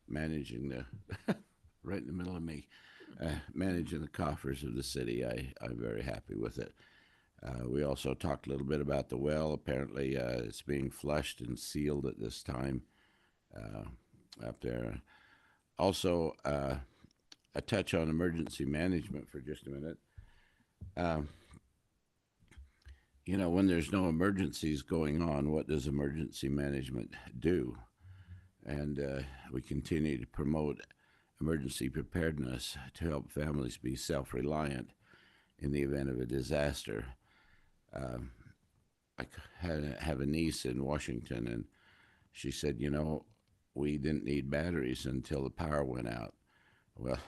managing the right in the middle of me, managing the coffers of the city. I'm very happy with it. We also talked a little bit about the well. Apparently, it's being flushed and sealed at this time up there. Also, a touch on emergency management for just a minute. Um, when there's no emergencies going on, what does emergency management do? And we continue to promote emergency preparedness to help families be self reliant in the event of a disaster. Um, have a niece in Washington, and she said, we didn't need batteries until the power went out. Well,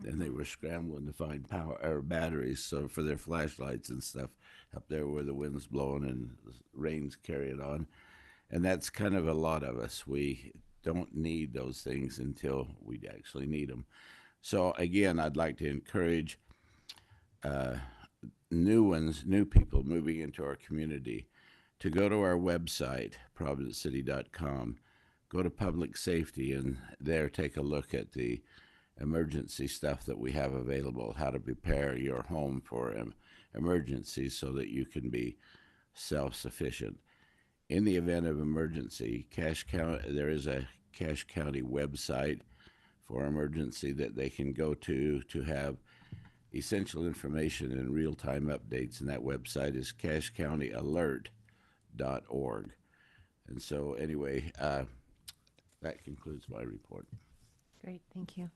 then they were scrambling to find power or batteries so for their flashlights and stuff up there where the wind's blowing and the rain's carrying on. And that's kind of a lot of us. We don't need those things until we actually need them. So again, I'd like to encourage uh, new people moving into our community to go to our website, providencecity.com, go to public safety, and there take a look at the emergency stuff that we have available, how to prepare your home for emergencies so that you can be self sufficient. In the event of emergency, Cache County, there is a Cache County website for emergency that they can go to have essential information and real time updates. And that website is cachecountyalert.org. And so, anyway, that concludes my report. Great, thank you.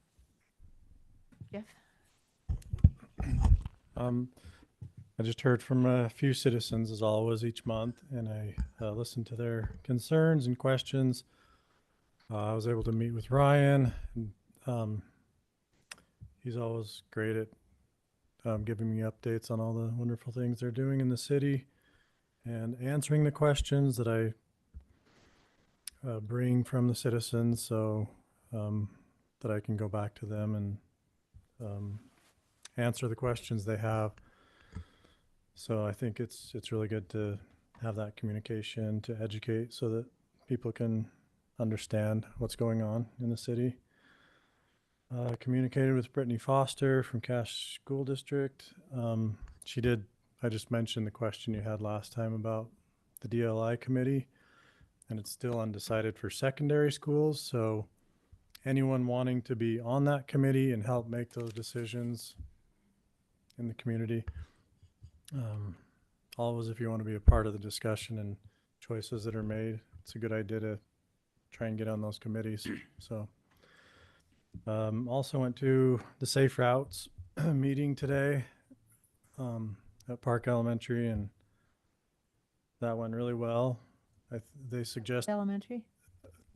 Jeff? Um, I just heard from a few citizens, as always, each month, and I listened to their concerns and questions. I was able to meet with Ryan, and he's always great at giving me updates on all the wonderful things they're doing in the city and answering the questions that I bring from the citizens, so that I can go back to them and answer the questions they have. So I think it's really good to have that communication to educate so that people can understand what's going on in the city. Communicated with Brittany Foster from Cache School District. She did, I just mentioned the question you had last time about the DLI committee, and it's still undecided for secondary schools. So anyone wanting to be on that committee and help make those decisions in the community, always if you want to be a part of the discussion and choices that are made, it's a good idea to try and get on those committees. So also went to the Safe Routes meeting today at Park Elementary, and that went really well. They suggest. Elementary?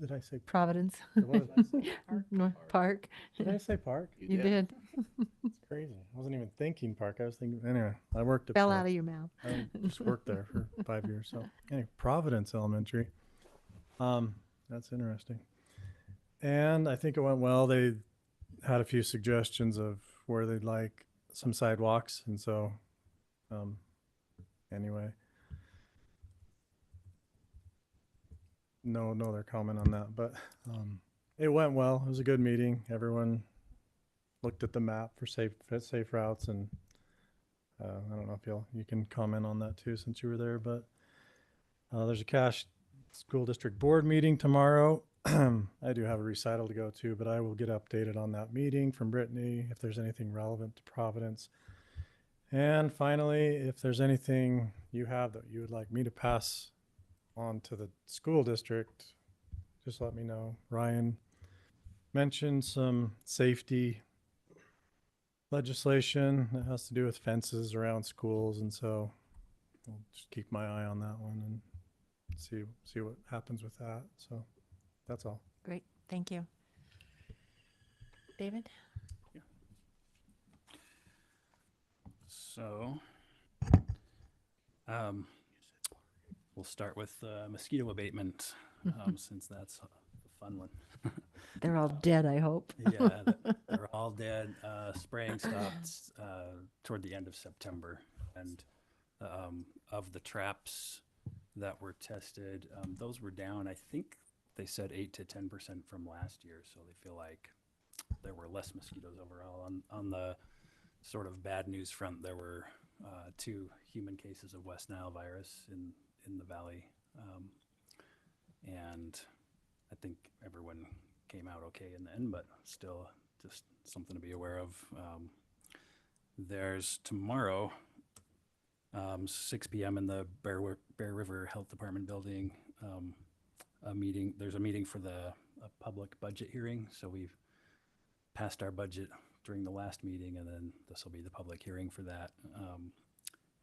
Did I say? Providence. What did I say? North Park. Did I say Park? You did. It's crazy. I wasn't even thinking Park. I was thinking, anyway, I worked at Fell Park. out of your mouth. I just worked there for 5 years. So anyway, Providence Elementary. That's interesting. And I think it went well. They had a few suggestions of where they'd like some sidewalks. And so, anyway, no other comment on that, but, it went well. It was a good meeting. Everyone looked at the map for safe routes, and I don't know if you can comment on that too since you were there, but there's a Cache School District Board meeting tomorrow. I do have a recital to go to, but I will get updated on that meeting from Brittany if there's anything relevant to Providence. And finally, if there's anything you have that you would like me to pass on to the school district, just let me know. Ryan mentioned some safety legislation that has to do with fences around schools, and so I'll just keep my eye on that one and see what happens with that. So that's all. Great, thank you. David? So, we'll start with mosquito abatement, since that's a fun one. They're all dead, I hope. Yeah, they're all dead. Spraying stopped toward the end of September, and of the traps that were tested, those were down. I think they said 8 to 10% from last year. So they feel like there were less mosquitoes overall. On the sort of bad news front, there were 2 human cases of West Nile virus in the valley. And I think everyone came out okay in the end, but still just something to be aware of. There's tomorrow, 6 p.m. in the Bear River Health Department building, a meeting. There's a meeting for a public budget hearing. So we've passed our budget during the last meeting, and then this will be the public hearing for that.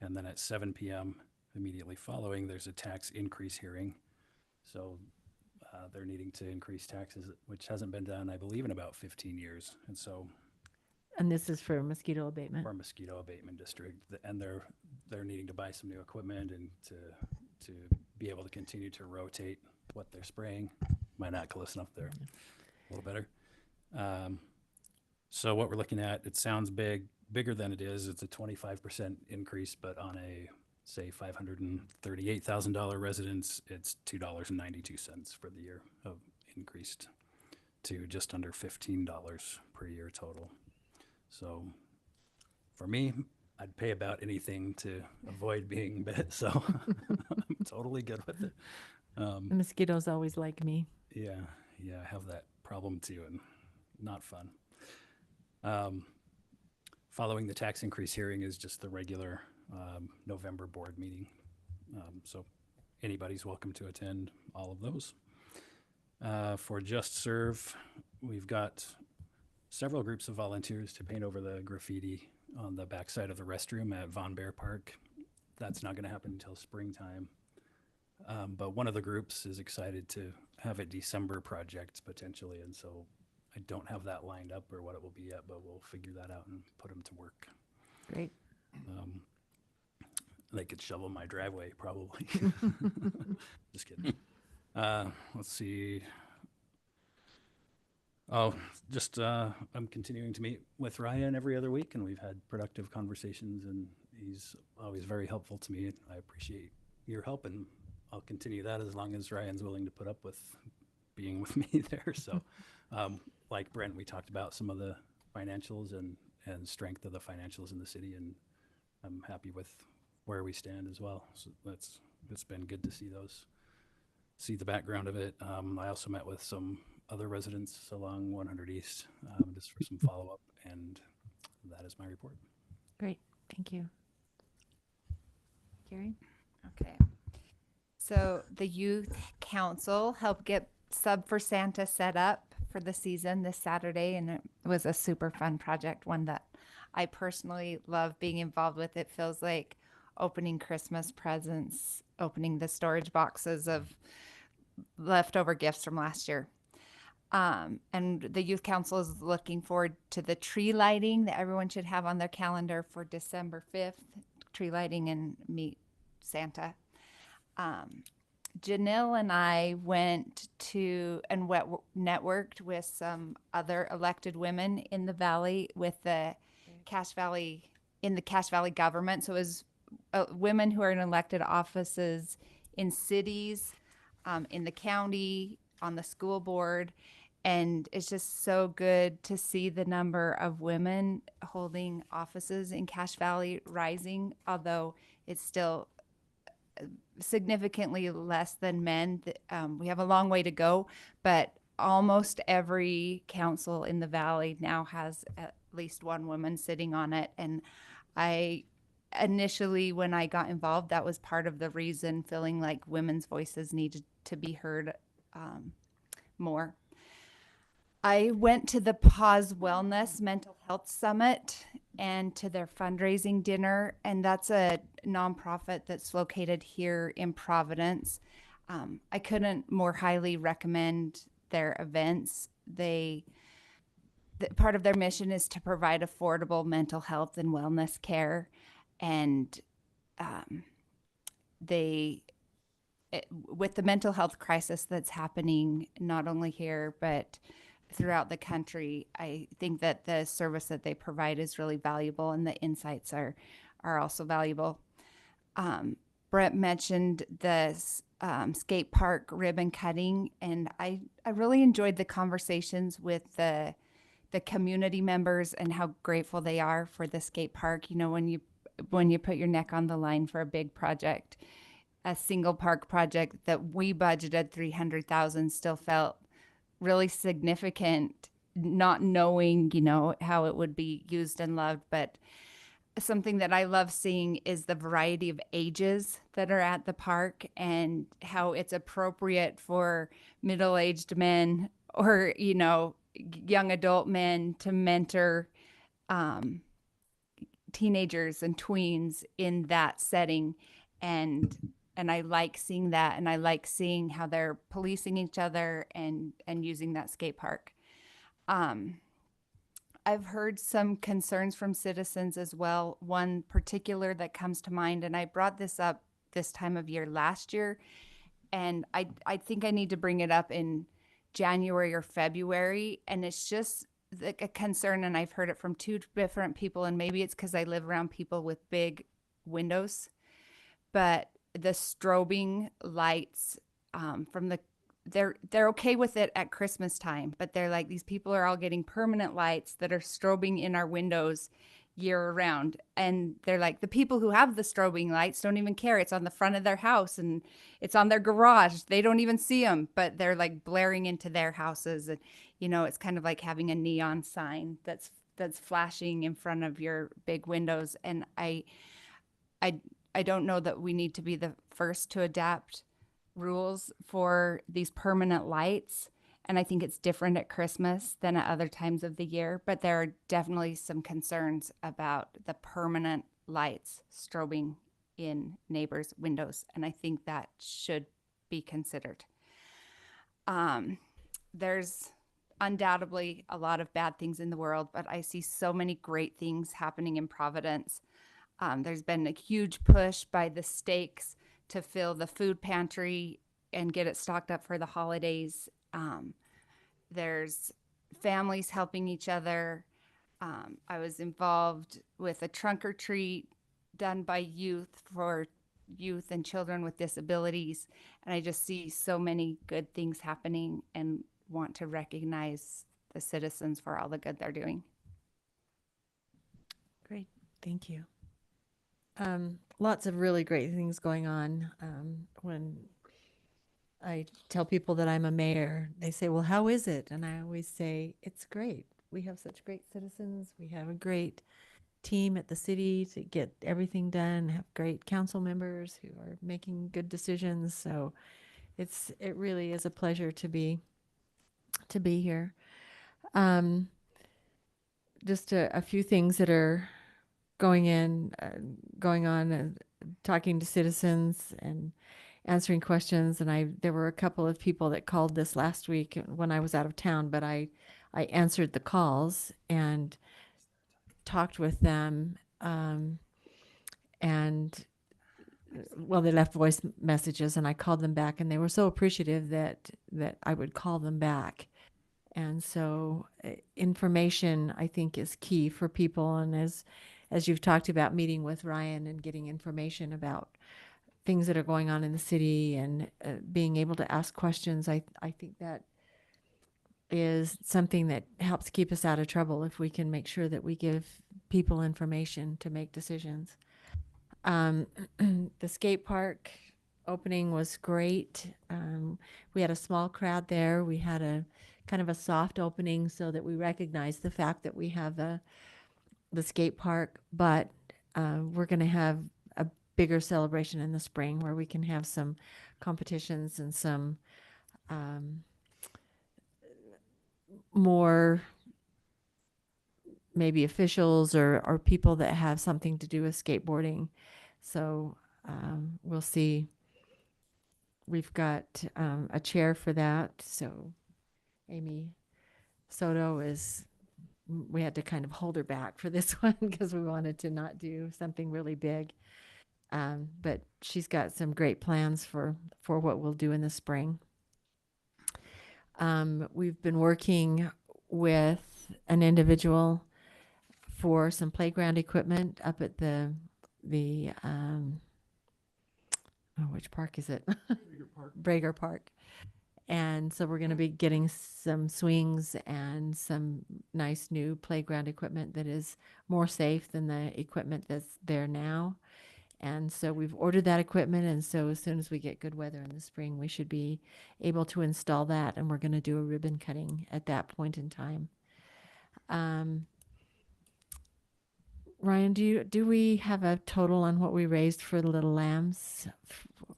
And then at 7 p.m. immediately following, there's a tax increase hearing. So they're needing to increase taxes, which hasn't been done, I believe, in about 15 years. And so And this is for mosquito abatement. for mosquito abatement district, and they're needing to buy some new equipment and to be able to continue to rotate what they're spraying. My not close enough there. A little better. So what we're looking at, it sounds bigger than it is. It's a 25% increase, but on a, say, $538,000 residence, it's $2.92 for the year, of increased to just under $15 per year total. So for me, I'd pay about anything to avoid being bit. So I'm totally good with it. The mosquitoes always like me. Yeah, I have that problem too, and not fun. Following the tax increase hearing is just the regular November board meeting. So anybody's welcome to attend all of those. For Just Serve, we've got several groups of volunteers to paint over the graffiti on the backside of the restroom at Von Bear Park. That's not going to happen until springtime. But one of the groups is excited to have a December project potentially, and so I don't have that lined up or what it will be yet, but we'll figure that out and put them to work. Great. They could shovel my driveway probably. Just kidding. Let's see. Oh, just I'm continuing to meet with Ryan every other week, and we've had productive conversations, and he's always very helpful to me. I appreciate your help, and I'll continue that as long as Ryan's willing to put up with being with me there. So, like Brent, we talked about some of the financials and strength of the financials in the city, and I'm happy with where we stand as well. So it's been good to see the background of it. I also met with some other residents along 100 East just for some follow-up, and that is my report. Great. Thank you. Carrie? Okay. So the youth council helped get Sub for Santa set up for the season this Saturday, and it was a super fun project, one that I personally love being involved with. It feels like opening Christmas presents, opening the storage boxes of leftover gifts from last year. And the youth council is looking forward to the tree lighting that everyone should have on their calendar for December 5th, tree lighting and meet Santa. Janelle and I went to and networked with some other elected women in the Valley with the Cache Valley government. So it was women who are in elected offices in cities, in the county, on the school board. And it's just so good to see the number of women holding offices in Cache Valley rising, although it's still significantly less than men. We have a long way to go, but almost every council in the Valley now has at least one woman sitting on it. And I initially, when I got involved, that was part of the reason, feeling like women's voices needed to be heard more. I went to the Pause Wellness Mental Health Summit and to their fundraising dinner, and that's a nonprofit that's located here in Providence. I couldn't more highly recommend their events. Part of their mission is to provide affordable mental health and wellness care, and with the mental health crisis that's happening not only here but throughout the country, I think that the service that they provide is really valuable, and the insights are also valuable. Brett mentioned the skate park ribbon cutting, and I really enjoyed the conversations with the community members and how grateful they are for the skate park. You know, when you put your neck on the line for a big project, a single park project that we budgeted 300,000 still felt really significant, not knowing, you know, how it would be used and loved. But something that I love seeing is the variety of ages that are at the park and how it's appropriate for middle-aged men or, you know, young adult men to mentor teenagers and tweens in that setting. And I like seeing that, and I like seeing how they're policing each other and using that skate park. I've heard some concerns from citizens as well. One particular that comes to mind, and I brought this up this time of year last year, and I think I need to bring it up in January or February, and it's just like a concern, and I've heard it from two different people, and maybe it's because I live around people with big windows, but the strobing lights from the they're okay with it at Christmas time, but they're like, these people are all getting permanent lights that are strobing in our windows year round. And they're like, the people who have the strobing lights don't even care. It's on the front of their house and it's on their garage. They don't even see them, but they're like blaring into their houses. And, you know, it's kind of like having a neon sign that's flashing in front of your big windows. And I don't know that we need to be the first to adapt rules for these permanent lights. And I think it's different at Christmas than at other times of the year, but there are definitely some concerns about the permanent lights strobing in neighbors' windows. And I think that should be considered. There's undoubtedly a lot of bad things in the world, but I see so many great things happening in Providence. There's been a huge push by the Stakes to fill the food pantry and get it stocked up for the holidays. There's families helping each other. I was involved with a trunk or treat done by youth for youth and children with disabilities. And I just see so many good things happening and want to recognize the citizens for all the good they're doing. Great. Thank you. Lots of really great things going on. When I tell people that I'm a mayor, they say, well, how is it? And I always say, it's great. We have such great citizens. We have a great team at the city to get everything done, have great council members who are making good decisions. So it really is a pleasure to be here. Just a few things that are going on and talking to citizens and answering questions. And there were a couple of people that called this last week when I was out of town, but I answered the calls and talked with them. And well, they left voice messages and I called them back, and they were so appreciative that I would call them back. And so information, I think, is key for people. And as you've talked about meeting with Ryan and getting information about things that are going on in the city and being able to ask questions, I think that is something that helps keep us out of trouble if we can make sure that we give people information to make decisions. The skate park opening was great. We had a small crowd there. We had a kind of a soft opening so that we recognized the fact that we have the skate park, but we're going to have a bigger celebration in the spring where we can have some competitions and some more maybe officials or people that have something to do with skateboarding. So we'll see. We've got a chair for that. So Amy Soto we had to kind of hold her back for this one because we wanted to not do something really big. But she's got some great plans for what we'll do in the spring. We've been working with an individual for some playground equipment up at the oh, which park is it? Brager Park. And so we're going to be getting some swings and some nice new playground equipment that is more safe than the equipment that's there now. And so we've ordered that equipment. And so as soon as we get good weather in the spring, we should be able to install that. And we're going to do a ribbon cutting at that point in time. Ryan, do we have a total on what we raised for the Little Lambs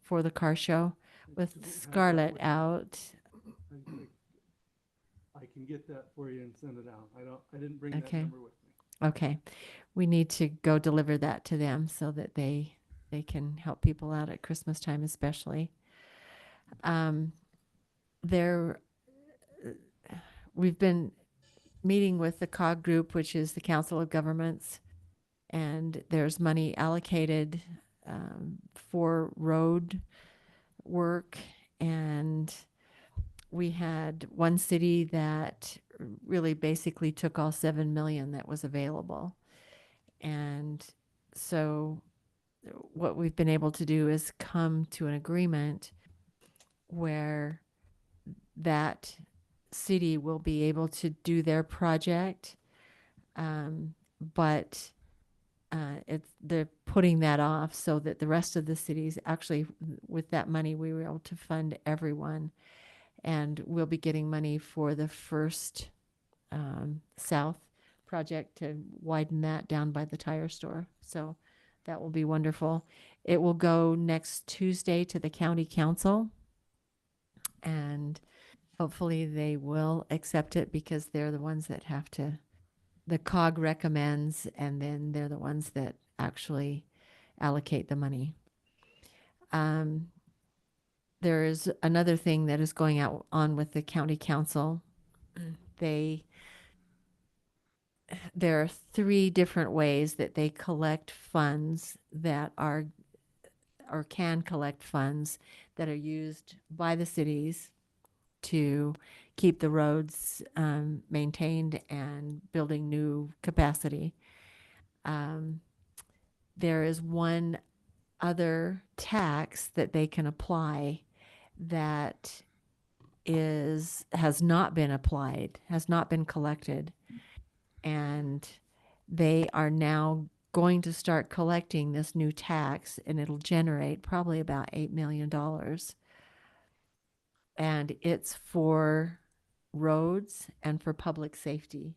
for the car show with Scarlett out? I can get that for you and send it out. I didn't bring that Okay. number with me. Okay, we need to go deliver that to them so that they can help people out at Christmas time, especially. There, we've been meeting with the COG group, which is the Council of Governments, and there's money allocated for road work. And we had one city that really basically took all 7 million that was available. And so what we've been able to do is come to an agreement where that city will be able to do their project, but they're putting that off so that the rest of the cities actually, with that money, we were able to fund everyone, and we'll be getting money for the first south project to widen that down by the tire store. So that will be wonderful. It will go next Tuesday to the county council, and hopefully they will accept it because they're the ones that have to, the COG recommends, and then they're the ones that actually allocate the money. There is another thing that is going on with the county council. There are 3 different ways that they collect funds that are, or can collect funds that are used by the cities to keep the roads maintained and building new capacity. There is one other tax that they can apply that has not been applied, has not been collected. And they are now going to start collecting this new tax, and it'll generate probably about $8 million. And it's for roads and for public safety.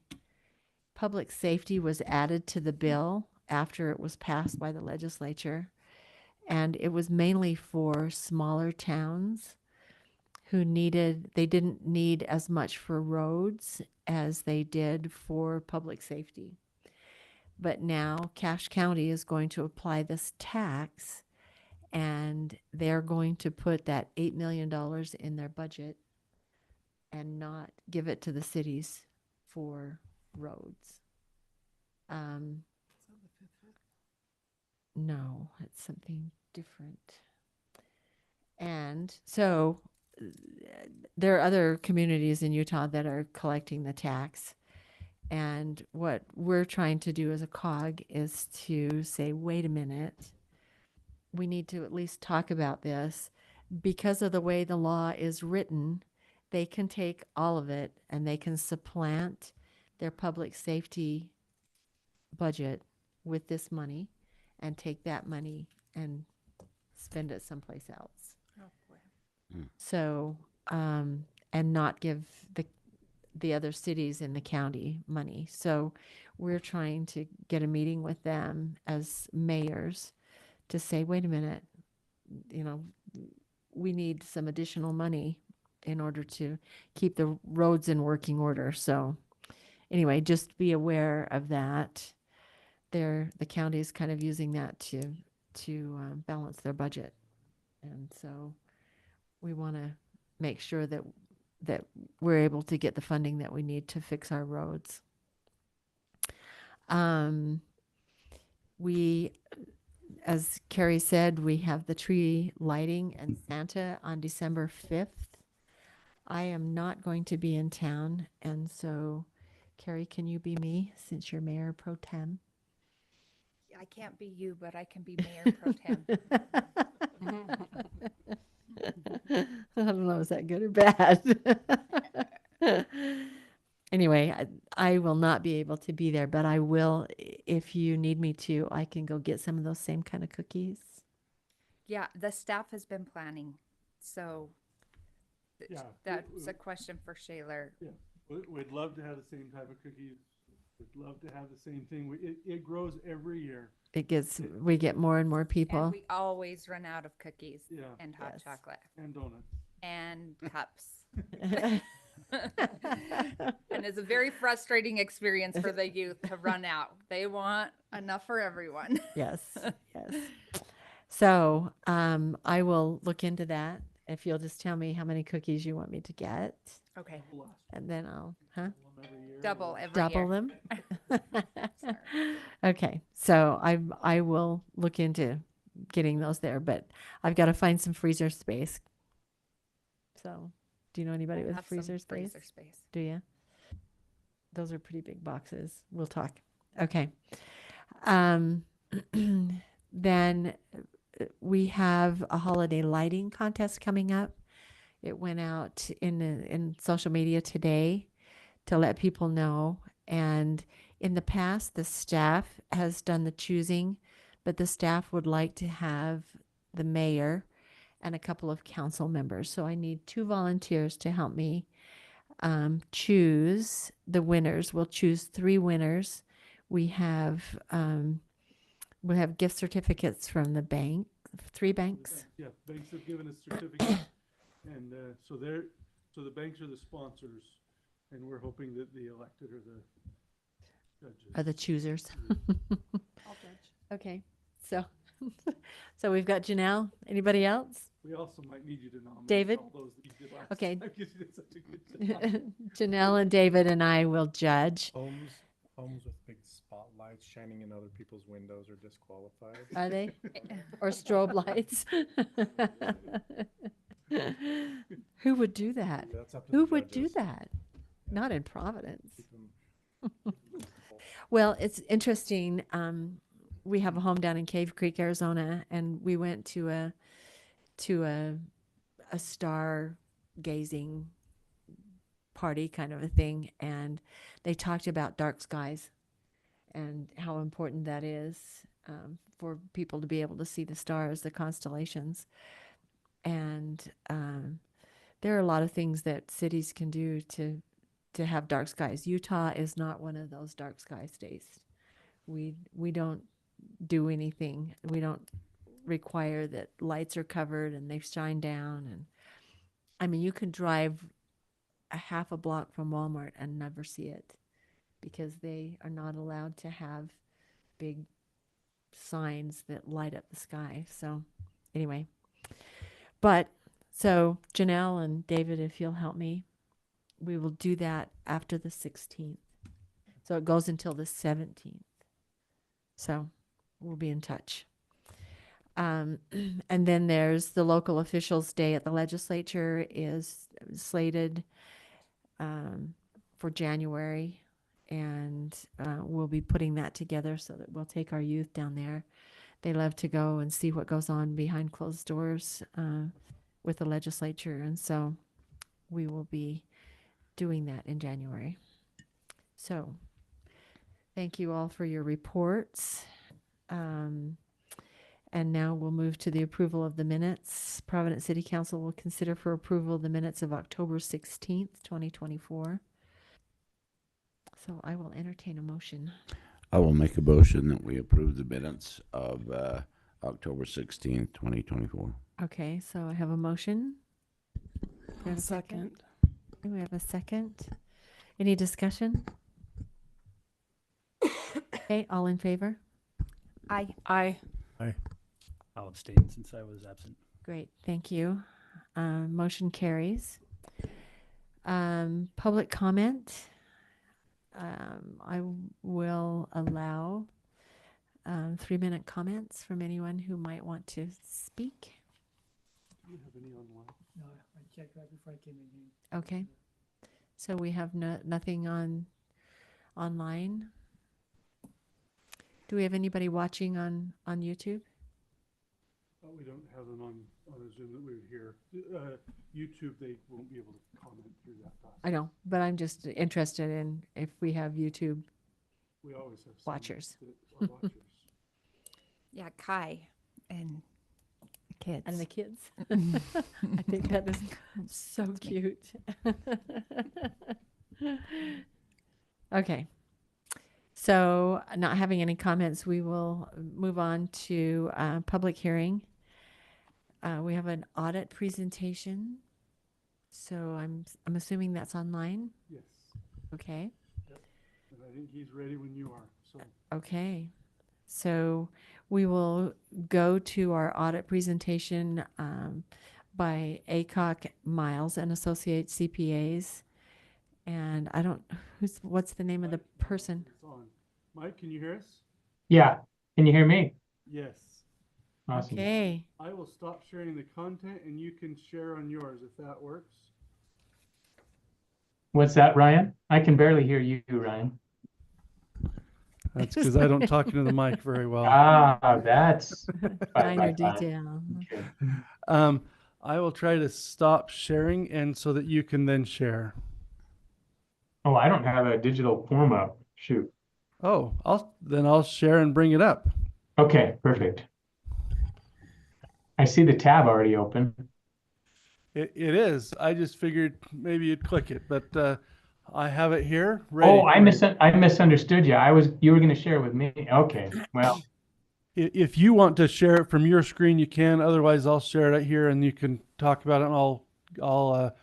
Public safety was added to the bill after it was passed by the legislature, and it was mainly for smaller towns who they didn't need as much for roads as they did for public safety. But now Cache County is going to apply this tax, and they're going to put that $8 million in their budget and not give it to the cities for roads. No, it's something different. And so there are other communities in Utah that are collecting the tax. And what we're trying to do as a COG is to say, wait a minute, we need to at least talk about this. Because of the way the law is written, they can take all of it and they can supplant their public safety budget with this money and take that money and spend it someplace else. Oh, boy. So, and not give the other cities in the county money. So we're trying to get a meeting with them as mayors to say, wait a minute, we need some additional money in order to keep the roads in working order. So anyway, just be aware of that. The county is kind of using that to balance their budget. And so we want to make sure that we're able to get the funding that we need to fix our roads. As Carrie said, we have the tree lighting and Santa on December 5th. I am not going to be in town, and so Carrie, can you be me since you're Mayor Pro Tem? I can't be you, but I can be Mayor Pro Tem. know, is that good or bad? Anyway, I will not be able to be there, but I will, if you need me to, I can go get some of those same kind of cookies. Yeah, the staff has been planning, so Yeah, that's a question for Shaler. We'd love to have the same type of cookies. We'd love to have the same thing. It grows every year. We get more and more And people. we always run out of cookies Yeah, and hot Yes. chocolate and donuts. and cups. And it's a very frustrating experience for the youth to run out. They want enough for everyone. Yes, yes. So, I will look into that. If you'll just tell me how many cookies you want me to get, Okay. We'll ask and then I'll, them every year. Double every double year. them. Sorry. Okay, so I will look into getting those there, but I've got to find some freezer space. So, do you know anybody We'll with have some freezer space? freezer space. Do you? Those are pretty big boxes. We'll talk. Okay. Um, then we have a holiday lighting contest coming up. It went out in social media today to let people know. And in the past, the staff has done the choosing, but the staff would like to have the mayor and a couple of council members. So I need 2 volunteers to help me choose the winners. We'll choose 3 winners. We have gift certificates from the bank, 3 banks. Yeah, banks have given us certificates, and so the banks are the sponsors, and we're hoping that the elected are the judges. Are the choosers. I'll judge. Okay, so so we've got Janelle. Anybody else? We also might need you to nominate David? all those that you did last Okay. time, 'cause you did such a good job. Janelle and David and I will judge. Homes with big spotlights shining in other people's windows are disqualified. Are they? Or strobe lights? Who would do that? That's up to Who the would do judges. that? Not in Providence. Keep 'em- Well, it's interesting. We have a home down in Cave Creek, Arizona, and we went to a star gazing party kind of a thing, and they talked about dark skies and how important that is for people to be able to see the stars, the constellations, and there are a lot of things that cities can do to have dark skies. Utah is not one of those dark sky states. We don't do anything. We don't require that lights are covered and they shine down. And I mean, you can drive a half a block from Walmart and never see it because they are not allowed to have big signs that light up the sky. So anyway, but so Janelle and David, if you'll help me, we will do that after the 16th. So it goes until the 17th. So we'll be in touch. And then there's the local officials' day at the legislature is slated for January. And we'll be putting that together so that we'll take our youth down there. They love to go and see what goes on behind closed doors with the legislature. And so we will be doing that in January. So thank you all for your reports. And now we'll move to the approval of the minutes. Providence City Council will consider for approval the minutes of October 16th, 2024. So I will entertain a motion. I will make a motion that we approve the minutes of October 16th, 2024. Okay, so I have a motion. Do we have a Second. Do we have a second? Any discussion? Okay, all in favor? Aye. I'll abstain since I was absent. Great, thank you. Motion carries. Public comment. I will allow 3-minute comments from anyone who might want to speak. Do you have any online? No, I checked right before I came in here. Okay. So we have nothing online. Do we have anybody watching on YouTube? We don't have them on a Zoom that we would hear. YouTube, they won't be able to comment through that process. I know, but I'm just interested in if we have YouTube. We always have some Watchers. that are watchers. Yeah, Kai and kids. And the kids. I think that is so cute. Okay. So not having any comments, we will move on to public hearing. We have an audit presentation. So I'm assuming that's online. Yes. Okay. And I think he's ready when you are. So Okay. So we will go to our audit presentation by ACOC Miles and Associates CPAs. And I don't, what's the name of the person? it's on. Mike, can you hear us? Yeah. Can you hear me? Yes. Awesome. Okay. I will stop sharing the content and you can share on yours if that works. What's that, Ryan? I can barely hear you, Ryan. That's because I don't talk into the mic very well. Ah, that's Minor fine. detail. Okay. I will try to stop sharing and so that you can then share. Oh, I don't have a digital form up. Shoot. Oh, I'll share and bring it up. Okay, perfect. I see the tab already open. It is. I just figured maybe you'd click it, but I have it here ready. Oh, I misunderstood you. You were going to share with me. Okay. Well, If you want to share it from your screen, you can. Otherwise, I'll share it here and you can talk about it and I'll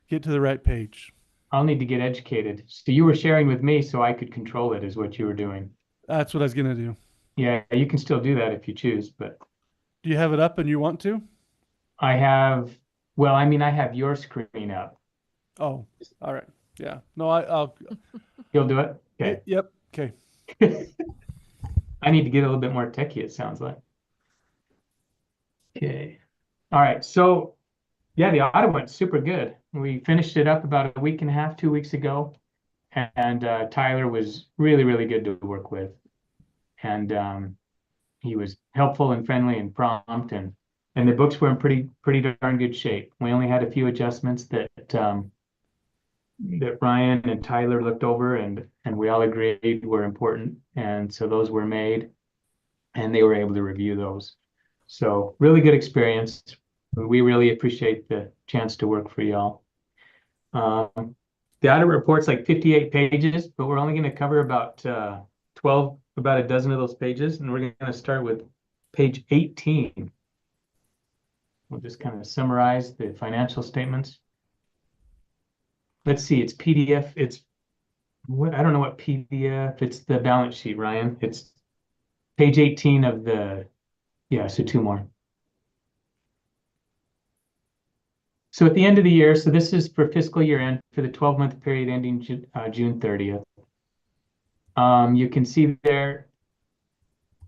get to the right page. I'll need to get educated. So you were sharing with me so I could control it is what you were doing. That's what I was going to do. Yeah, you can still do that if you choose, but Do you have it up and you want to? I have your screen up. Oh, all right. Yeah. No, I'll. You'll do it? Okay. Yep. Okay. I need to get a little bit more techie, it sounds like. Okay. All right. So, yeah, the audit went super good. We finished it up about a week and a half, 2 weeks ago. And Tyler was really, really good to work with. And he was helpful and friendly and prompt. And the books were in pretty darn good shape. We only had a few adjustments that Ryan and Tyler looked over and we all agreed were important. And so those were made and they were able to review those. So really good experience. We really appreciate the chance to work for y'all. The audit report's like 58 pages, but we're only going to cover about a dozen of those pages. And we're going to start with page 18. We'll just kind of summarize the financial statements. Let's see, it's PDF. I don't know what PDF. It's the balance sheet, Ryan. It's page 18 of so two more. So at the end of the year, so this is for fiscal year end for the 12-month period ending June 30th. You can see there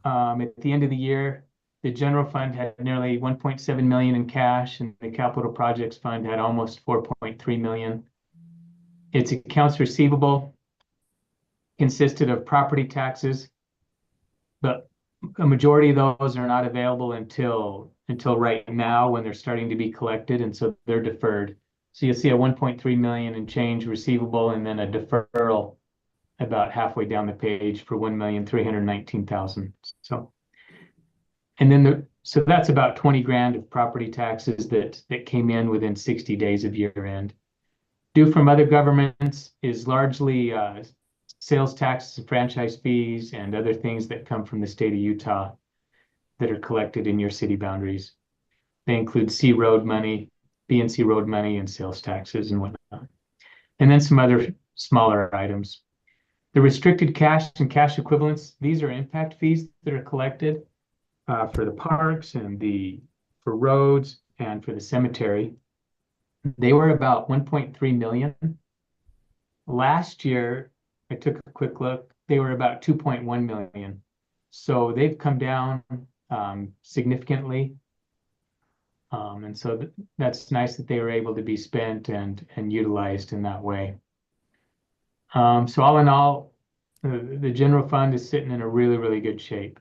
at the end of the year, the general fund had nearly 1.7 million in cash and the capital projects fund had almost 4.3 million. Its accounts receivable consisted of property taxes, but a majority of those are not available until right now when they're starting to be collected, and so they're deferred. So you'll see a 1.3 million and change receivable and then a deferral about halfway down the page for 1,319,000. So that's about 20 grand of property taxes that came in within 60 days of year end. Due from other governments is largely sales taxes and franchise fees and other things that come from the state of Utah that are collected in your city boundaries. They include C road money, BNC road money, and sales taxes and whatnot. And then some other smaller items. The restricted cash and cash equivalents, these are impact fees that are collected for the parks and for roads and for the cemetery. They were about 1.3 million. Last year, I took a quick look, they were about 2.1 million. So they've come down significantly. And so that's nice that they were able to be spent and utilized in that way. So all in all, the general fund is sitting in a really, really good shape.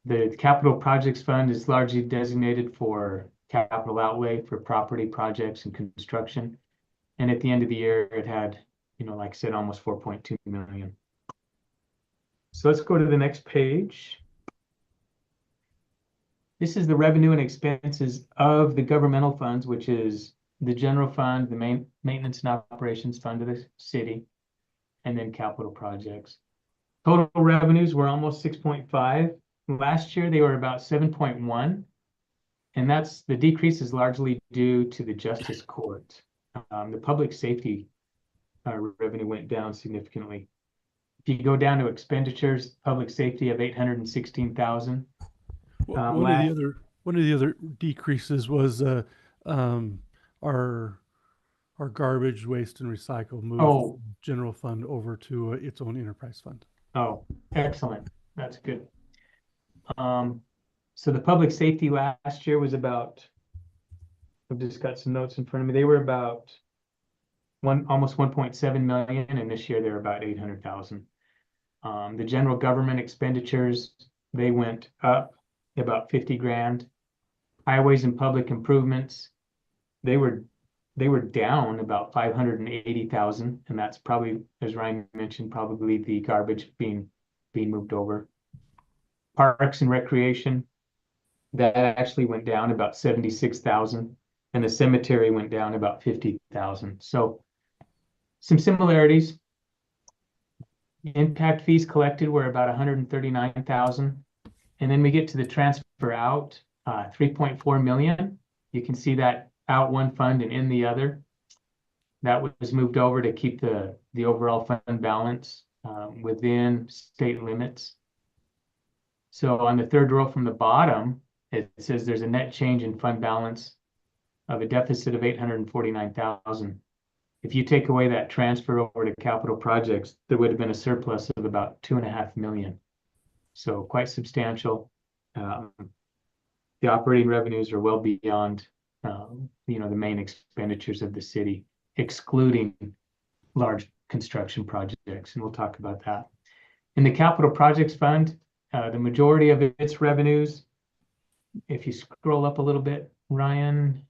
The capital projects fund is largely designated for capital outlay for property projects and construction. And at the end of the year, it had, like I said, almost 4.2 million. So let's go to the next page. This is the revenue and expenses of the governmental funds, which is the general fund, the main maintenance and operations fund of the city, and then capital projects. Total revenues were almost 6.5. Last year, they were about 7.1. And the decrease is largely due to the justice court. The public safety revenue went down significantly. If you go down to expenditures, public safety of 816,000. One of the other decreases was our garbage, waste, and recycle moved from general fund over to its own enterprise fund. Oh, excellent. That's good. So the public safety last year was about, I've just got some notes in front of me. They were about almost 1.7 million, and this year they're about 800,000. The general government expenditures, they went up about 50 grand. Highways and public improvements, they were down about 580,000, and that's probably, as Ryan mentioned, probably the garbage being moved over. Parks and recreation, that actually went down about 76,000, and the cemetery went down about 50,000. So some similarities. Impact fees collected were about 139,000. And then we get to the transfer out, 3.4 million. You can see that out one fund and in the other. That was moved over to keep the overall fund balance within state limits. So on the third row from the bottom, it says there's a net change in fund balance of a deficit of 849,000. If you take away that transfer over to capital projects, there would have been a surplus of about 2.5 million. So quite substantial. The operating revenues are well beyond, the main expenditures of the city, excluding large construction projects, and we'll talk about that. In the capital projects fund, the majority of its revenues, if you scroll up a little bit, Ryan,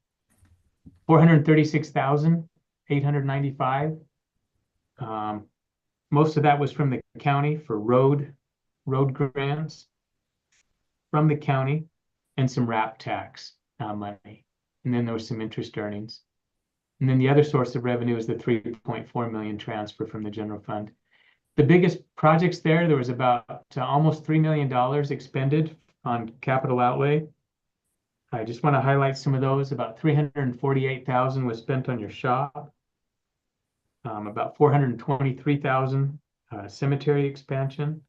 436,895. Most of that was from the county for road grants from the county and some RAP tax money. And then there was some interest earnings. And then the other source of revenue is the 3.4 million transfer from the general fund. The biggest projects there was about almost $3 million expended on capital outlay. I just want to highlight some of those. About 348,000 was spent on your shop. About 423,000 cemetery expansion.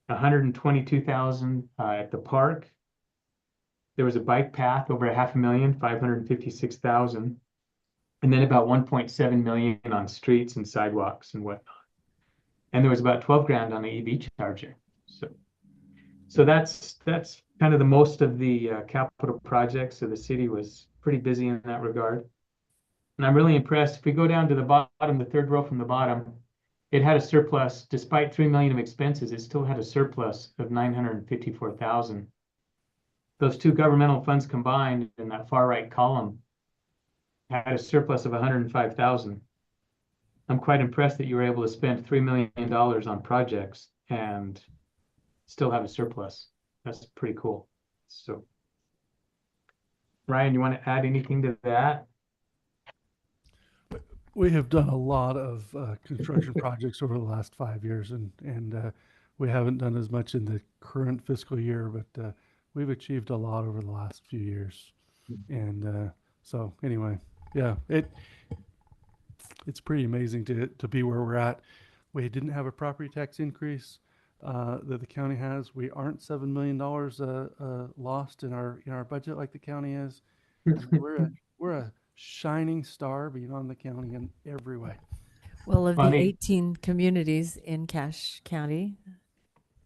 122,000 at the park. There was a bike path over $500,000, 556,000. And then about 1.7 million on streets and sidewalks and whatnot. And there was about 12 grand on the EV charger. So that's kind of the most of the capital projects. So the city was pretty busy in that regard. And I'm really impressed. If we go down to the bottom, the third row from the bottom, it had a surplus. Despite 3 million of expenses, it still had a surplus of 954,000. Those two governmental funds combined in that far right column had a surplus of 105,000. I'm quite impressed that you were able to spend $3 million on projects and still have a surplus. That's pretty cool. So, Ryan, you want to add anything to that? We have done a lot of construction projects over the last 5 years, and we haven't done as much in the current fiscal year, but we've achieved a lot over the last few years. And so anyway, yeah, it's pretty amazing to be where we're at. We didn't have a property tax increase that the county has. We aren't $7 million lost in our budget like the county is. We're a shining star beyond the county in every way. Well, of the Funny. 18 communities in Cache County,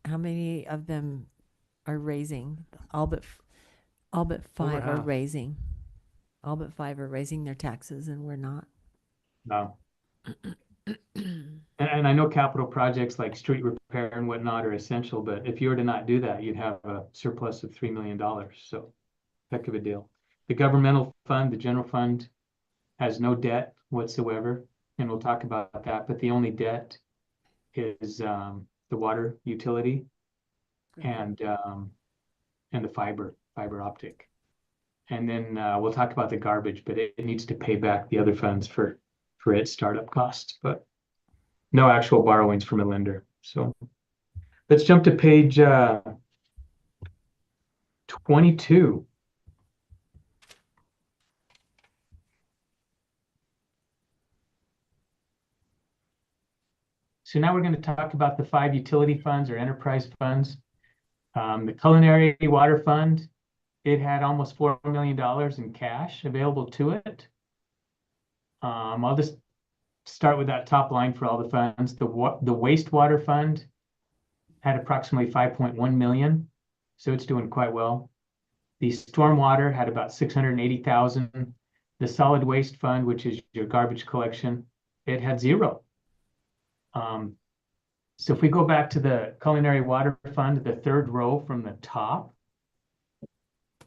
how many of them are raising? All but five are half. raising. All but five are raising their taxes, and we're not. No. And I know capital projects like street repair and whatnot are essential, but if you were to not do that, you'd have a surplus of $3 million. So heck of a deal. The governmental fund, the general fund, has no debt whatsoever, and we'll talk about that. But the only debt is the water utility and the fiber optic. And then we'll talk about the garbage, but it needs to pay back the other funds for its startup costs, but no actual borrowings from a lender. So let's jump to page 22. So now we're going to talk about the 5 utility funds or enterprise funds. The Culinary Water Fund, it had almost $4 million in cash available to it. I'll just start with that top line for all the funds. The wastewater fund had approximately 5.1 million, so it's doing quite well. The stormwater had about 680,000. The solid waste fund, which is your garbage collection, it had 0. So if we go back to the culinary water fund, the 3rd row from the top,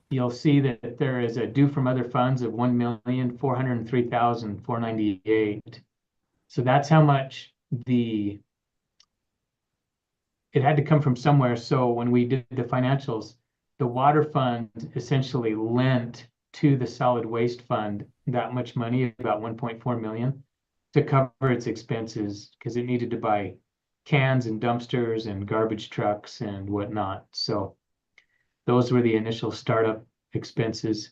you'll see that there is a due from other funds of 1,403,498. So that's how much it had to come from somewhere. So when we did the financials, the water fund essentially lent to the solid waste fund that much money, about 1.4 million, to cover its expenses because it needed to buy cans and dumpsters and garbage trucks and whatnot. So those were the initial startup expenses.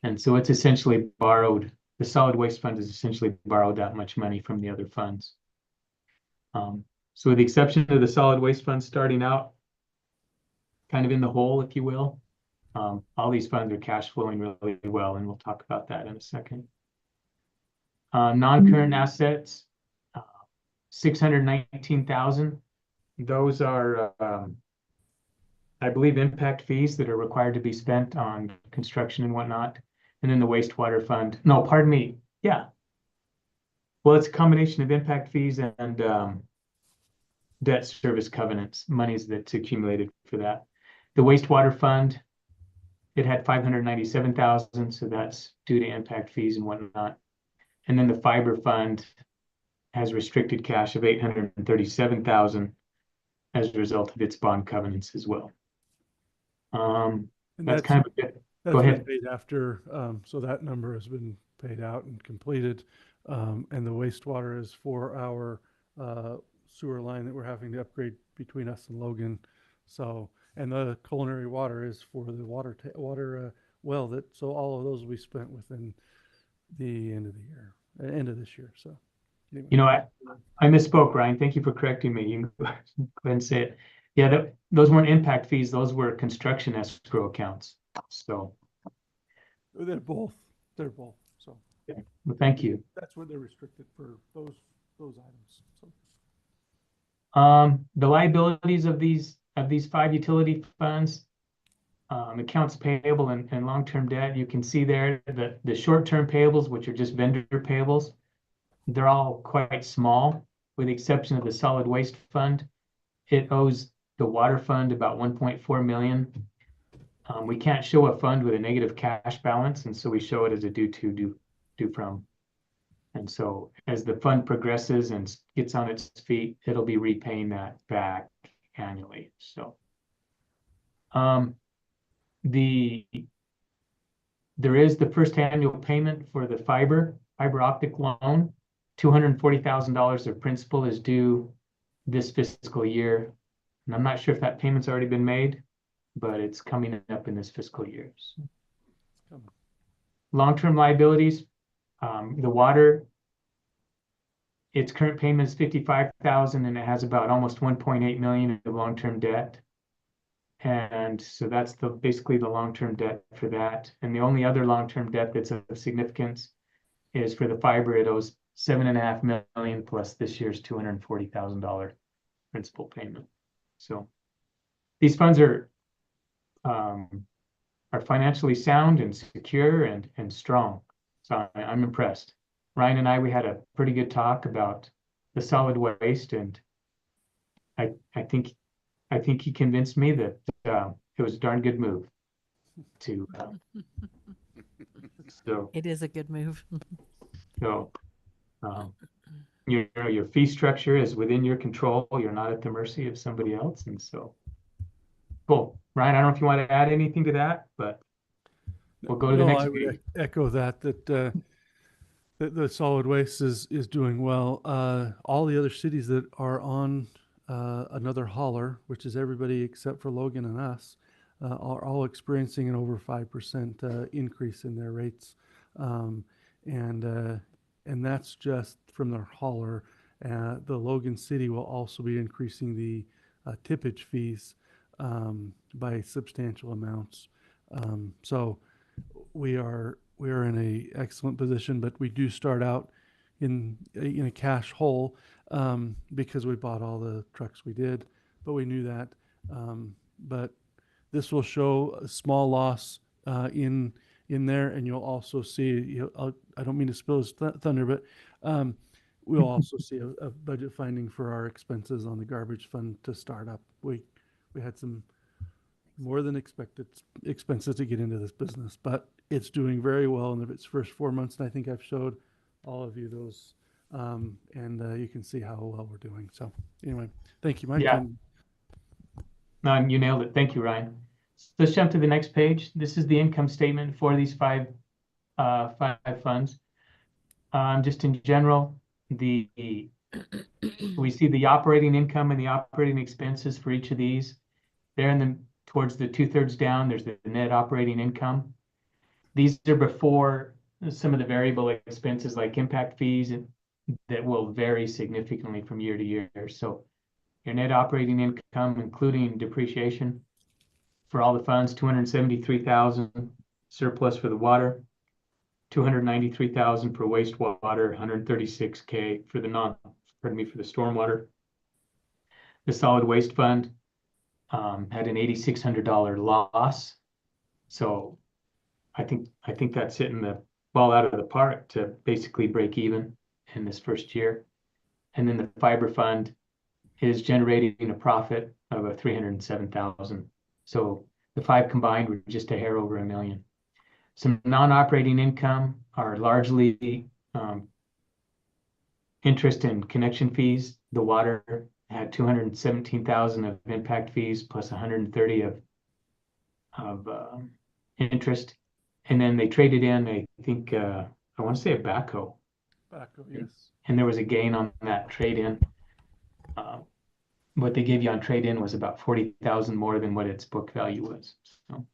And so it's essentially borrowed, the solid waste fund has essentially borrowed that much money from the other funds. So with the exception of the solid waste fund starting out kind of in the hole, if you will, all these funds are cash flowing really well, and we'll talk about that in a second. Non-current assets, 619,000. Those are, I believe, impact fees that are required to be spent on construction and whatnot. And then the wastewater fund. No, pardon me. Yeah. Well, it's a combination of impact fees and debt service covenants, monies that's accumulated for that. The wastewater fund, it had 597,000, so that's due to impact fees and whatnot. And then the fiber fund has restricted cash of 837,000 as a result of its bond covenants as well. And That's kind of a bit. that's Go been ahead. paid after, so that number has been paid out and completed. And the wastewater is for our sewer line that we're having to upgrade between us and Logan. So, and the culinary water is for the water well, so all of those will be spent within the end of the year, end of this year. So, anyway. You know, I misspoke, Ryan. Thank you for correcting me. You can go ahead and say it. Yeah, those weren't impact fees. Those were construction escrow accounts. So They're both. So well, thank you. that's where they're restricted for those items. So. The liabilities of these 5 utility funds, accounts payable and long-term debt, you can see there that the short-term payables, which are just vendor payables, they're all quite small, with the exception of the solid waste fund. It owes the water fund about 1.4 million. We can't show a fund with a negative cash balance, and so we show it as a due from. And so as the fund progresses and gets on its feet, it'll be repaying that back annually. So there is the first annual payment for the fiber optic loan. $240,000 of principal is due this fiscal year. And I'm not sure if that payment's already been made, but it's coming up in this fiscal year. So. Long-term liabilities, the water, its current payment is $55,000 and it has about almost 1.8 million of long-term debt. And so that's basically the long-term debt for that. And the only other long-term debt that's of significance is for the fiber. It owes $7.5 million plus this year's $240,000 principal payment. So these funds are financially sound and secure and strong. So I'm impressed. Ryan and I, we had a pretty good talk about the solid waste, and I think he convinced me that it was a darn good move to so It is a good move. so um, your fee structure is within your control. You're not at the mercy of somebody else, and so cool. Ryan, I don't know if you want to add anything to that, but we'll go to the No, next I would page. echo that the solid waste is doing well. All the other cities that are on another hauler, which is everybody except for Logan and us, are all experiencing an over 5% increase in their rates, and that's just from their hauler. The Logan City will also be increasing the tippage fees by substantial amounts. So we are in a excellent position, but we do start out in a cash hole because we bought all the trucks we did, but we knew that. But this will show a small loss in there, and you'll also see. I don't mean to spill his thunder, but we'll also see a budget finding for our expenses on the garbage fund to start up. We had some more than expected expenses to get into this business, but it's doing very well in its first 4 months, and I think I've showed all of you those, and you can see how well we're doing. So anyway, thank you, Mike. Yeah. No, you nailed it. Thank you, Ryan. Let's jump to the next page. This is the income statement for these five funds. Just in general, we see the operating income and the operating expenses for each of these. They're towards the 2/3 down. There's the net operating income. These are before some of the variable expenses like impact fees that will vary significantly from year to year. So your net operating income, including depreciation for all the funds, 273,000 surplus for the water, 293,000 for wastewater, 136K for the for the stormwater. The solid waste fund had an $8,600 loss. So I think that's hitting the ball out of the park to basically break even in this first year. And then the fiber fund is generating a profit of 307,000. So the five combined were just a hair over $1 million. Some non-operating income are largely interest and connection fees. The water had 217,000 of impact fees plus 130 of interest, and then they traded in, I think, I want to say a backhoe. Backhoe, yes. And there was a gain on that trade-in. What they gave you on trade-in was about 40,000 more than what its book value was. So,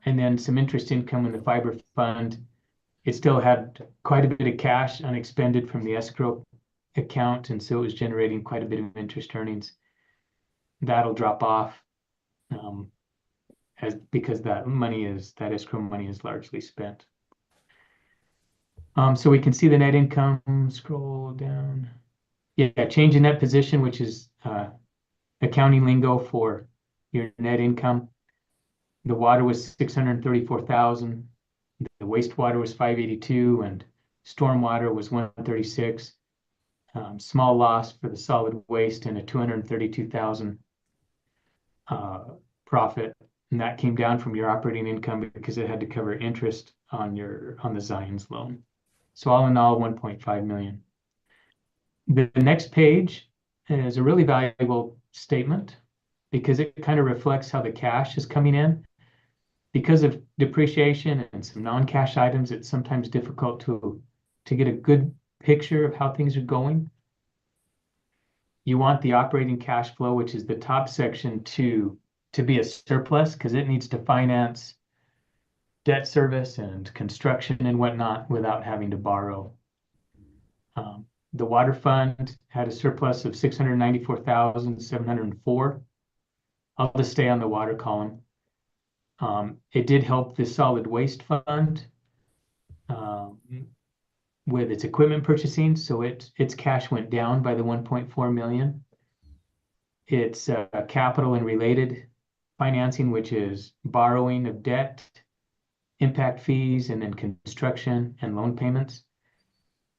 and then some interest income in the fiber fund. It still had quite a bit of cash unexpended from the escrow account, and so it was generating quite a bit of interest earnings. That'll drop off because that escrow money is largely spent. So we can see the net income. Scroll down. Yeah, change in net position, which is accounting lingo for your net income. The water was 634,000. The wastewater was 582, and stormwater was 136. Small loss for the solid waste and a 232,000 profit, and that came down from your operating income because it had to cover interest on the Zions loan. So all in all, 1.5 million. The next page is a really valuable statement because it kind of reflects how the cash is coming in. Because of depreciation and some non-cash items, it's sometimes difficult to get a good picture of how things are going. You want the operating cash flow, which is the top section, to be a surplus because it needs to finance debt service and construction and whatnot without having to borrow. The water fund had a surplus of 694,704. I'll just stay on the water column. It did help the solid waste fund with its equipment purchasing, so its cash went down by the 1.4 million. Its capital and related financing, which is borrowing of debt, impact fees, and then construction and loan payments,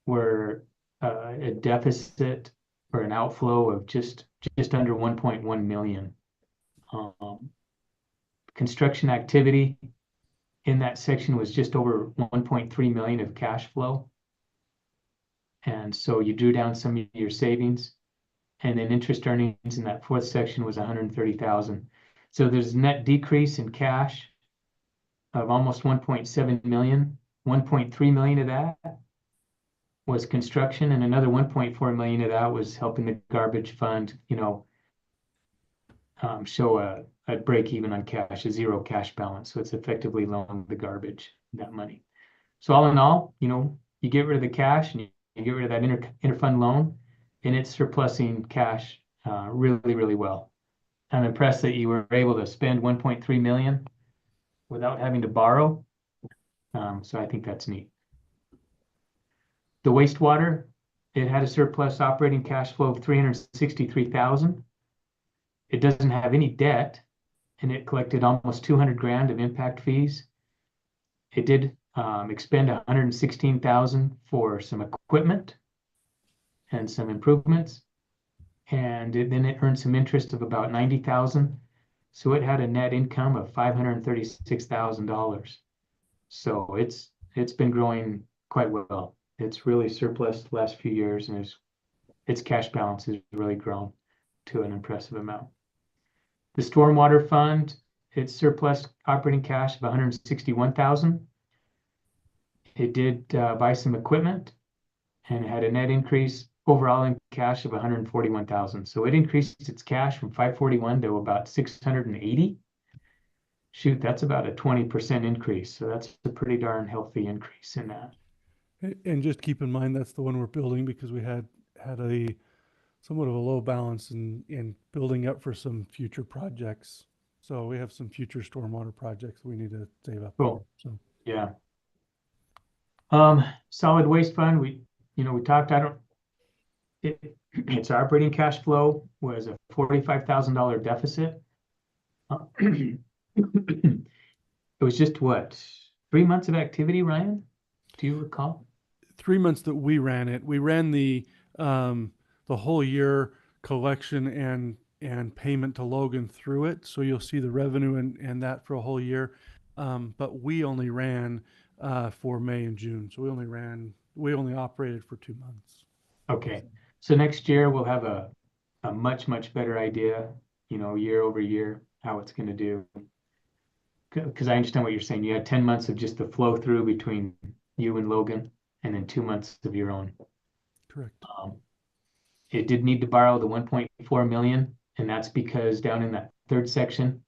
were a deficit or an outflow of just under 1.1 million. Construction activity in that section was just over 1.3 million of cash flow. And so you drew down some of your savings, and then interest earnings in that fourth section was 130,000. So there's a net decrease in cash of almost 1.7 million. 1.3 million of that was construction, and another 1.4 million of that was helping the garbage fund, show a break even on cash, a zero cash balance. So it's effectively loaning the garbage, that money. So all in all, you get rid of the cash and you get rid of that interfund loan, and it's surplusing cash really, really well. I'm impressed that you were able to spend 1.3 million without having to borrow. So I think that's neat. The wastewater, it had a surplus operating cash flow of 363,000. It doesn't have any debt, and it collected almost 200 grand of impact fees. It did expend 116,000 for some equipment and some improvements. And then it earned some interest of about 90,000. So it had a net income of $536,000. So it's been growing quite well. It's really surplus the last few years, and its cash balance has really grown to an impressive amount. The stormwater fund, its surplus operating cash of 161,000. It did buy some equipment and had a net increase overall in cash of 141,000. So it increased its cash from 541 to about 680. Shoot, that's about a 20% increase. So that's a pretty darn healthy increase in that. And just keep in mind, that's the one we're building because we had a somewhat of a low balance in building up for some future projects. So we have some future stormwater projects we need to save up for. So yeah. Solid waste fund, we talked, its operating cash flow was a $45,000 deficit. It was just what, 3 months of activity, Ryan? Do you recall? 3 months that we ran it. We ran the whole year collection and payment to Logan through it. So you'll see the revenue and that for a whole year. But we only ran for May and June. So we only operated for 2 months. Okay. So next year we'll have a much, much better idea, year over year, how it's going to do. Because I understand what you're saying. You had 10 months of just the flow through between you and Logan, and then 2 months of your own. Correct. It did need to borrow the 1.4 million, and that's because down in that third section,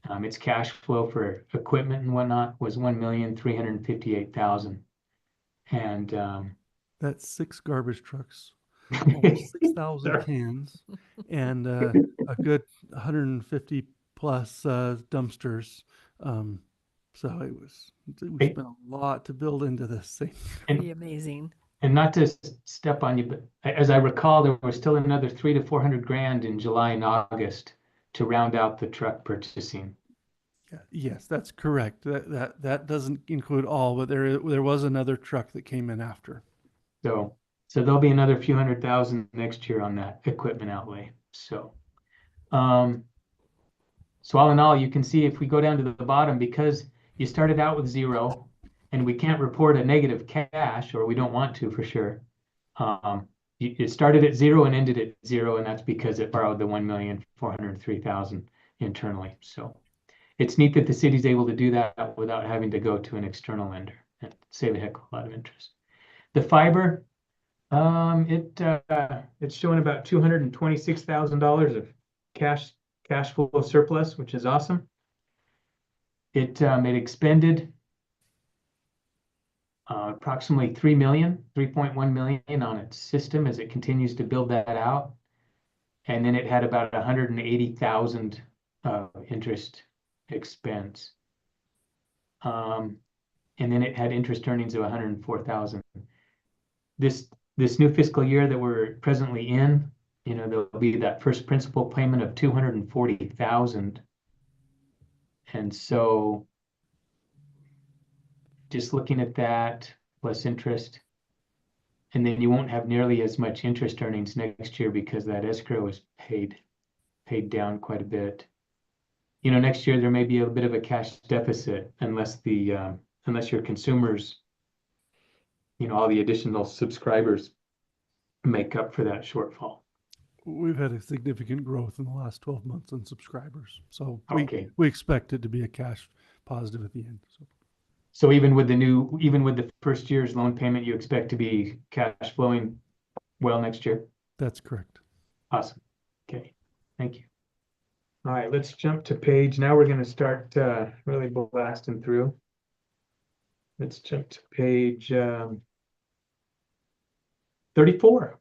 its cash flow for equipment and whatnot was 1,358,000. And that's 6 garbage trucks, almost 6,000 cans, and a good 150 plus dumpsters. So we spent a lot to build into this thing. Pretty amazing. And not to step on you, but as I recall, there was still another 300 to 400 grand in July and August to round out the truck purchasing. Yeah, yes, that's correct. That doesn't include all, but there was another truck that came in after. So there'll be another few $100,000 next year on that equipment outlay. So all in all, you can see if we go down to the bottom, because you started out with 0 and we can't report a negative cash, or we don't want to for sure. It started at 0 and ended at 0, and that's because it borrowed the 1,403,000 internally. So it's neat that the city's able to do that without having to go to an external lender and save a heck of a lot of interest. The fiber, it's showing about $226,000 of cash flow surplus, which is awesome. It expended approximately 3.1 million on its system as it continues to build that out. And then it had about 180,000 interest expense. And then it had interest earnings of 104,000. This new fiscal year that we're presently in, there'll be that first principal payment of 240,000. And so just looking at that plus interest, And then you won't have nearly as much interest earnings next year because that escrow is paid down quite a bit. You know, next year there may be a bit of a cash deficit unless unless your consumers, you know, all the additional subscribers make up for that shortfall. We've had a significant growth in the last 12 months in subscribers. So Okay. we expect it to be a cash positive at the end. So So even with the first year's loan payment, you expect to be cash flowing well next year? that's correct. Awesome. Okay, thank you. All right, let's jump to page. Now we're going to start really blasting through. Let's jump to page 34.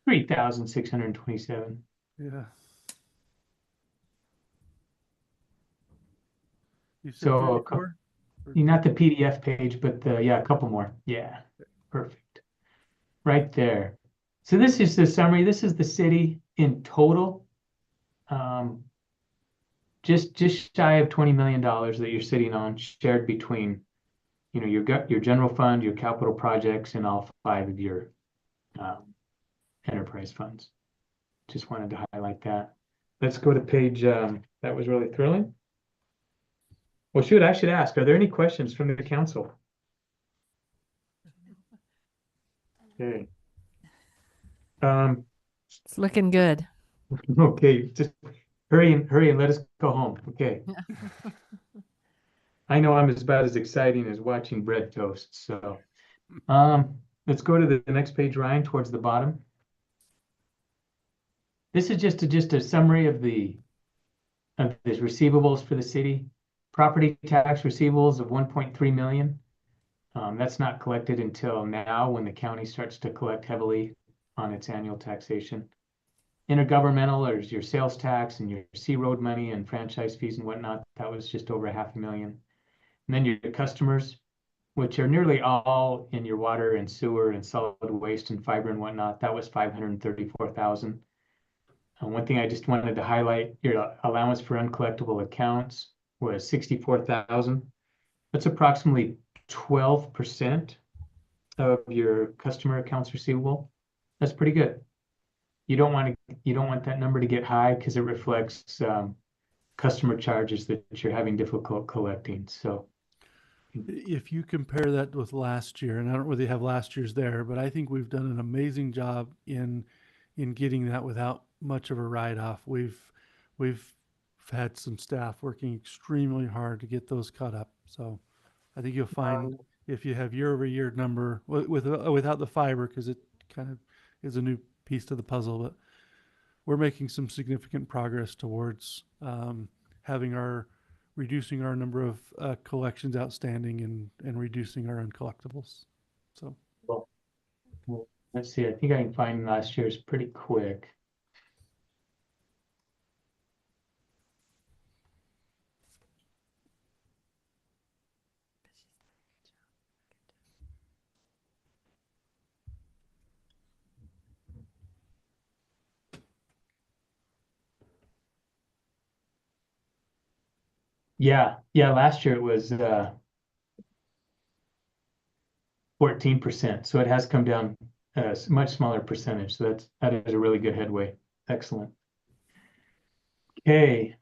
$3,627. Yeah. You said So, 34? Not the PDF page, but yeah, a couple more. Yeah, perfect. Right there. So this is the summary. This is the city in total. Just shy of $20 million that you're sitting on, shared between, you know, your general fund, your capital projects, and all 5 of your enterprise funds. Just wanted to highlight that. Let's go to page, that was really thrilling. Well, shoot, I should ask, are there any questions from the council? Okay. It's looking good. Okay, just hurry and let us go home. Okay. I know I'm about as exciting as watching bread toast. So, let's go to the next page, Ryan, towards the bottom. This is just a summary of the receivables for the city. Property tax receivables of 1.3 million. That's not collected until now when the county starts to collect heavily on its annual taxation. Intergovernmental, or your sales tax and your C road money and franchise fees and whatnot, that was just over $500,000. And then your customers, which are nearly all in your water and sewer and solid waste and fiber and whatnot, that was $534,000. One thing I just wanted to highlight, your allowance for uncollectible accounts was $64,000. That's approximately 12% of your customer accounts receivable. That's pretty good. You don't want that number to get high because it reflects customer charges that you're having difficult collecting. So If you compare that with last year, and I don't really have last year's there, but I think we've done an amazing job in getting that without much of a write-off. We've had some staff working extremely hard to get those caught up. So I think you'll find if you have year-over-year number without the fiber, because it kind of is a new piece to the puzzle, but we're making some significant progress towards reducing our number of collections outstanding and reducing our uncollectibles. So well, let's see. I think I can find last year's pretty quick. Yeah, last year it was 14%. So it has come down a much smaller percentage. So that is a really good headway. Excellent. Okay,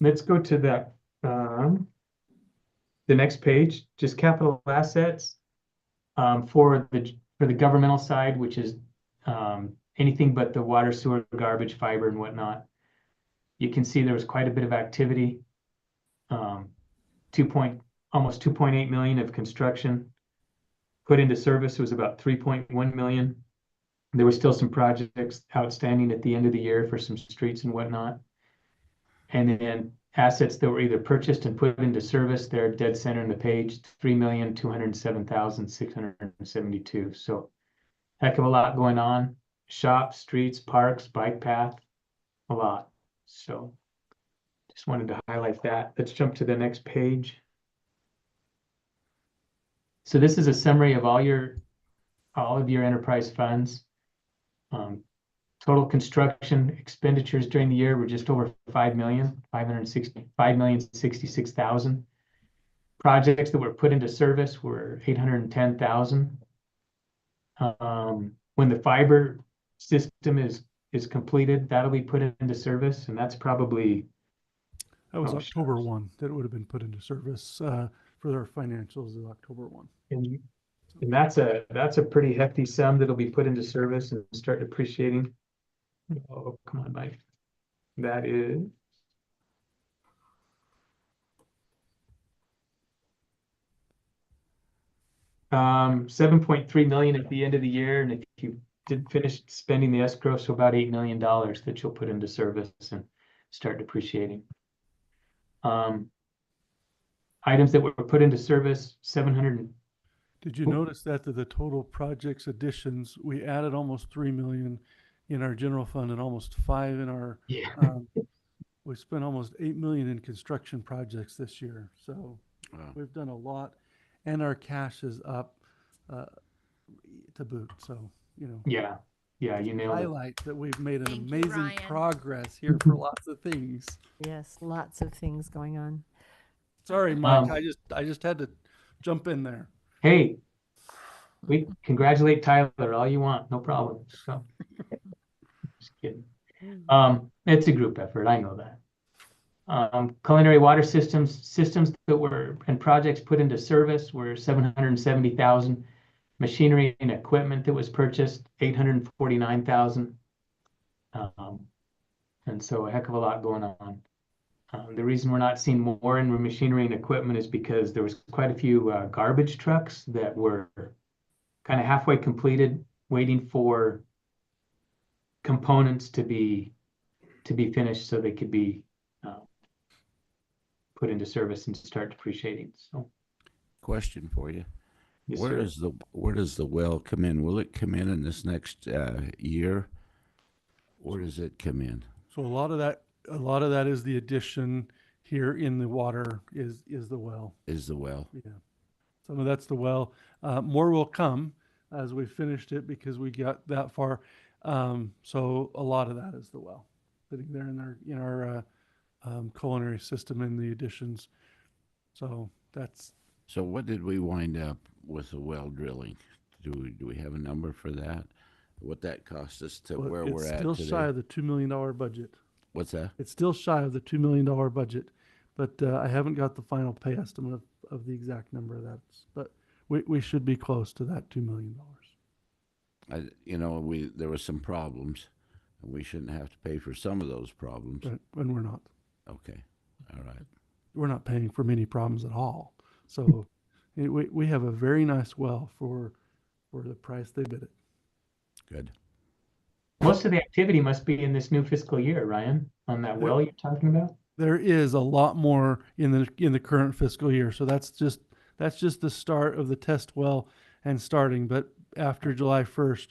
let's go to the next page, just capital assets for the governmental side, which is anything but the water, sewer, garbage, fiber, and whatnot. You can see there was quite a bit of activity. Almost 2.8 million of construction put into service. It was about 3.1 million. There were still some projects outstanding at the end of the year for some streets and whatnot. And then assets that were either purchased and put into service, they're dead center in the page, 3,207,672. So heck of a lot going on. Shops, streets, parks, bike path, a lot. So just wanted to highlight that. Let's jump to the next page. So this is a summary of all of your enterprise funds. Total construction expenditures during the year were just over 5,566,000. Projects that were put into service were 810,000. When the fiber system is completed, that'll be put into service, and that's probably That was Oh, October shucks. 1 that it would have been put into service for their financials of October 1. and that's a pretty hefty sum that'll be put into service and start depreciating. Oh, come on, Mike. That is $7.3 million at the end of the year, and if you did finish spending the escrow, so about $8 million that you'll put into service and start depreciating. Items that were put into service, 700. Did you notice that to the total projects additions, we added almost 3 million in our general fund and almost 5 in our, Yeah. we spent almost 8 million in construction projects this year. So Wow. we've done a lot, and our cash is up to boot. So, you know, Yeah, you nailed it. highlight that we've made an Thank you, amazing Ryan. progress here for lots of things. Yes, lots of things going on. Sorry, Mike, Um, I just had to jump in there. Hey, we congratulate Tyler all you want, no problem. So, just kidding. It's a group effort, I know that. Culinary water systems that were and projects put into service were 770,000. Machinery and equipment that was purchased, 849,000. And so a heck of a lot going on. The reason we're not seeing more in machinery and equipment is because there was quite a few garbage trucks that were kind of halfway completed, waiting for components to be finished so they could be put into service and start depreciating. So, Question for you. yes, Where sir. does the well come in? Will it come in this next year? Where does it come in? So a lot of that is the addition here in the water is the well. Is the well? Yeah. Some of that's the well. More will come as we finished it because we got that far. So a lot of that is the well sitting there in our culinary system in the additions. So that's So what did we wind up with the well drilling? Do we have a number for that? What that cost us to well, where it's we're at still today? shy of the $2 million budget. What's that? It's still shy of the $2 million budget, but I haven't got the final pay estimate of the exact number of that. But we should be close to that $2 million. There were some problems, and we shouldn't have to pay for some of those problems. But when we're not. Okay, all right. We're not paying for many problems at all. So we have a very nice well for the price they bid it. Good. Most of the activity must be in this new fiscal year, Ryan, on that well you're talking about. There is a lot more in the current fiscal year. So that's just the start of the test well and starting. But after July 1st,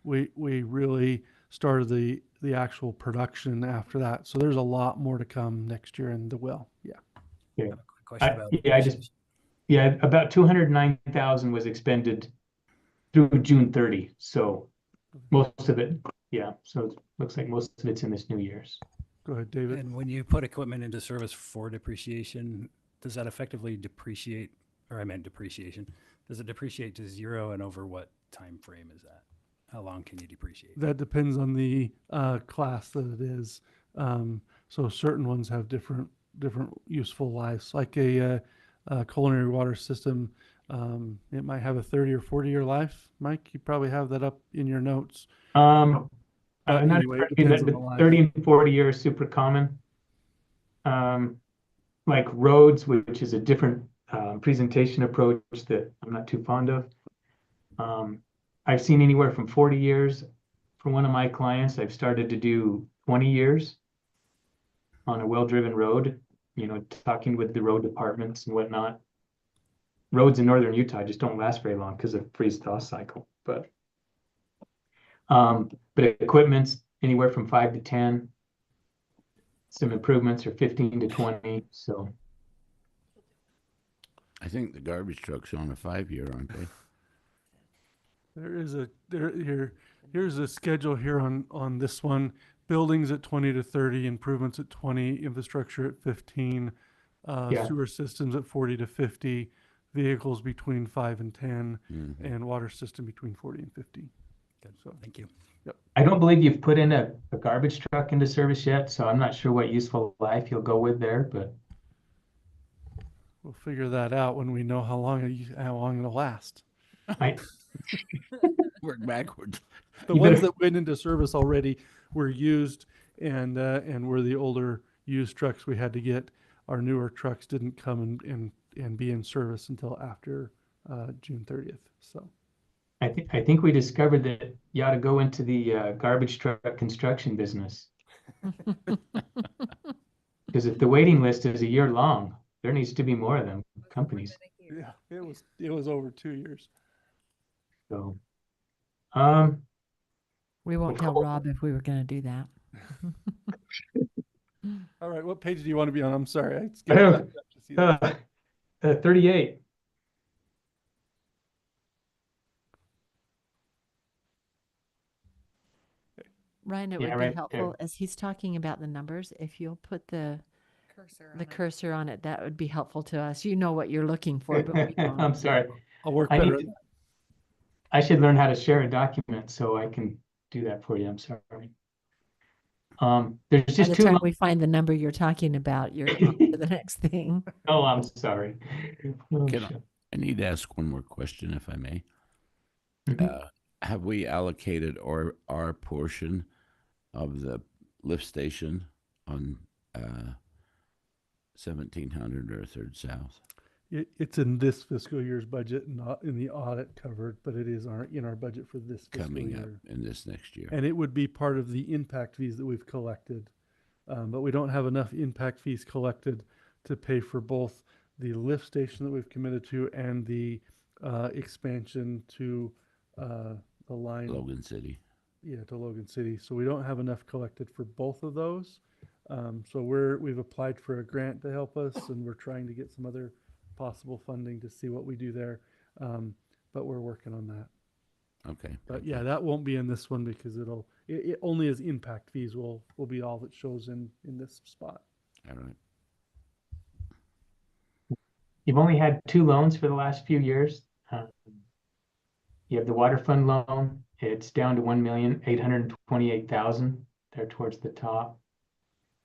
we really started the actual production after that. So there's a lot more to come next year in the well. Yeah. Yeah. Quick question about About 209,000 was expended through June 30. So most of it, so it looks like most of it's in this new year's. Go ahead, David. And when you put equipment into service for depreciation, does that effectively depreciate, or I meant depreciation, does it depreciate to zero, and over what time frame is that? How long can you depreciate? That depends on the class that it is. So certain ones have different useful lives. Like a culinary water system, it might have a 30 or 40-year life. Mike, you probably have that up in your notes. Not anyway, it certain, depends on the the life. 30 and 40 years is super common. Like roads, which is a different presentation approach that I'm not too fond of. I've seen anywhere from 40 years. For one of my clients, I've started to do 20 years on a well-driven road, talking with the road departments and whatnot. Roads in northern Utah just don't last very long because of freeze-thaw cycle. But equipment's anywhere from 5 to 10. Some improvements are 15 to 20. So I think the garbage trucks are on a 5-year, aren't they? There is here Here's a schedule here on this one. Buildings at 20 to 30, improvements at 20, infrastructure at 15, Yeah. sewer systems at 40 to 50, vehicles between 5 and 10, Mhm. and water system between 40 and 50. Good. So, Thank you. I don't believe you've put in a garbage truck into service yet, so I'm not sure what useful life you'll go with there, but we'll figure that out when we know how long it'll last. I, Work backwards. The You ones better- that went into service already were used and were the older used trucks we had to get. Our newer trucks didn't come and be in service until after June 30th. So I think we discovered that you ought to go into the garbage truck construction business. Because if the waiting list is a year long, there needs to be more of them companies. yeah, it was over 2 years. So, We won't tell Cool. Rob if we were going to do that. All right, what page do you want to be on? I'm sorry. I skipped back up to see that. 38. Ryan, it Yeah, would be right there. helpful as he's talking about the numbers. If you'll put the cursor on it, that would be helpful to us. You know what you're looking for, but we don't. I'm sorry. I'll work I better. need to- I should learn how to share a document so I can do that for you. I'm sorry. There's By just the two. time we find the number you're talking about, you're on to the next thing. Oh, I'm sorry. Oh, Can shit. I need to ask one more question, if I may. Mhm. Have we allocated our portion of the lift station on 1700 or Third South? It's in this fiscal year's budget, not in the audit covered, but it is in our budget for this fiscal Coming up year. in this next year. And it would be part of the impact fees that we've collected. But we don't have enough impact fees collected to pay for both the lift station that we've committed to and the expansion to the line. Logan City. Yeah, to Logan City. So we don't have enough collected for both of those. So we've applied for a grant to help us, and we're trying to get some other possible funding to see what we do there. But we're working on that. Okay. But yeah, that won't be in this one because it only as impact fees will be all that shows in this spot. All right. You've only had 2 loans for the last few years. You have the water fund loan. It's down to 1,828,000 there towards the top.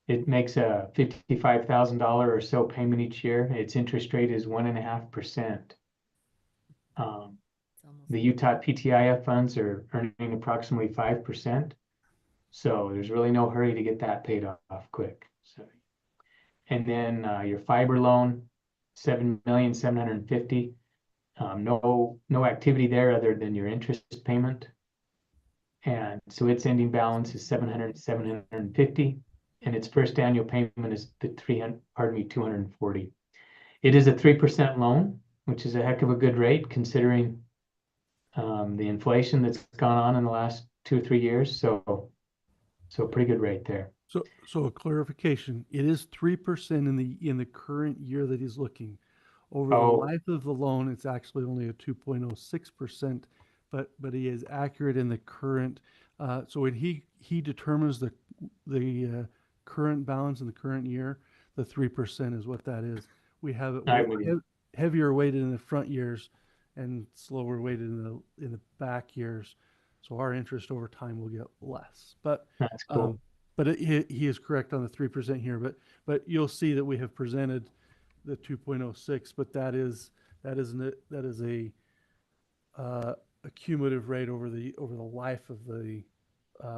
It makes a $55,000 or so payment each year. Its interest rate is 1.5%. The Utah PTIF funds are earning approximately 5%. So there's really no hurry to get that paid off quick. So, and then your fiber loan, 7,750,000. No activity there other than your interest payment. And so its ending balance is 750, and its first annual payment is the 240. It is a 3% loan, which is a heck of a good rate considering the inflation that's gone on in the last 2 or 3 years. So pretty good rate there. So a clarification, it is 3% in the current year that he's looking. Over the Oh. life of the loan, it's actually only a 2.06%, but he is accurate in the current. So when he determines the current balance in the current year, the 3% is what that is. We have it I'm with you. heavier weighted in the front years and slower weighted in the back years. So our interest over time will get less. But That's cool. but he is correct on the 3% here. But you'll see that we have presented the 2.06, but that is a cumulative rate over the life of the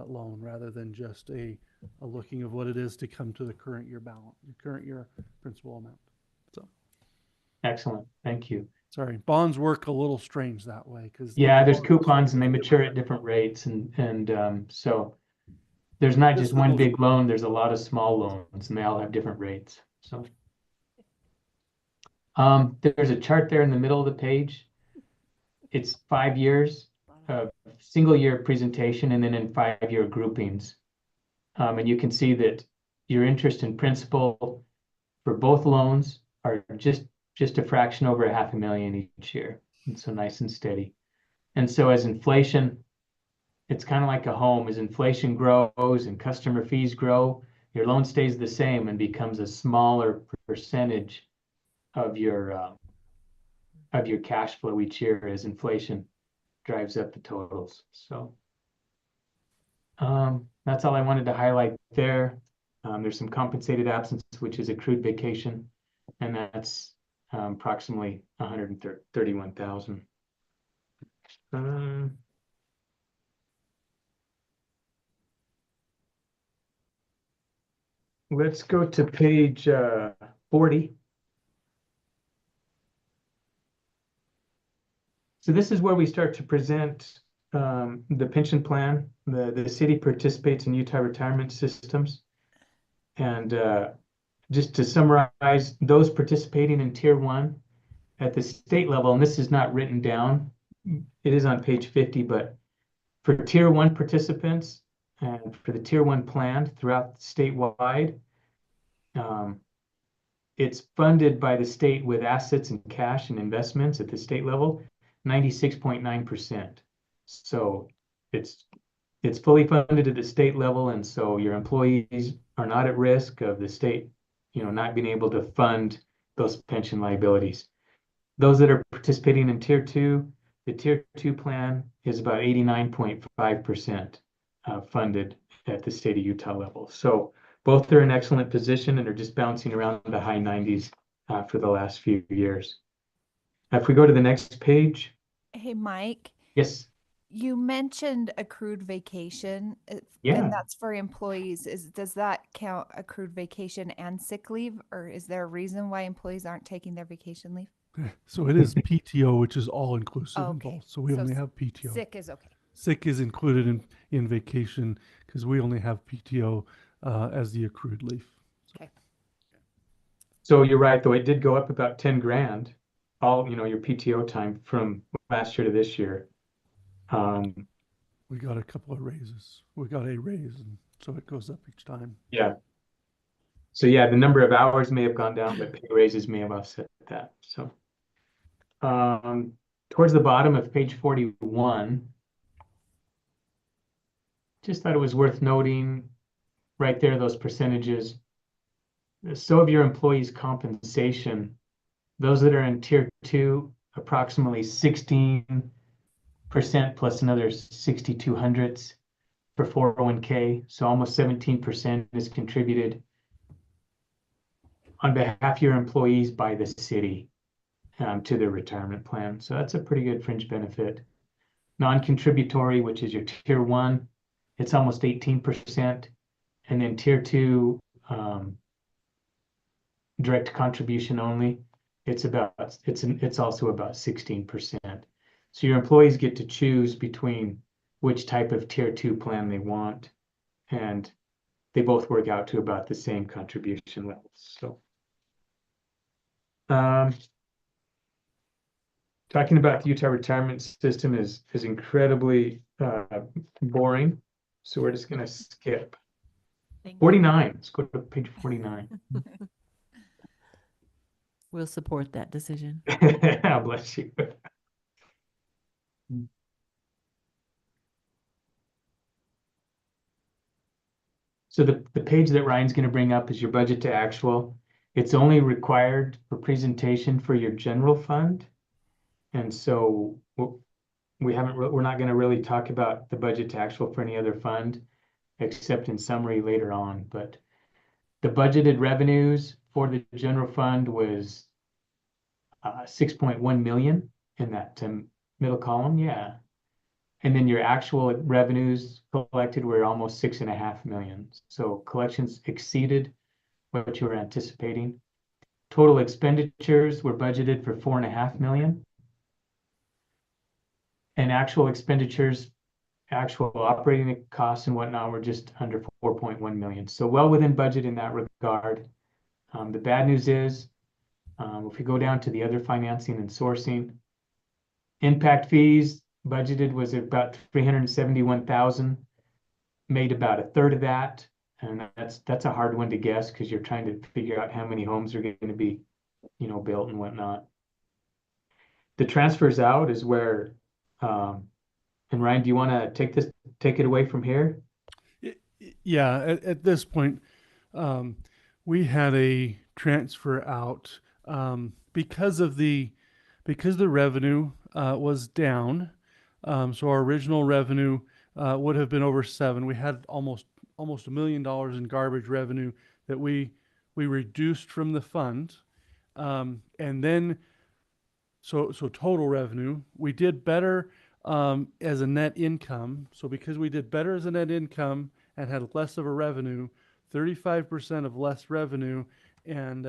loan rather than just a looking of what it is to come to the current year balance, the current year principal amount. So Excellent. Thank you. sorry, bonds work a little strange that way because Yeah, there's coupons and they mature at different rates and so there's not This just is the one most- big loan, there's a lot of small loans and they all have different rates. So there's a chart there in the middle of the page. It's 5 years, single year presentation and then in 5-year groupings. And you can see that your interest and principal for both loans are just a fraction over $500,000 each year. And so nice and steady. And so as inflation it's kind of like a home. As inflation grows and customer fees grow, your loan stays the same and becomes a smaller percentage of your cash flow each year as inflation drives up the totals. So that's all I wanted to highlight there. There's some compensated absence, which is accrued vacation, and that's approximately 131,000. Let's go to page 40. So this is where we start to present the pension plan. The city participates in Utah retirement systems. And just to summarize, those participating in Tier 1 at the state level, and this is not written down, it is on page 50, but for Tier 1 participants and for the Tier 1 plan throughout statewide, it's funded by the state with assets and cash and investments at the state level, 96.9%. So it's fully funded at the state level, and so your employees are not at risk of the state, not being able to fund those pension liabilities. Those that are participating in Tier 2, the Tier 2 plan is about 89.5% funded at the state of Utah level. So both are in excellent position and are just bouncing around the high 90s for the last few years. If we go to the next page. Hey, Mike. Yes. You mentioned accrued vacation, Yeah. and that's for employees. Does that count accrued vacation and sick leave, or is there a reason why employees aren't taking their vacation leave? So it is PTO, which is all inclusive in Okay. both. So we So only have PTO. Sick is okay. Sick is included in vacation because we only have PTO as the accrued leave. Okay. So you're right, though it did go up about 10 grand, all your PTO time from last year to this year. We got a couple of raises. We got a raise, and so it goes up each time. Yeah. So yeah, the number of hours may have gone down, but pay raises may have offset that. So towards the bottom of page 41, just thought it was worth noting right there, those percentages. So of your employees' compensation, those that are in Tier 2, approximately 16% plus another 6,200 for 401k. So almost 17% is contributed on behalf of your employees by the city to their retirement plan. So that's a pretty good fringe benefit. Non-contributory, which is your Tier 1, it's almost 18%. And then Tier 2, direct contribution only, it's also about 16%. So your employees get to choose between which type of Tier 2 plan they want, and they both work out to about the same contribution levels. So talking about the Utah retirement system is incredibly boring. So we're just going to skip 49. Let's go to page 49. We'll support that decision. Bless you. So the page that Ryan's going to bring up is your budget to actual. It's only required for presentation for your general fund. And so we're not going to really talk about the budget to actual for any other fund, except in summary later on. But the budgeted revenues for the general fund was 6.1 million in that middle column. Yeah. And then your actual revenues collected were almost 6.5 million. So collections exceeded what you were anticipating. Total expenditures were budgeted for 4.5 million. And actual expenditures, actual operating costs and whatnot were just under 4.1 million. So well within budget in that regard. The bad news is, if we go down to the other financing and sourcing, impact fees budgeted was about 371,000, made about a third of that. And that's a hard one to guess because you're trying to figure out how many homes are going to be, built and whatnot. The transfers out is where, and Ryan, do you want to take this take it away from here? Yeah, at this point, we had a transfer out because the revenue was down. So our original revenue would have been over 7. We had almost $1 million in garbage revenue that we reduced from the fund, and then so total revenue we did better as a net income. So because we did better as a net income and had less of a revenue, 35% of less revenue and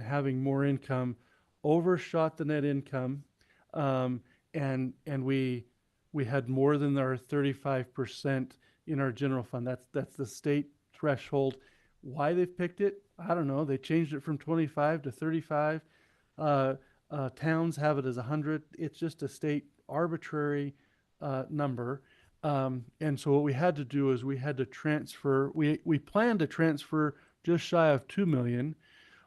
having more income overshot the net income, and we had more than our 35% in our general fund. That's the state threshold. Why they've picked it, I don't know. They changed it from 25 to 35. Towns have it as 100. It's just a state arbitrary number. And so what we had to do is we had to transfer. We planned to transfer just shy of 2 million.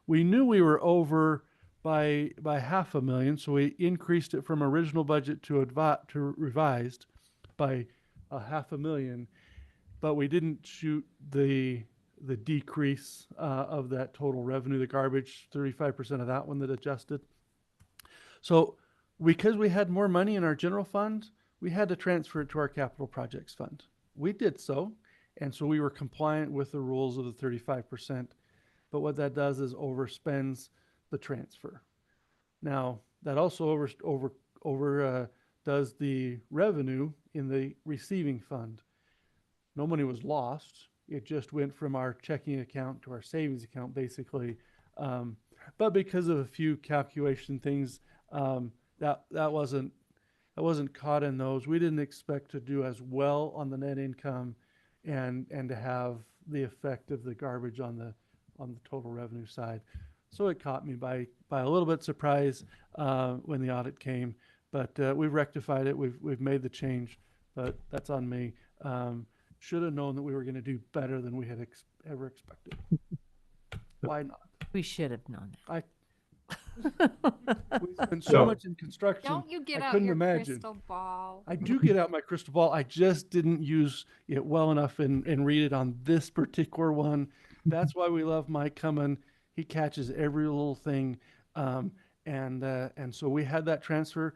We knew we were over by $500,000, so we increased it from original budget to revised by $500,000, but we didn't shoot the decrease of that total revenue, the garbage, 35% of that one that adjusted. So because we had more money in our general fund, we had to transfer it to our capital projects fund. We did so, and so we were compliant with the rules of the 35%. But what that does is overspends the transfer. Now that also does the revenue in the receiving fund. No money was lost. It just went from our checking account to our savings account, basically. But because of a few calculation things, that wasn't caught in those. We didn't expect to do as well on the net income, and to have the effect of the garbage on the total revenue side. So it caught me by a little bit surprise when the audit came, but we've rectified it. We've made the change, but that's on me. Should have known that we were going to do better than we had ever expected. Why not? We should have known that. We spent so much in construction. Don't you get I out couldn't your imagine. crystal ball? I do get out my crystal ball. I just didn't use it well enough and read it on this particular one. That's why we love Mike coming. He catches every little thing. And so we had that transfer.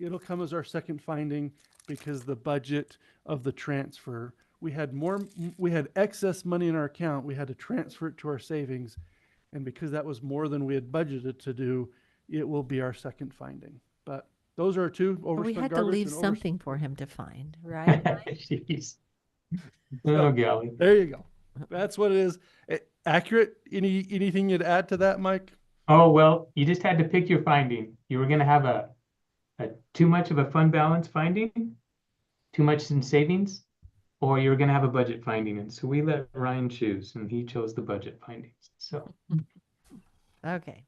It'll come as our second finding because the budget of the transfer, we had excess money in our account. We had to transfer it to our savings. And because that was more than we had budgeted to do, it will be our second finding. But those are our two: But overspent we had to garbage leave and something for him to find, right? Jeez. Oh, golly. There you go. That's what it is. Accurate? Anything you'd add to that, Mike? Oh, well, you just had to pick your finding. You were going to have a too much of a fund balance finding, too much in savings, or you were going to have a budget finding. And so we let Ryan choose, and he chose the budget findings. So Okay.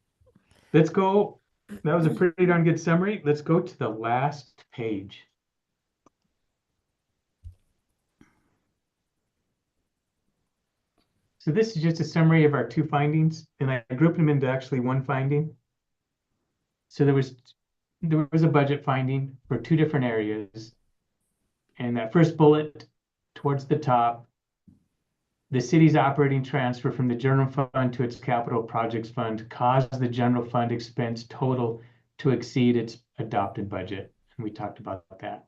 let's go. That was a pretty darn good summary. Let's go to the last page. So this is just a summary of our two findings, and I grouped them into actually one finding. So there was a budget finding for two different areas. And that first bullet towards the top, the city's operating transfer from the general fund to its capital projects fund caused the general fund expense total to exceed its adopted budget. And we talked about that.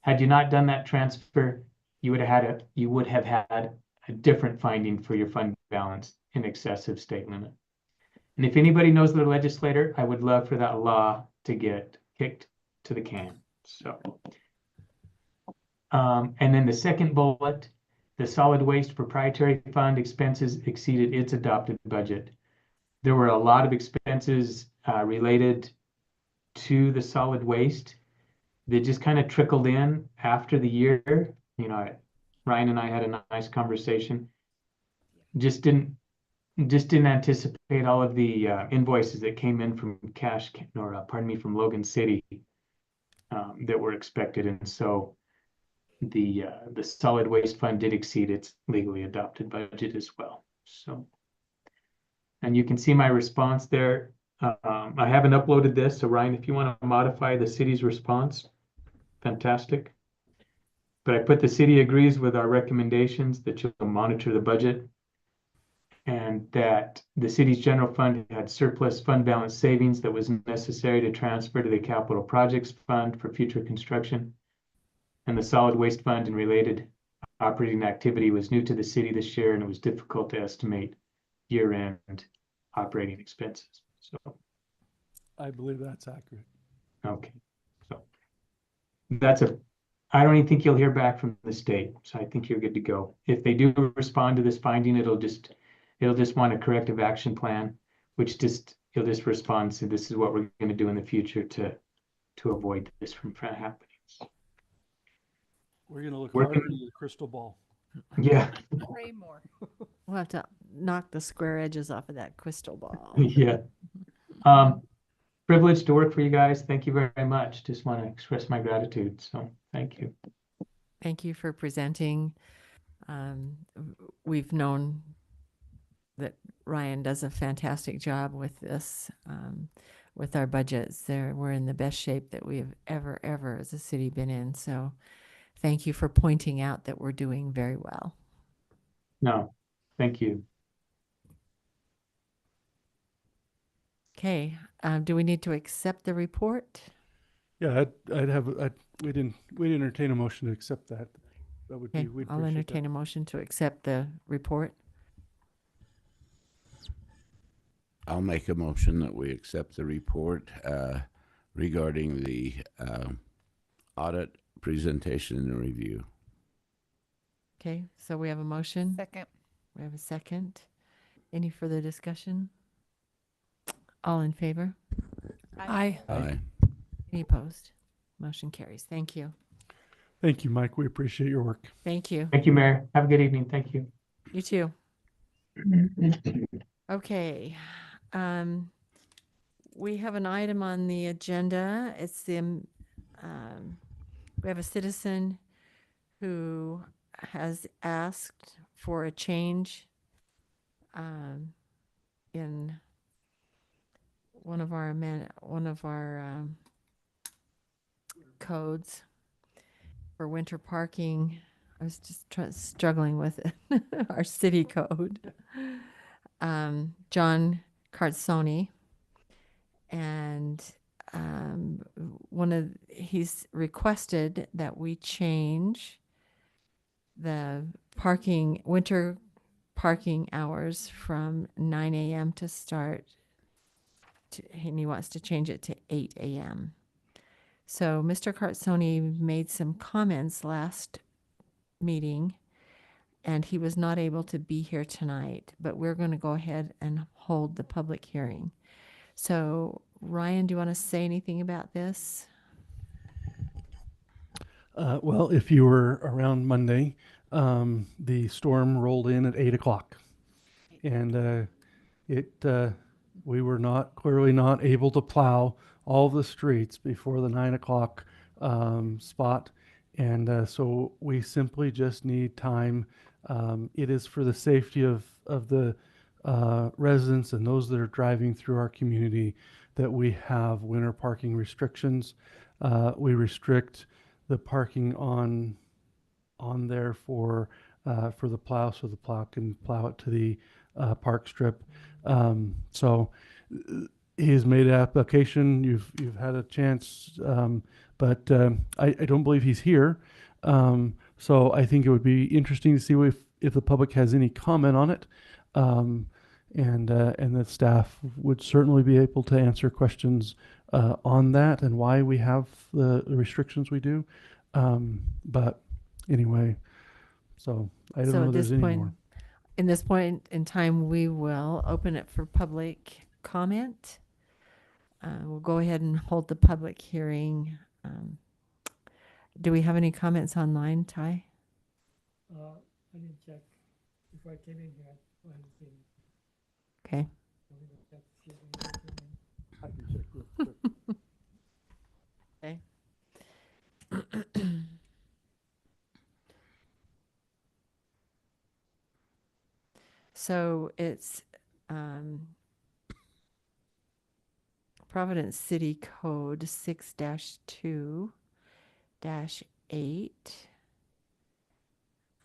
Had you not done that transfer, you would have had a different finding for your fund balance in excess of state limit. And if anybody knows the legislator, I would love for that law to get kicked to the can. So, and then the second bullet, the solid waste proprietary fund expenses exceeded its adopted budget. There were a lot of expenses related to the solid waste that just kind of trickled in after the year. You know, Ryan and I had a nice conversation. Just didn't anticipate all of the invoices that came in from from Logan City that were expected, and so the solid waste fund did exceed its legally adopted budget as well. So, and you can see my response there. I haven't uploaded this, so Ryan, if you want to modify the city's response, fantastic. But I put the city agrees with our recommendations that you'll monitor the budget and that the city's general fund had surplus fund balance savings that was necessary to transfer to the capital projects fund for future construction. And the solid waste fund and related operating activity was new to the city this year, and it was difficult to estimate year-end operating expenses. So, I believe that's accurate. okay. So I don't even think you'll hear back from the state. So I think you're good to go. If they do respond to this finding, it'll just want a corrective action plan, which you'll just respond to, this is what we're going to do in the future to avoid this from happening. We're gonna look Working- hard into the crystal ball. Yeah, Pray more. We'll have to knock the square edges off of that crystal ball. yeah. Privileged to work for you guys. Thank you very much. Just want to express my gratitude. So thank you. Thank you for presenting. We've known that Ryan does a fantastic job with this, with our budgets. We're in the best shape that we have ever as a city been in. So thank you for pointing out that we're doing very well. No, thank you. Okay, do we need to accept the report? Yeah, we'd entertain a motion to accept that. That would Okay, be, we'd I'll appreciate entertain that. a motion to accept the report. I'll make a motion that we accept the report regarding the audit presentation and review. Okay, so we have a motion. Second. We have a second. Any further discussion? All in favor? Aye. Aye. Any opposed? Motion carries. Thank you. Thank you, Mike. We appreciate your work. Thank you. Thank you, Mayor. Have a good evening. Thank you. You too. Okay. We have an item on the agenda. It's the, we have a citizen who has asked for a change in one of our codes for winter parking. I was just struggling with it. Our city code. John Cartsoni, and he's requested that we change the winter parking hours from 9 a.m. to start, and he wants to change it to 8 a.m. So Mr. Cartsoni made some comments last meeting, and he was not able to be here tonight, but we're going to go ahead and hold the public hearing. So Ryan, do you want to say anything about this? Well, if you were around Monday, the storm rolled in at 8 o'clock, and we were clearly not able to plow all the streets before the 9 o'clock spot, and so we simply just need time. It is for the safety of the residents and those that are driving through our community that we have winter parking restrictions. We restrict the parking on there for the plow, so the plow can plow it to the park strip. So he's made an application. You've had a chance, but I don't believe he's here. So I think it would be interesting to see if the public has any comment on it, and the staff would certainly be able to answer questions on that and why we have the restrictions we do. But anyway, so I don't know if there's any more. In this point in time, we will open it for public comment. We'll go ahead and hold the public hearing. Do we have any comments online, Ty? I didn't check before I came in here. I hadn't seen it. Okay. I'm gonna check to see if anything came in. I can check real quick. So it's Providence City Code 6-2-8.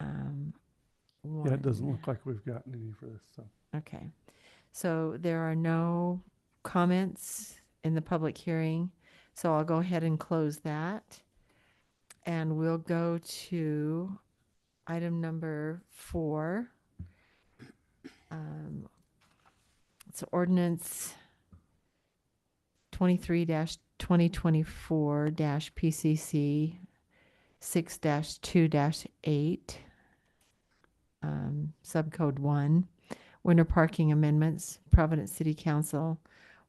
Yeah, it doesn't one. look like we've gotten any for this, so. Okay. So there are no comments in the public hearing. So I'll go ahead and close that. And we'll go to item number 4. It's ordinance 23-2024-PCC 6-2-8, subcode 1. Winter parking amendments. Providence City Council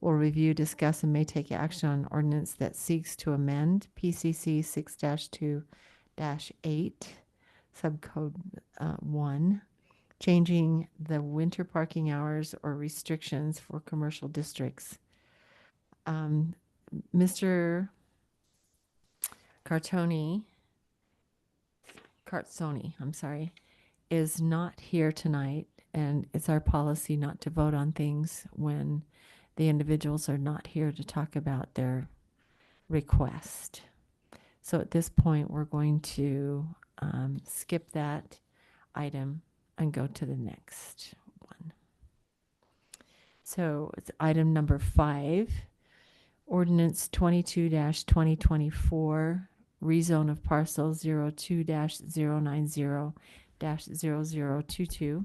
will review, discuss, and may take action on ordinance that seeks to amend PCC 6-2-8, subcode 1, changing the winter parking hours or restrictions for commercial districts. Mr. Cartsoni, I'm sorry, is not here tonight, and it's our policy not to vote on things when the individuals are not here to talk about their request. So at this point, we're going to skip that item and go to the next one. So it's item number 5, ordinance 22-2024, rezone of parcel 02-090-0022.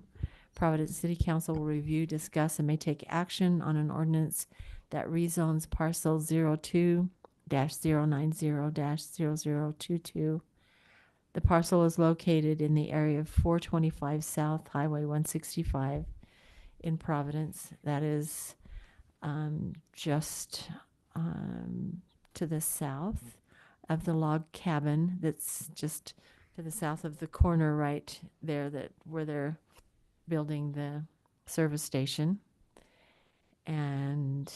Providence City Council will review, discuss, and may take action on an ordinance that rezones parcel 02-090-0022. The parcel is located in the area of 425 South Highway 165 in Providence. That is just to the south of the log cabin that's just to the south of the corner right there, that where they're building the service station. And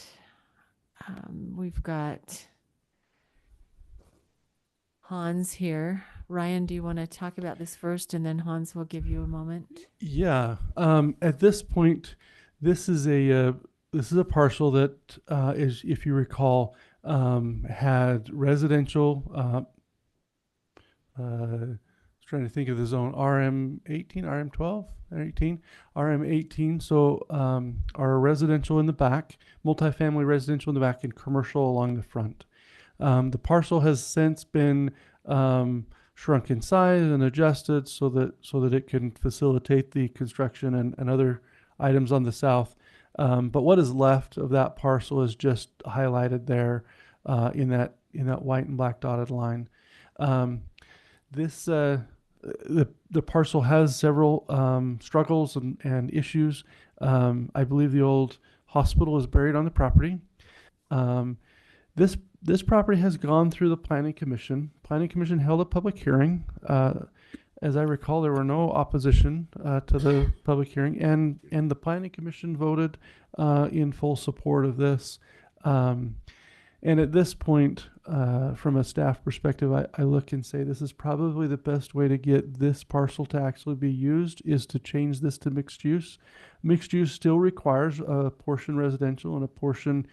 we've got Hans here. Ryan, do you want to talk about this first, and then Hans will give you a moment? Yeah. At this point, this is a parcel that is, if you recall, had residential. I was trying to think of the zone RM18, RM12, RM18, RM18. So our residential in the back, multifamily residential in the back, and commercial along the front. The parcel has since been shrunk in size and adjusted so that it can facilitate the construction and other items on the south. But what is left of that parcel is just highlighted there in that white and black dotted line. The parcel has several struggles and issues. I believe the old hospital is buried on the property. This property has gone through the Planning Commission. Planning Commission held a public hearing. As I recall, there were no opposition to the public hearing, and the Planning Commission voted in full support of this. And at this point, from a staff perspective, I look and say this is probably the best way to get this parcel to actually be used is to change this to mixed use. Mixed use still requires a portion residential and a portion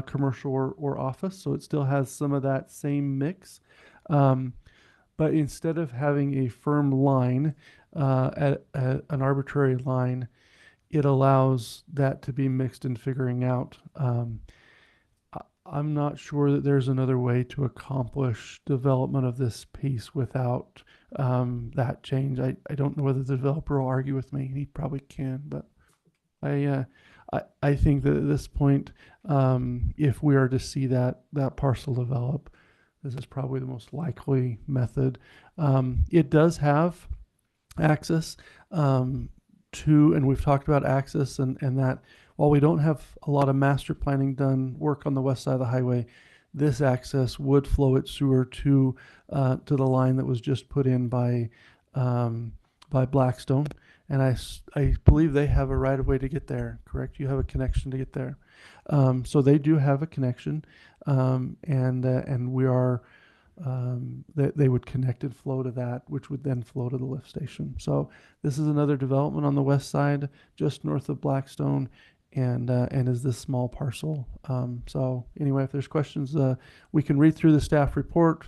commercial or office, so it still has some of that same mix. But instead of having a firm line, at an arbitrary line, it allows that to be mixed and figuring out. I'm not sure that there's another way to accomplish development of this piece without that change. I don't know whether the developer will argue with me. He probably can, but I think that at this point, if we are to see that parcel develop, this is probably the most likely method. It does have access to, and we've talked about access and that while we don't have a lot of master planning done work on the west side of the highway, this access would flow its sewer to the line that was just put in by Blackstone. And I believe they have a right of way to get there, correct? You have a connection to get there. So they do have a connection, and we are, they would connect and flow to that, which would then flow to the lift station. So this is another development on the west side, just north of Blackstone, and is this small parcel. So anyway, if there's questions, we can read through the staff report.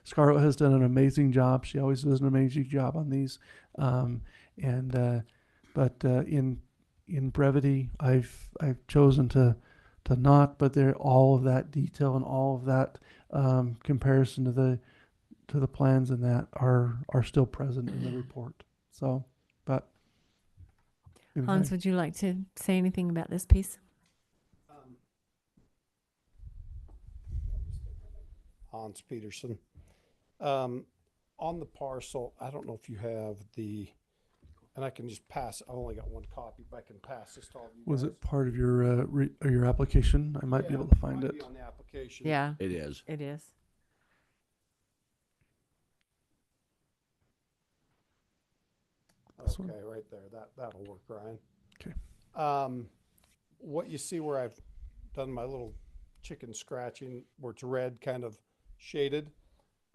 Scarlett has done an amazing job. She always does an amazing job on these. But in brevity, I've chosen to not, but there all of that detail and all of that comparison to the plans and that are still present in the report. So, but anyway. Hans, would you like to say anything about this piece? Hans Peterson. On the parcel, I don't know if you have and I can just pass, I've only got one copy, but I can pass this to all of you Was guys. it part of your application? I might be Yeah, able to find might be it. on the application. Yeah, It is. it is. This one? Okay, right there. That'll work, Ryan. Okay. What you see where I've done my little chicken scratching, where it's red kind of shaded,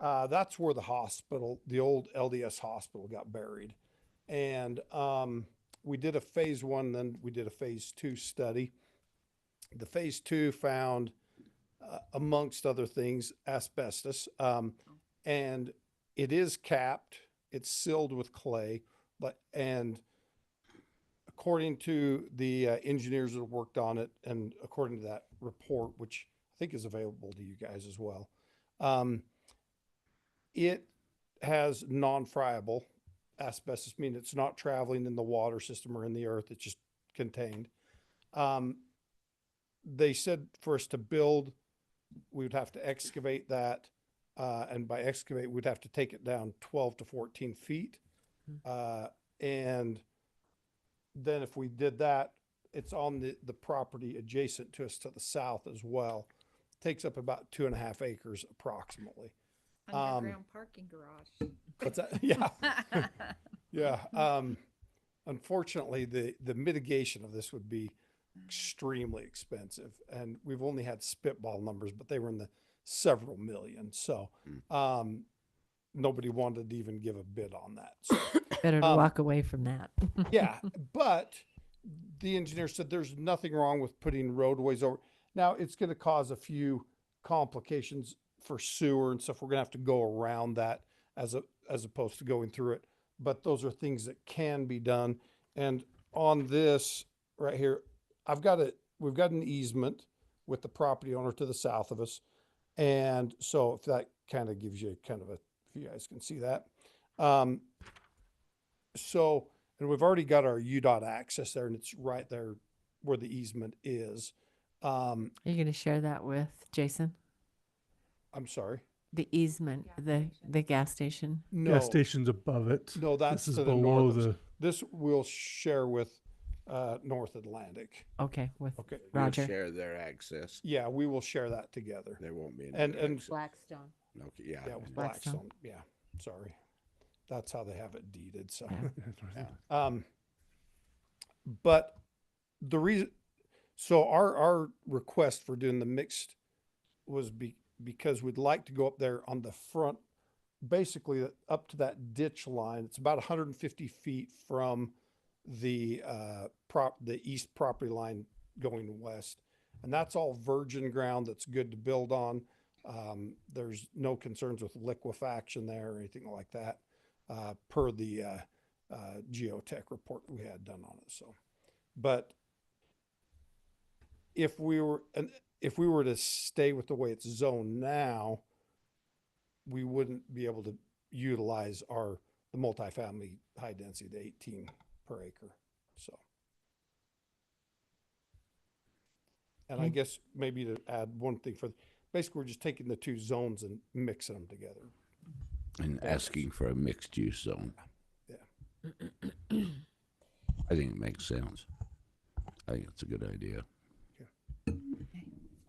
that's where the hospital, the old LDS hospital, got buried. And we did a phase 1, then we did a phase 2 study. The phase 2 found, amongst other things, asbestos. And it is capped, it's sealed with clay, and according to the engineers that have worked on it, and according to that report, which I think is available to you guys as well, it has non-friable asbestos, meaning it's not traveling in the water system or in the earth, it's just contained. They said for us to build, we would have to excavate that, and by excavate, we'd have to take it down 12 to 14 feet. And then if we did that, it's on the property adjacent to us to the south as well. Takes up about 2.5 acres approximately. Underground parking garage. What's that? Yeah. Yeah. Unfortunately, the mitigation of this would be extremely expensive, and we've only had spitball numbers, but they were in the several million. So, nobody wanted to even give a bid on that. So, Better to walk away from that. yeah, but the engineer said there's nothing wrong with putting roadways over. Now, it's going to cause a few complications for sewer and stuff. We're going to have to go around that as opposed to going through it. But those are things that can be done. And on this right here, we've got an easement with the property owner to the south of us. And so if that kind of gives you kind of if you guys can see that. So, and we've already got our UDOT access there, and it's right there where the easement is. Are you going to share that with Jason? I'm sorry. The easement, the gas station? No, Gas station's above it. no, that's This is to the below north. the. This we'll share with North Atlantic. Okay, with Okay. We'll Roger. share their access. Yeah, we will share that together. There won't be any. And access. Blackstone. Okay, yeah. Yeah, with Blackstone. Blackstone. Yeah, sorry. That's how they have it deeded. So, Yeah. yeah. But the reason, so our request for doing the mixed was because we'd like to go up there on the front, basically up to that ditch line. It's about 150 feet from the east property line going west. And that's all virgin ground that's good to build on. There's no concerns with liquefaction there or anything like that, per the geotech report we had done on it. So, but if we were to stay with the way it's zoned now, we wouldn't be able to utilize the multifamily high density, the 18 per acre. So, and I Okay. guess maybe to add one thing basically we're just taking the two zones and mixing them together. And asking for a mixed use zone. Yeah. I think it makes sense. I think it's a good idea.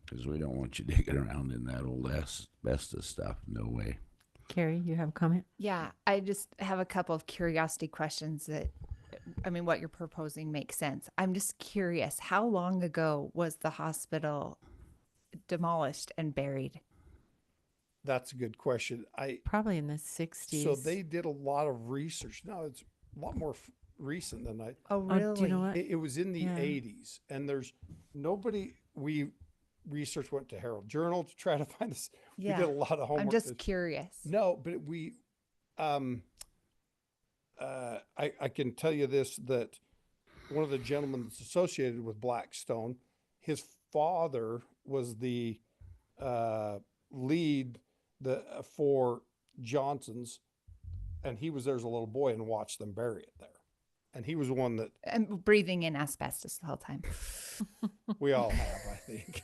Because we don't want you digging around in that old asbestos stuff. No way. Carrie, you have a comment? Yeah, I just have a couple of curiosity questions what you're proposing makes sense. I'm just curious, how long ago was the hospital demolished and buried? That's a good question. Probably in the 60s. So they did a lot of research. Now it's a lot more recent than I, Oh, Oh, do you know really? what? it was in the Yeah. 80s, and there's nobody, we research went to Herald Journal to try to find this. We Yeah. did a lot of homework. I'm just to- curious. No, but um, I can tell you this, that one of the gentlemen that's associated with Blackstone, his father was the lead for Johnson's, and he was there as a little boy and watched them bury it there. And he was the one that I'm breathing in asbestos the whole time. we all have, I think.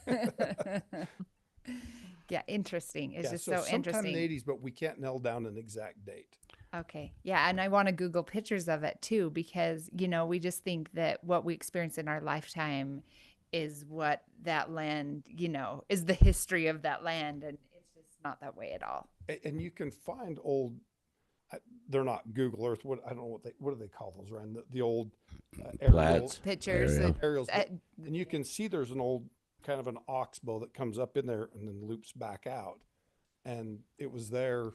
Yeah, interesting. It's Yeah, just so so sometime interesting. in the 80s, but we can't nail down an exact date. Okay. Yeah. And I want to Google pictures of it too, because, you know, we just think that what we experience in our lifetime is what that land, you know, is the history of that land. And it's just not that way at all. And you can find old, they're not Google Earth. What, I don't know what do they call those, Ryan? The old Plats. Pictures. Aerial. aerials. Uh, And you can see there's an old kind of an oxbow that comes up in there and then loops back out. And it was there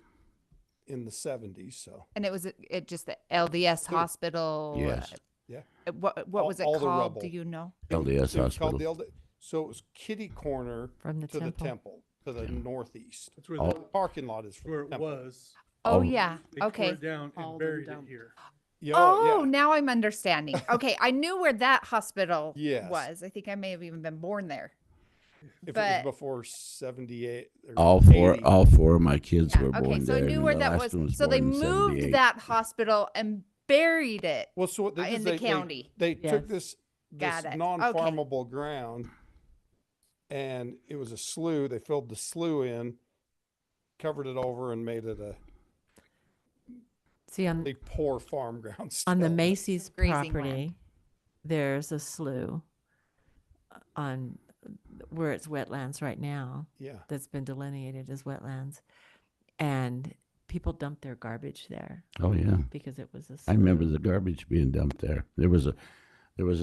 in the 70s. So and it was it just the LDS hospital. Yes. yeah. What All- was it all the called? rubble. Do you know? LDS It was called Hospital. so it was kitty corner From the to temple. the temple, to the northeast. That's where, All- The parking lot is for where the it temple. was. Oh, Oh. yeah. They tore Okay. it down Hauled and them buried down. it here. Yeah, Oh, yeah. now I'm understanding. Okay, I knew where that hospital Yes. was. I think I may have even been born there. If but- it was before 78 or All 80. four of my kids Yeah. were born Okay, so I there. knew and where the that last one was. So they born in moved 78. that hospital and buried it. Well, so what they did in is the they county. took Yes. this Got it. Okay. non-farmable ground, and it was a slough. They filled the slough in, covered it over, and made it a See, on really poor farm ground. the still. Macy's Grazing land. property, there's a slough on where it's wetlands right now Yeah. that's been delineated as wetlands. And people dump their garbage there Oh yeah, because it was a I remember slough. the garbage being dumped there. There was a There's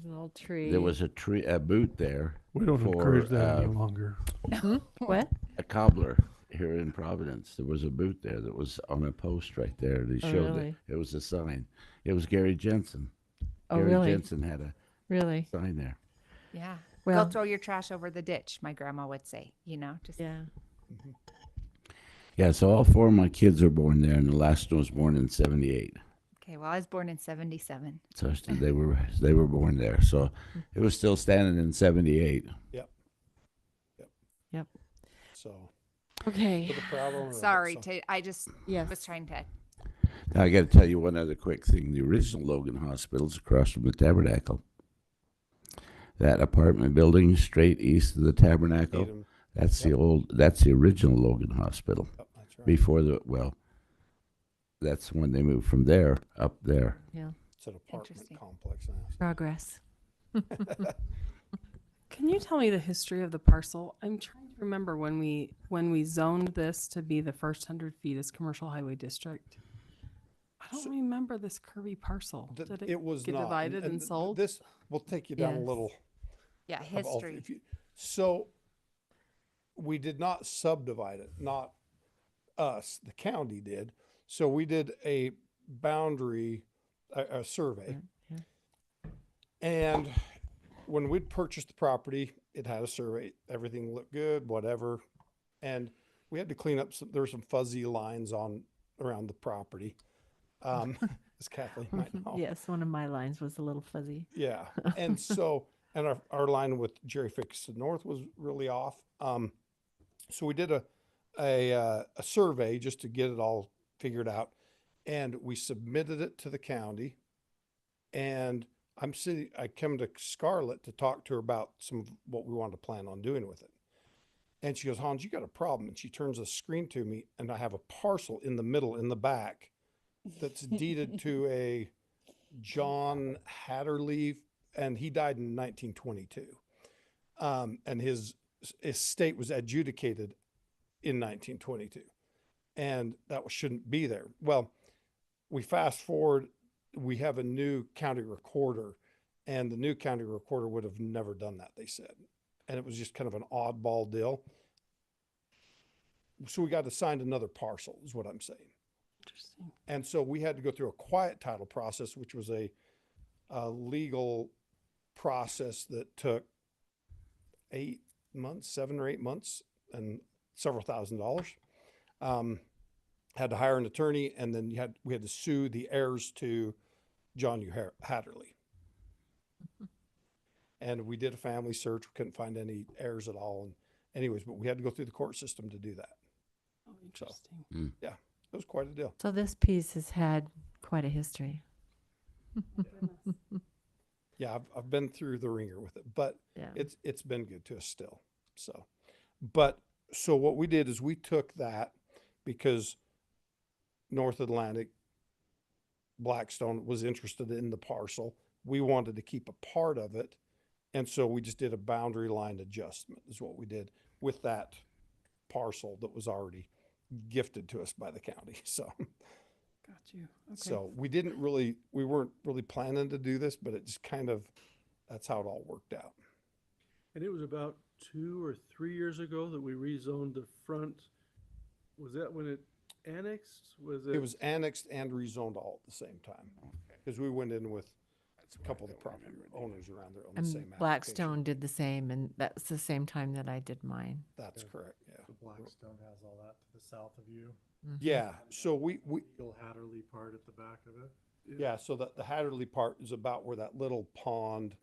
an old tree. there was a tree, a boot there, We don't For, encourage that any longer. What? a cobbler here in Providence. There was a boot there that was on a post right there. They Oh, showed really? it. It was a sign. It was Gary Jensen. Oh, Gary really? Jensen had a Really? sign there. Yeah. Well, Go throw your trash over the ditch, my grandma would say, you know, just yeah. Yeah, so all four of my kids were born there, and the last one was born in '78. okay. Well, I was born in 77. So they were born there. So it was still standing in '78. So Okay. for the proud owner of it, Sorry so- I just Yes. was trying to. Now I got to tell you one other quick thing. The original Logan Hospital is across from the Tabernacle. That apartment building straight east of the Tabernacle. Tatum, That's the original Logan Hospital. yep, that's right. Before that's when they moved from there up there. Yeah. It's an apartment Interesting. complex now. Progress. Can you tell me the history of the parcel? I'm trying to remember when we zoned this to be the first 100 feet as commercial highway district. I don't So- remember this curvy parcel. Did It was get not. divided and sold? This will take you down a Yes. little. Yeah, of all- history. So we did not subdivide it, not us, the county did. So we did a boundary, a survey. Yeah. And when we'd purchased the property, it had a survey, everything looked good, whatever. And we had to clean up there were some fuzzy lines around the property. As Kathleen might know. Yes, one of my lines was a little fuzzy. Yeah. And so, and our line with Jerry Fix to the north was really off. So we did a survey just to get it all figured out. And we submitted it to the county. And I come to Scarlett to talk to her about some of what we wanted to plan on doing with it. And she goes, Hans, you got a problem. And she turns the screen to me, and I have a parcel in the middle, in the back, that's deeded to a John Hatterley, and he died in 1922. And his estate was adjudicated in 1922, and that shouldn't be there. Well, we fast forward, we have a new county recorder, and the new county recorder would have never done that, they said. And it was just kind of an oddball deal. So we got assigned another parcel, is what I'm saying. Interesting. And so we had to go through a quiet title process, which was a legal process that took 8 months, 7 or 8 months, and several $1,000s. Had to hire an attorney, and then we had to sue the heirs to John U. Hatterley. And we did a family search. We couldn't find any heirs at all. And anyways, but we had to go through the court system to do that. Oh, interesting. It was quite a deal. So this piece has had quite a history. Yeah, I've been through the ringer with it, but Yeah. it's been good to us still. So what we did is we took that because North Atlantic Blackstone was interested in the parcel. We wanted to keep a part of it. And so we just did a boundary line adjustment is what we did with that parcel that was already gifted to us by the county. So, Got you. Okay. so we weren't really planning to do this, but it just that's how it all worked out. And it was about 2 or 3 years ago that we rezoned the front. Was that when it annexed? It was annexed and rezoned all at the same time. Because we went in with a couple of the property owners around there on the same And application. Blackstone did the same, and that's the same time that I did mine. That's correct, yeah. The Blackstone has all that to the south of you. Yeah, so we, Little Hatterley part at the back of it. yeah, so the Hatterley part is about where that little pond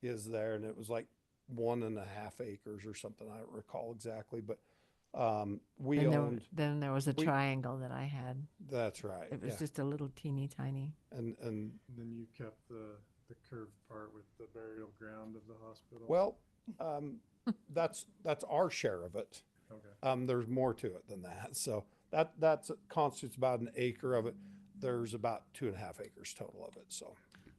is there, and it was like 1.5 acres or something, I don't recall exactly, but, we owned, Then there was a we- triangle that I had. that's right, It was yeah. just a little teeny tiny. And, And then you kept the curved part with the burial ground of the hospital. well, that's our share of it. Okay. There's more to it than that, so that constitutes about 1 acre of it. There's about 2.5 acres total of it, so.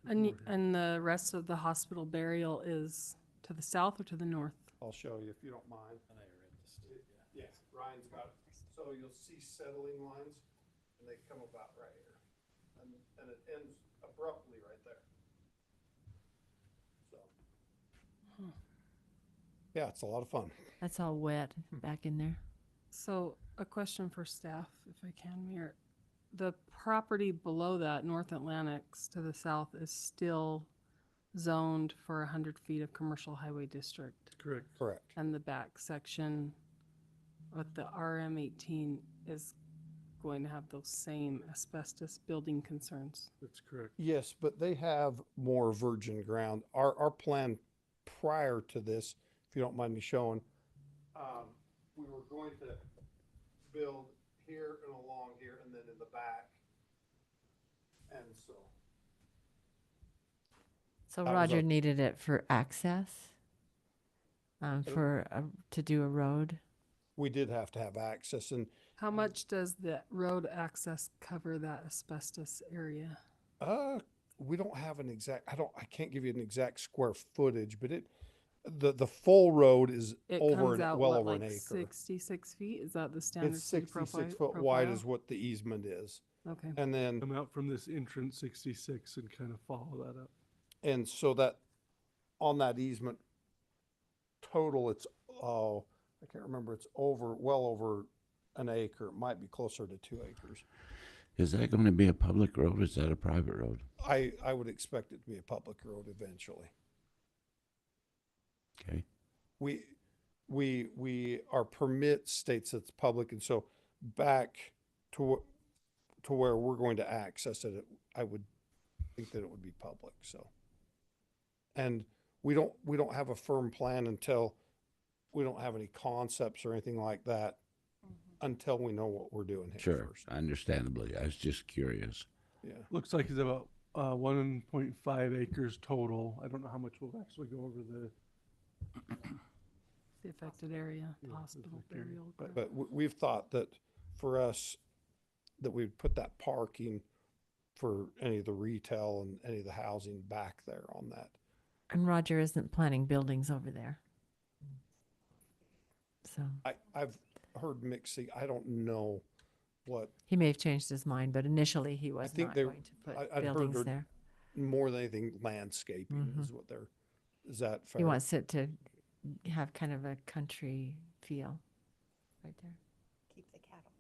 And the rest of the hospital burial is to the south or to the north? I'll show you if you don't mind. Yes, Ryan's got it. So you'll see settling lines, and they come about right here. And it ends abruptly right there. So. Yeah, it's a lot of fun. That's all wet back in there. So a question for staff, if I can, Mayor. The property below that, North Atlantic's to the south, is still zoned for 100 feet of commercial highway district. Correct. Correct. And the back section with the RM18 is going to have those same asbestos building concerns. That's correct. Yes, but they have more virgin ground. Our plan prior to this, if you don't mind me showing, we were going to build here and along here and then in the back. And so. So That was Roger a- needed it for access, to do a road. We did have to have access, and How much does the road access cover that asbestos area? we don't have an exact, I can't give you an exact square footage, but the full road is It over, comes out, well what, over an like acre. 66 feet? Is that the standard It's city 66 foot wide profile? is what the easement is. Okay. And then, Come out from this entrance 66 and kind of follow that up. and so that, on that easement, total, it's, I can't remember, it's well over an acre. It might be closer to 2 acres. Is that going to be a public road or is that a private road? I would expect it to be a public road eventually. Okay. Our permit states it's public, and so back to where we're going to access it, I would think that it would be public, so. And we don't have a firm plan until, we don't have any concepts or anything like that until we know what we're doing here Sure. first. Understandably. I was just curious. Yeah. Looks like it's about 1.5 acres total. I don't know how much will actually go over the. The affected area, the Yeah, hospital affected area. burial. ground. But we've thought that for us, that we'd put that parking for any of the retail and any of the housing back there on that. And Roger isn't planning buildings over there. So I've heard mixing, I don't know what, he may have changed his mind, but initially he was think not they- going to put I'd heard buildings they're- there. more than anything, landscaping Mhm. is what is that fair? He wants it to have kind of a country feel right there. Keep the cattle.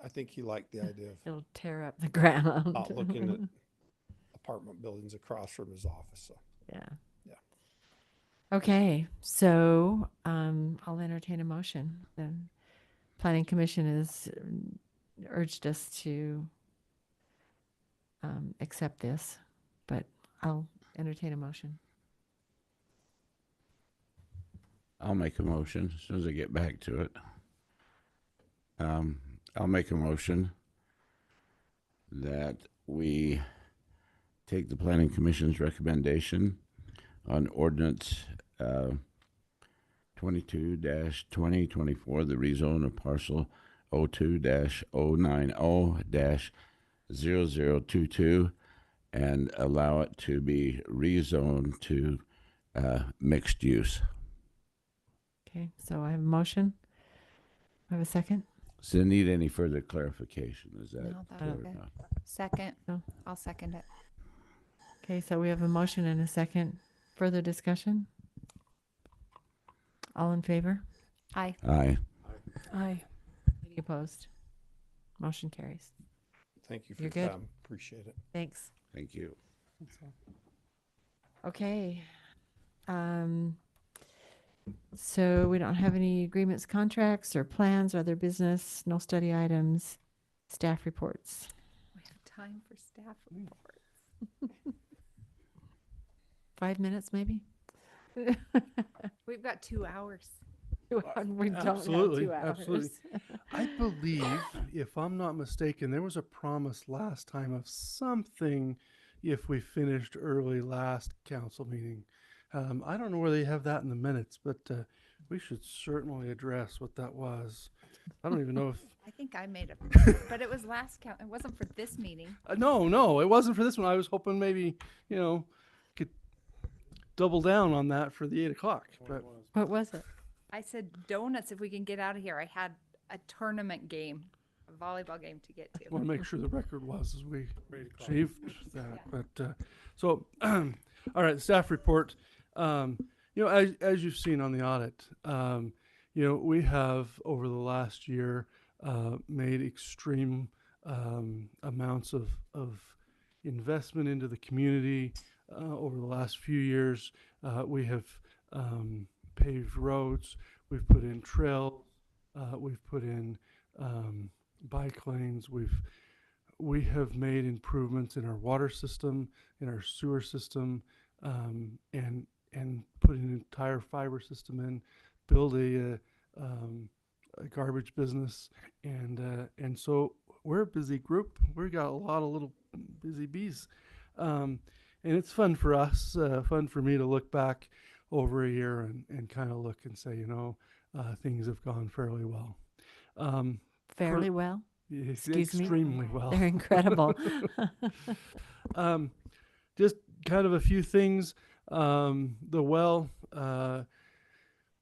I think he liked the idea of It'll tear up the ground. not looking at apartment buildings across from his office. So Yeah. Yeah. Okay, so I'll entertain a motion. The Planning Commission has urged us to accept this, but I'll entertain a motion. I'll make a motion as soon as I get back to it. I'll make a motion that we take the Planning Commission's recommendation on ordinance 22-2024, the rezone of parcel 02-090-0022, and allow it to be rezoned to mixed use. Okay, so I have a motion. I have a second. Does it need any further clarification? Is that No, that's clear good. enough? Second. No. I'll second it. Okay, so we have a motion and a second. Further discussion? All in favor? Aye. Aye. Aye. Any opposed? Motion carries. thank you for You're your good. time. Appreciate it. Thanks. Thank you. Okay. So we don't have any agreements, contracts, or plans, or other business, no study items, staff reports. We have time for staff reports. 5 minutes, maybe? We've got 2 hours. We don't have Absolutely, 2 hours. absolutely. I believe, if I'm not mistaken, there was a promise last time of something if we finished early last council meeting. I don't know where they have that in the minutes, but we should certainly address what that was. I don't even know if. I think I made it, but it was last count. It wasn't for this meeting. No, it wasn't for this one. I was hoping maybe, could double down on that for the 8 o'clock. But What was it? I said donuts if we can get out of here. I had a tournament game, a volleyball game to get to. want to make sure the record was as we achieved that. But so, all right, staff report. As you've seen on the audit, we have over the last year made extreme amounts of investment into the community. Over the last few years, we have paved roads, we've put in trails, we've put in bike lanes, we have made improvements in our water system, in our sewer system, and put an entire fiber system in, build a garbage business, and so we're a busy group. We got a lot of little busy bees, and it's fun for us, fun for me to look back over a year and kind of look and say, things have gone fairly well. Fairly well? Excuse me? Extremely well. They're incredible. Just kind of a few things. The well,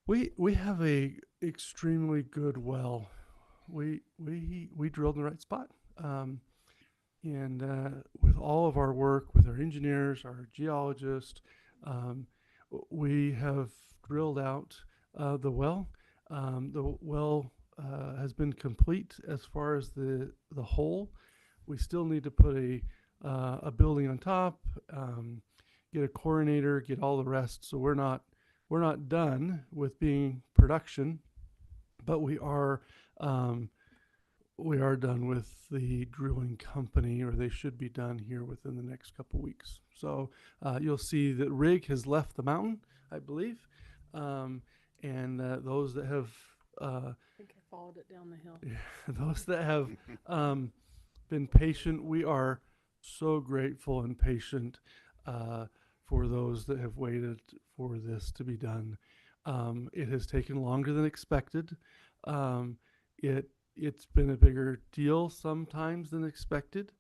we have a extremely good well. We drilled in the right spot. And with all of our work with our engineers, our geologists, we have drilled out the well. The well has been complete as far as the hole. We still need to put a building on top, get a coronator, get all the rest. So we're not done with being production, but we are done with the drilling company, or they should be done here within the next couple weeks. So you'll see that rig has left the mountain, I believe, and those that have I think I followed it down the hill. those that have been patient, we are so grateful and patient for those that have waited for this to be done. It has taken longer than expected. It's been a bigger deal sometimes than expected.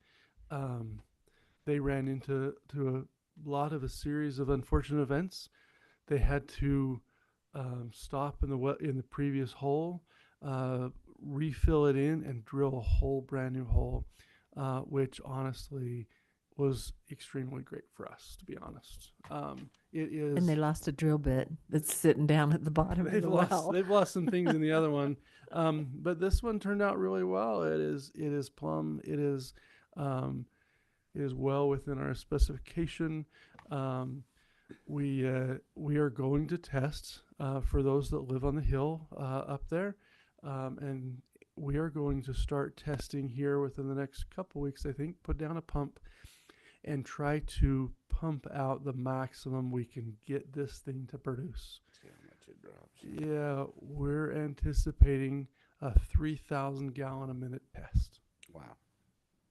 They ran into a lot of a series of unfortunate events. They had to stop in the previous hole, refill it in, and drill a whole brand new hole, which honestly was extremely great for us, to be honest. It is. And they lost a drill bit that's sitting down at the bottom of They've the lost, well. they've lost some things in the other one, but this one turned out really well. It is plumb. It is well within our specification. We are going to test for those that live on the hill up there, and we are going to start testing here within the next couple weeks. I think put down a pump and try to pump out the maximum we can get this thing to produce. See how much it drops. Yeah, we're anticipating a 3,000 gallon a minute test. Wow,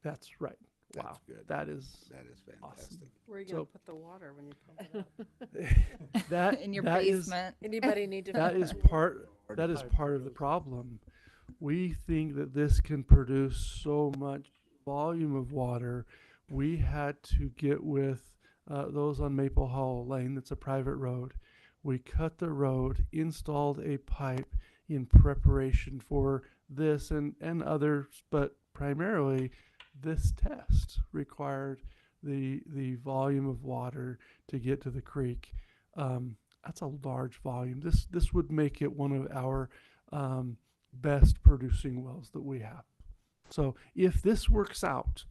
That's right. that's Wow. good. That is That is fantastic. Where are you So- gonna put the water when you pump it up? that In your that is- basement. Anybody need to? that is part of the problem. We think that this can produce so much volume of water. We had to get with those on Maple Hollow Lane. That's a private road. We cut the road, installed a pipe in preparation for this and others, but primarily this test required the volume of water to get to the creek. That's a large volume. This would make it one of our best producing wells that we have. So if this works out,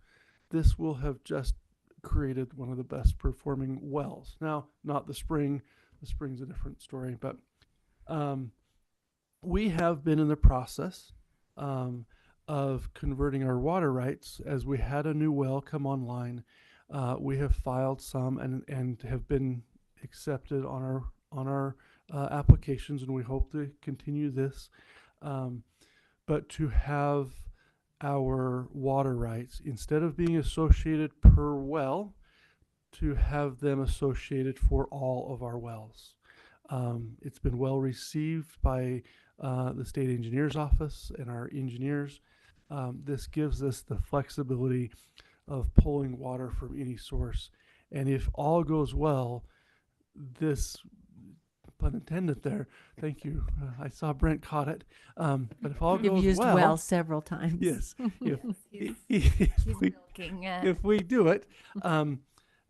this will have just created one of the best performing wells. Now, not the spring. The spring's a different story, but we have been in the process of converting our water rights as we had a new well come online. We have filed some and have been accepted on our applications, and we hope to continue this. But to have our water rights, instead of being associated per well, to have them associated for all of our wells. It's been well received by the state engineer's office and our engineers. This gives us the flexibility of pulling water from any source. And if all goes well, this, pun intended there, thank you. I saw Brent caught it. But if all You've goes used well, well several times. yes, if, He's if we milking it. if we do it,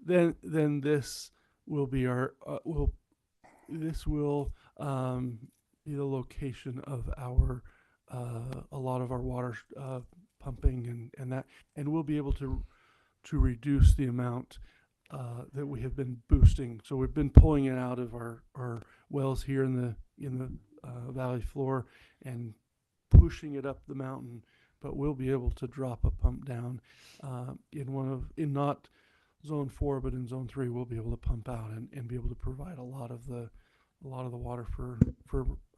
then this will be our this will be the location of our a lot of our water pumping and we'll be able to reduce the amount that we have been boosting. So we've been pulling it out of our wells here in the valley floor and pushing it up the mountain. But we'll be able to drop a pump down in not zone 4, but in zone 3. We'll be able to pump out and be able to provide a lot of the water for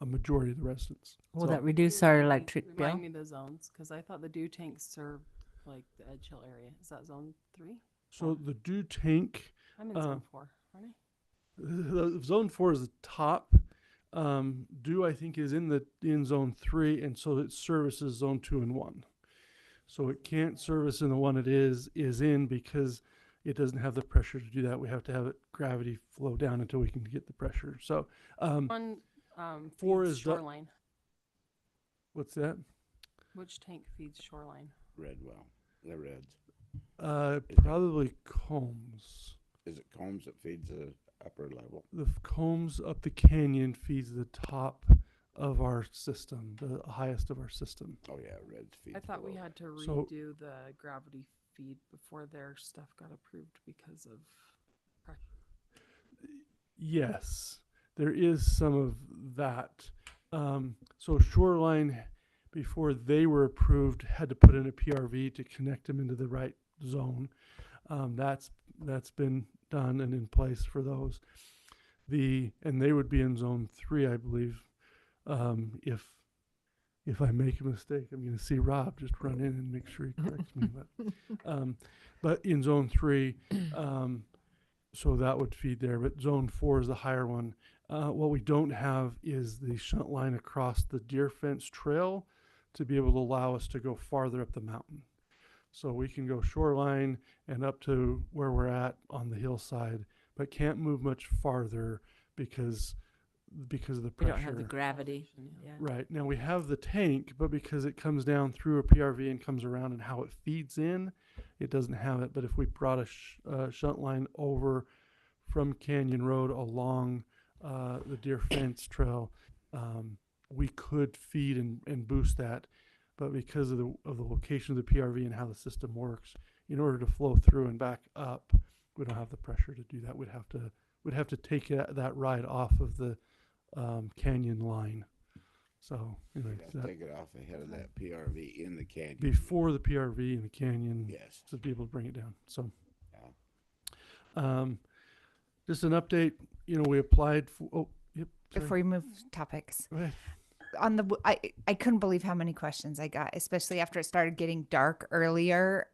a majority of the residents. Will So- that reduce our electric bill? Remind me the zones, because I thought the dew tanks serve like the Edge Hill area. Is that zone 3? So the dew tank, I'm in zone 4, aren't I? the zone 4 is the top. Dew, I think, is in zone 3, and so it services zone 2 and 1. So it can't service in the one it is in because it doesn't have the pressure to do that. We have to have it gravity flow down until we can get the pressure. So One 4 feeds is the- shoreline. what's that? Which tank feeds shoreline? Red well, the reds. Probably Combs. Is it Combs that feeds the upper level? The Combs up the canyon feeds the top of our system, the highest of our system. Oh yeah, reds feeds. I thought we below. had to So- redo the gravity feed before their stuff got approved because of pressure. Yes, there is some of that. So Shoreline, before they were approved, had to put in a PRV to connect them into the right zone. That's been done and in place for those. And they would be in zone 3, I believe. If I make a mistake, I'm going to see Rob just run in and make sure he corrects me. But in zone 3, so that would feed there. But zone 4 is the higher one. What we don't have is the shunt line across the deer fence trail to be able to allow us to go farther up the mountain. So we can go shoreline and up to where we're at on the hillside, but can't move much farther because of the We pressure. don't have the gravity. Yeah. Right. Now we have the tank, but because it comes down through a PRV and comes around and how it feeds in, it doesn't have it. But if we brought a shunt line over from Canyon Road along the Deer Fence Trail, we could feed and boost that. But because of the location of the PRV and how the system works, in order to flow through and back up, we don't have the pressure to do that. We'd have to take that ride off of the canyon line. So anyway, We'd have to take it off ahead of that PRV in the canyon. before the PRV in the canyon, Yes. to be able to bring it down. So, Yeah. just an update. We applied for. Oh, yep. sorry. Before you move topics, Go ahead. on the I couldn't believe how many questions I got, especially after it started getting dark earlier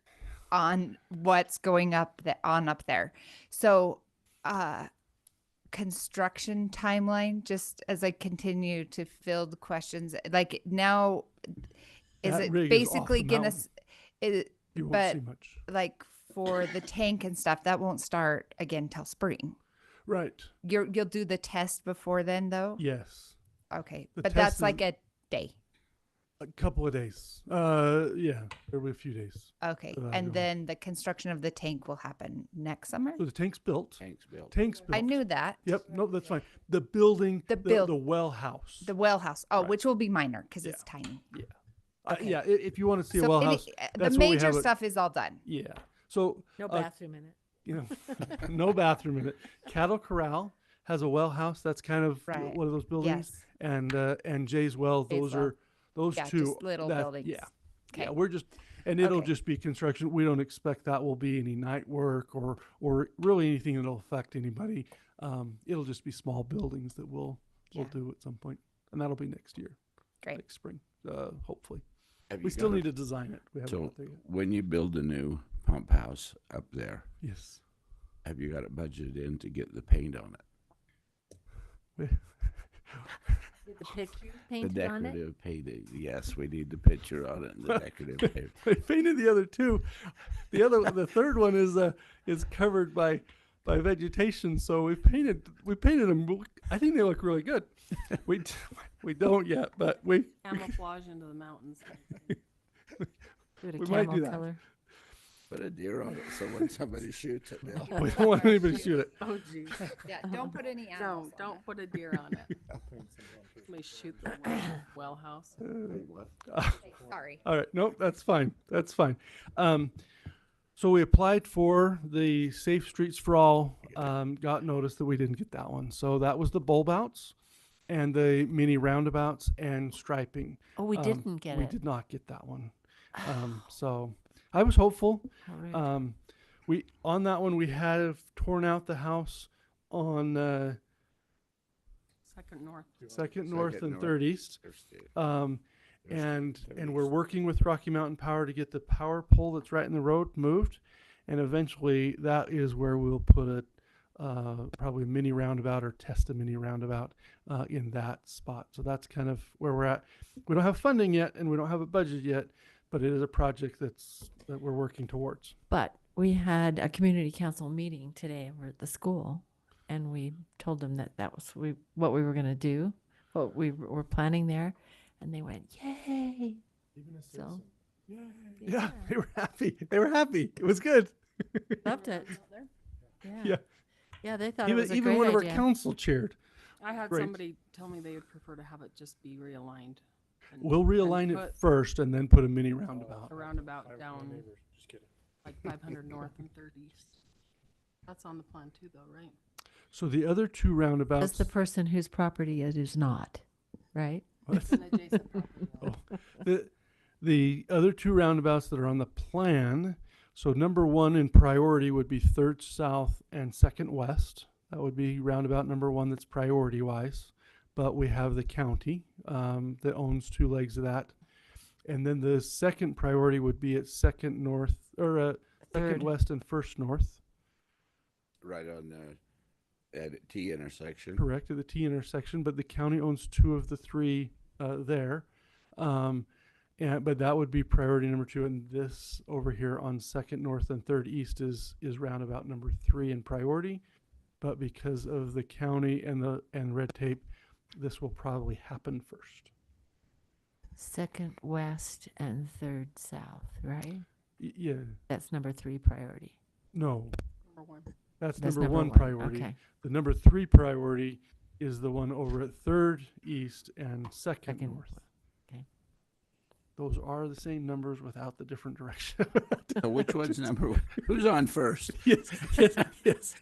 on what's going up up there. So construction timeline, just as I continue to field questions, like now is That it rig is off basically the gonna mountain. You won't but see much. like for the tank and stuff that won't start again till spring? Right. You'll do the test before then though? Yes. Okay, The but test that's is- like a day. A couple of days. Yeah. There'll be a few days. Okay, that I and know. then the construction of the tank will happen next summer? So the tank's built. Tanks built. Tank's built. I knew that. Yep. No, that's fine. The building, The build- the well house. The well house. Oh, Right. which will be minor because it's Yeah. tiny. Yeah. Yeah. If you want to see a So well any- house, the that's what we major have it- stuff is all done. yeah. So No Uh, bathroom in it. no bathroom in it. Cattle Corral has a well house. That's kind of Right. one of those buildings. Yes. And Jay's Well. Jay's Those Well. are those Yeah, two. just little buildings. Yeah. Okay. Yeah. We're just, and it'll Okay. just be construction. We don't expect that will be any night work or really anything that'll affect anybody. It'll just be small buildings that we'll Yeah. do at some point, and that'll be next year. Great. Next spring, hopefully. Have you We still got need to design it. We haven't So got there yet. when you build a new pump house up there, Yes. have you got it budgeted in to get the paint on it? Get the picture The painted on it. decorative painting. Yes, we need the picture on it and the decorative paint. I painted the other two. The third one is covered by vegetation. So we painted them. I think they look really good. We don't yet, but we Camouflage into the mountains. Do it a We might camel do that. color. Put a deer on it so when somebody shoots it, they'll. we don't want anybody to shoot it. Oh, geez. Yeah, don't put any animals on Don't put a deer on it. Somebody shoot the well house. Sorry. All right, nope, that's fine. That's fine. So we applied for the Safe Streets for All. Got notice that we didn't get that one. So that was the bulb outs and the mini roundabouts and striping. Oh, we Um, didn't get We it. did not get that one. So I was hopeful. How rude. We on that one we have torn out the house on Second north. Second North Second and North. Third East. And we're working with Rocky Mountain Power to get the power pole that's right in the road moved, and eventually that is where we'll put a probably a mini roundabout or test a mini roundabout in that spot. So that's kind of where we're at. We don't have funding yet, and we don't have a budget yet, but it is a project that we're working towards. But we had a community council meeting today over at the school, and we told them that was what we were going to do, what we were planning there, and they went, "Yay!" So Yeah, they were happy. They were happy. It was good. loved it. Yeah. Yeah, they thought it was a Even great one of our idea. council cheered. I had Great. somebody tell me they would prefer to have it just be realigned. and- We'll and realign it put first and then put a mini roundabout. A roundabout down like 500 north and 30 east. That's on the plan too, though, right? So the other two roundabouts. That's the person whose property it is not, right? It's an adjacent property. The other two roundabouts that are on the plan. So number one in priority would be Third South and Second West. That would be roundabout number one that's priority wise. But we have the county that owns two legs of that. And then the second priority would be at Second North or Second Third. West and First North. Right on at T intersection. Correct, at the T intersection, but the county owns two of the three there. But that would be priority number two, and this over here on Second North and Third East is roundabout number three in priority. But because of the county and red tape, this will probably happen first. Second west and third south, right? Yeah, That's number 3 priority. no, Number one. that's That's number one one. priority. Okay. The number 3 priority is the one over at 3rd East and 2nd Second. North. Okay. Those are the same numbers without the different direction. So which one's number one? Who's on first? Yes, yes, yes.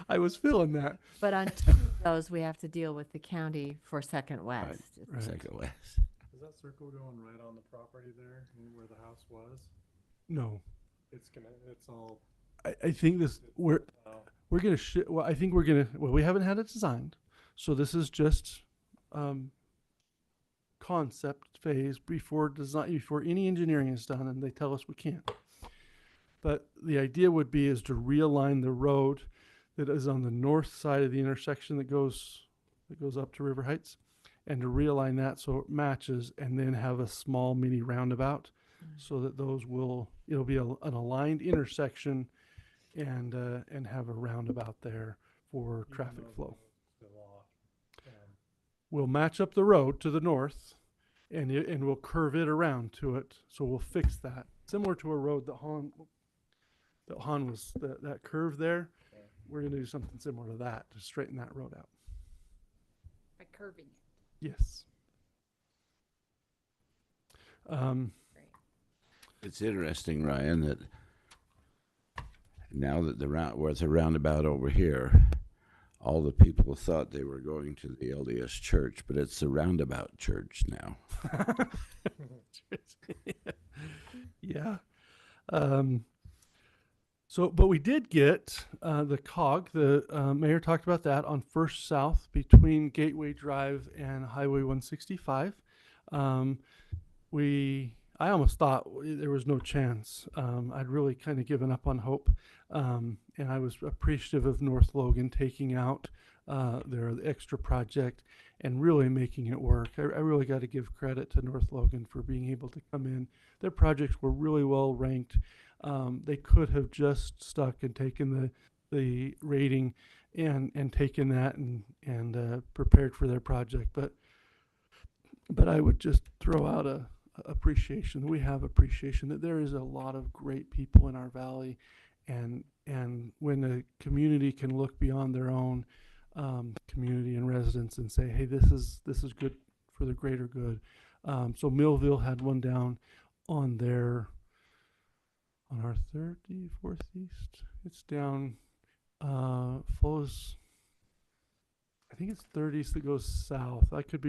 I was feeling that. But on 2 of those, we have to deal with the county for Second West. Right. Second West. Is that circle going right on the property there where the house was? No, It's all, I think this, we're gonna, well, I think we're gonna, well, we haven't had it designed. So this is just, concept phase before design, before any engineering is done, and they tell us we can't. But the idea would be is to realign the road that is on the north side of the intersection that goes up to River Heights, and to realign that so it matches, and then have a small mini roundabout, so that it'll be an aligned intersection, and have a roundabout there for traffic flow. We'll match up the road to the north, and we'll curve it around to it. So we'll fix that, similar to a road that Han was, that curve there. We're gonna do something similar to that to straighten that road out. By curving it. Yes. It's interesting, Ryan, that now that there's a roundabout over here, all the people thought they were going to the LDS church, but it's the roundabout church now. Yeah. But we did get the COG. The mayor talked about that on First South between Gateway Drive and Highway 165. I almost thought there was no chance. I'd really kind of given up on hope. And I was appreciative of North Logan taking out their extra project and really making it work. I really got to give credit to North Logan for being able to come in. Their projects were really well ranked. They could have just stuck and taken the rating and taken that and prepared for their project. But I would just throw out a appreciation. We have appreciation that there is a lot of great people in our valley, and when the community can look beyond their own community and residents and say, hey, this is good for the greater good. So Millville had one down on our 34th East. It's down, flows, I think it's 3rd East that goes south. It could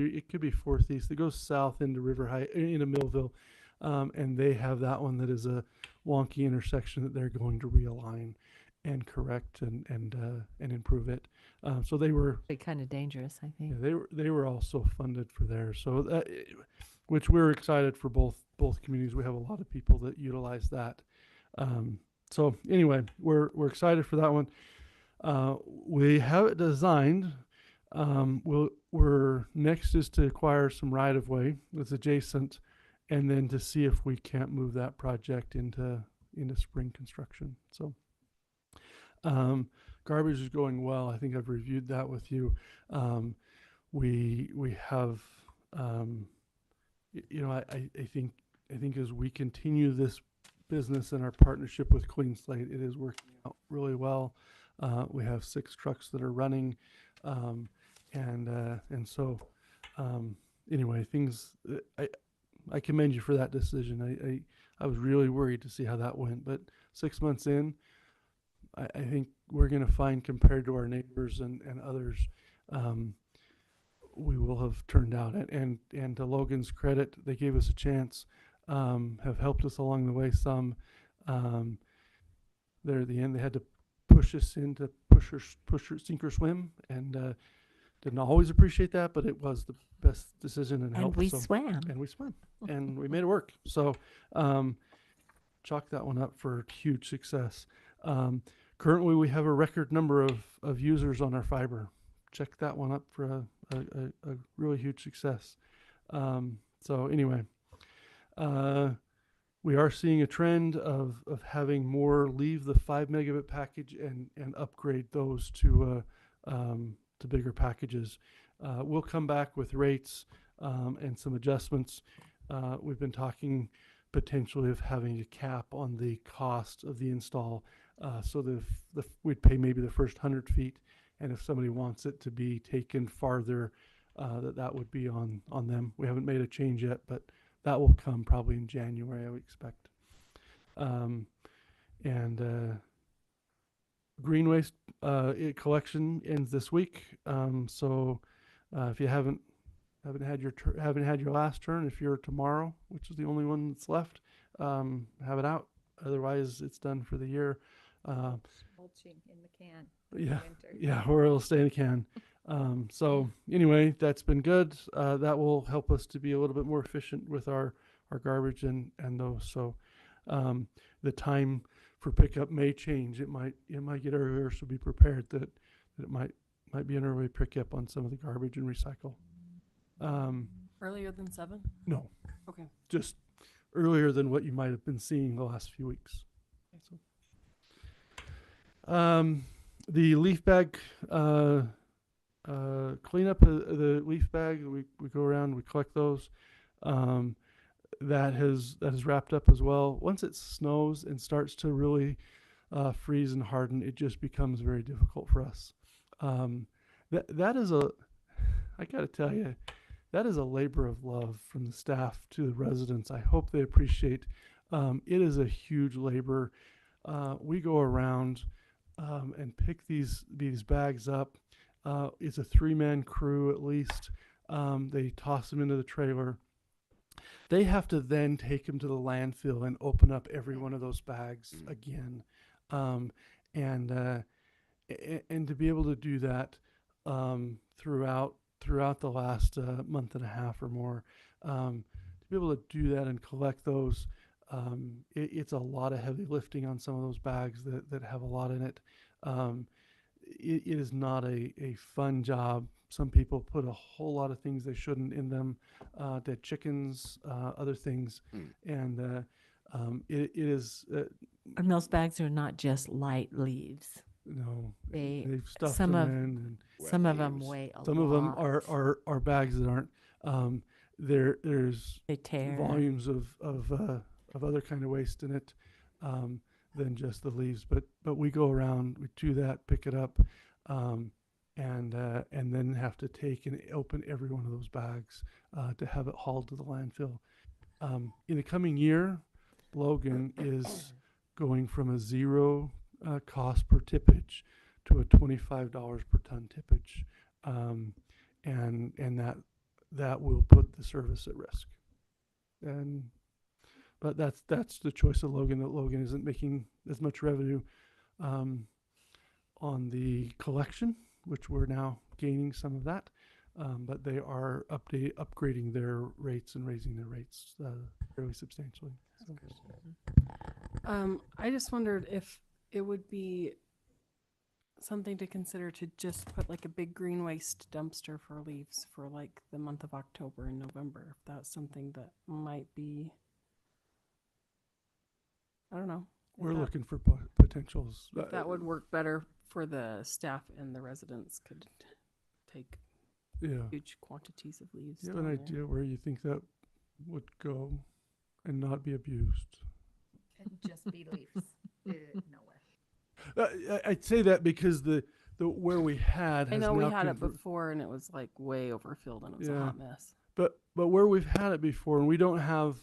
be 4th East that goes south into River Heights, into Millville. And they have that one that is a wonky intersection that they're going to realign and correct and improve it. So they were Kind of dangerous, I think. yeah, they were also funded for theirs. So that, which we're excited for both communities. We have a lot of people that utilize that. So anyway, we're excited for that one. We have it designed. We're next is to acquire some right of way that's adjacent, and then to see if we can't move that project into spring construction. So garbage is going well. I think I've reviewed that with you. We have I think as we continue this business and our partnership with Clean Slate, it is working out really well. We have 6 trucks that are running, and so anyway, things. I commend you for that decision. I was really worried to see how that went, but 6 months in, I think we're going to find, compared to our neighbors and others, we will have turned out. And to Logan's credit, they gave us a chance, have helped us along the way some. There at the end, they had to push us into push or sink or swim, and didn't always appreciate that, but it was the best decision and helped. We swam. And we swam, and we made it work. So chalk that one up for huge success. Currently, we have a record number of users on our fiber. Check that one up for a really huge success. So anyway, we are seeing a trend of having more leave the 5 megabit package and upgrade those to bigger packages. We'll come back with rates and some adjustments. We've been talking potentially of having a cap on the cost of the install. So we'd pay maybe the first 100 feet, and if somebody wants it to be taken farther, that would be on them. We haven't made a change yet, but that will come probably in January, I would expect. Green waste collection ends this week. So if you haven't had your last turn, if you're tomorrow, which is the only one that's left, have it out. Otherwise, it's done for the year. Mulching in the can. Yeah, Winter. yeah, or it'll stay in the can. So anyway, that's been good. That will help us to be a little bit more efficient with our garbage and those. So the time for pickup may change. It might get earlier, so be prepared that it might be an early pickup on some of the garbage and recycle. Earlier than 7? No, Okay. just earlier than what you might have been seeing the last few weeks. So, the leaf bag cleanup, the leaf bag, we go around, we collect those. That has wrapped up as well. Once it snows and starts to really freeze and harden, it just becomes very difficult for us. That is I got to tell you, that is a labor of love from the staff to the residents. I hope they appreciate. It is a huge labor. We go around and pick these bags up. It's a 3-man crew at least. They toss them into the trailer. They have to then take them to the landfill and open up every one of those bags again. And to be able to do that throughout the last month and a half or more, to be able to do that and collect those, it's a lot of heavy lifting on some of those bags that have a lot in it. It is not a fun job. Some people put a whole lot of things they shouldn't in them, dead chickens, other things, and it is. And those bags are not just light leaves. No, They've stuffed some them of in, and some of them weigh a lot. some of them are bags that aren't. There's They tear. volumes of other kind of waste in it than just the leaves. But we go around, we do that, pick it up, and then have to take and open every one of those bags to have it hauled to the landfill. In the coming year, Logan is going from a zero cost per tippage to a $25 per ton tippage, and that will put the service at risk. But that's the choice of Logan. That Logan isn't making as much revenue on the collection, which we're now gaining some of that, but they are upgrading their rates and raising their rates fairly substantially. So. I just wondered if it would be something to consider to just put like a big green waste dumpster for leaves for like the month of October and November. If that's something that might be, I don't know. We're looking for potentials. If that would work better for the staff and the residents could take huge quantities of leaves. Do you have an idea where you think that would go and not be abused? And just be leaves. Nowhere. I'd say that because the where we had I has know we now had it before and it was like way overfilled and it was a hot mess. But where we've had it before and we don't have,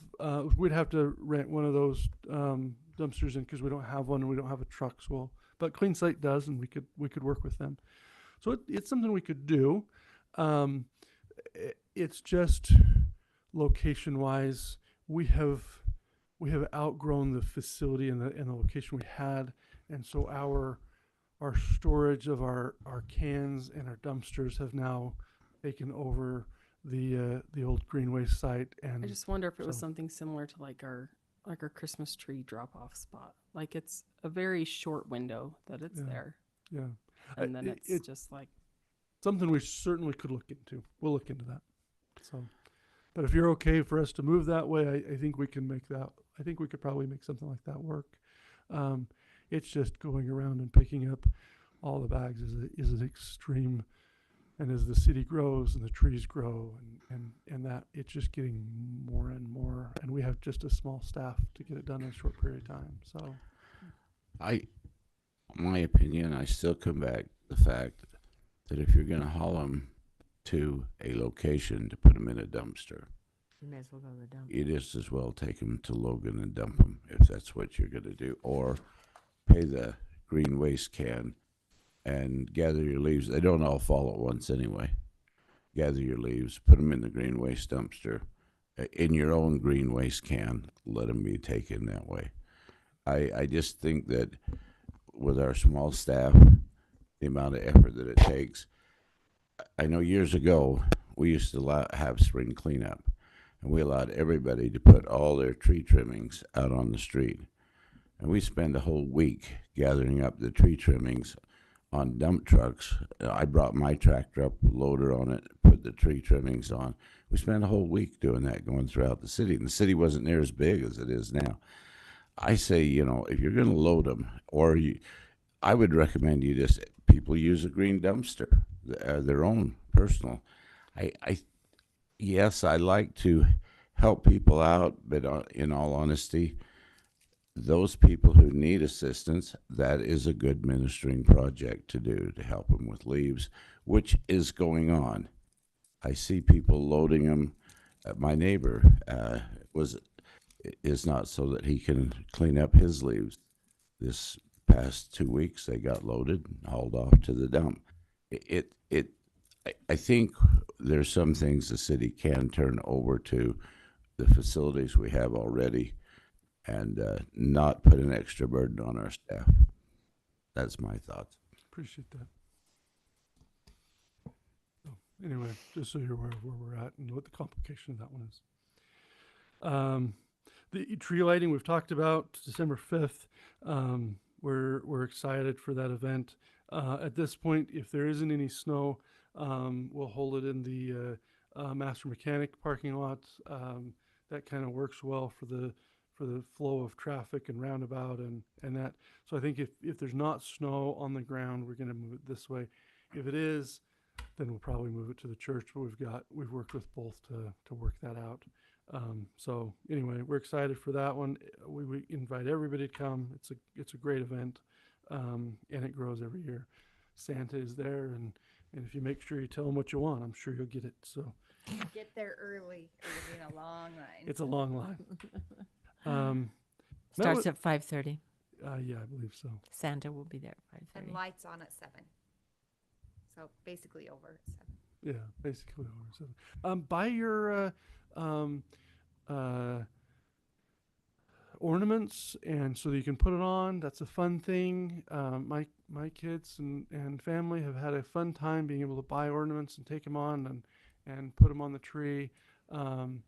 we'd have to rent one of those dumpsters in because we don't have one and we don't have a truck. So, but Clean Slate does, and we could work with them. So it's something we could do. It's just location wise, we have outgrown the facility and the location we had, and so our storage of our cans and our dumpsters have now taken over the old green waste site. And I just wonder if it was something similar to like our Christmas tree drop off spot. Like it's a very short window that it's there. Yeah. And then it's just like something we certainly could look into. We'll look into that. So, but if you're okay for us to move that way, I think we can make that. I think we could probably make something like that work. It's just going around and picking up all the bags is an extreme And as the city grows and the trees grow and that, it's just getting more and more. And we have just a small staff to get it done in a short period of time. So, My opinion, I still come back to the fact that if you're going to haul them to a location to put them in a dumpster, You may as well go to the dump. you just as well take them to Logan and dump them if that's what you're going to do, or pay the green waste can and gather your leaves. They don't all fall at once anyway. Gather your leaves, put them in the green waste dumpster, in your own green waste can. Let them be taken that way. I just think that with our small staff, the amount of effort that it takes. I know years ago we used to have spring cleanup, and we allowed everybody to put all their tree trimmings out on the street. And we spend a whole week gathering up the tree trimmings on dump trucks. I brought my tractor up, loader on it, put the tree trimmings on. We spent a whole week doing that, going throughout the city. And the city wasn't near as big as it is now. I say, if you're going to load them, I would recommend people use a green dumpster, their own personal. Yes, I like to help people out, but in all honesty, those people who need assistance, that is a good ministering project to do, to help them with leaves, which is going on. I see people loading them. My neighbor is not so that he can clean up his leaves. This past 2 weeks, they got loaded and hauled off to the dump. I think there's some things the city can turn over to the facilities we have already, and not put an extra burden on our staff. That's my thoughts. appreciate that. So, anyway, just so you're aware of where we're at and what the complication of that one is. The tree lighting we've talked about, December 5th. We're excited for that event. At this point, if there isn't any snow, we'll hold it in the Master Mechanic parking lot. That kind of works well for the flow of traffic and roundabout and that. So I think if there's not snow on the ground, we're going to move it this way. If it is, then we'll probably move it to the church. But we've worked with both to work that out. So anyway, we're excited for that one. We invite everybody to come. It's a great event, and it grows every year. Santa is there, and if you make sure you tell him what you want, I'm sure you'll get it. So Get there early. It'll be in a long line. it's a long line. Starts at 5:30. Yeah, I believe so. Santa will be there at And 5:30. lights on at 7. So basically over at 7. Yeah, basically. Buy your ornaments, and so that you can put it on. That's a fun thing. My kids and family have had a fun time being able to buy ornaments and take them on and put them on the tree. And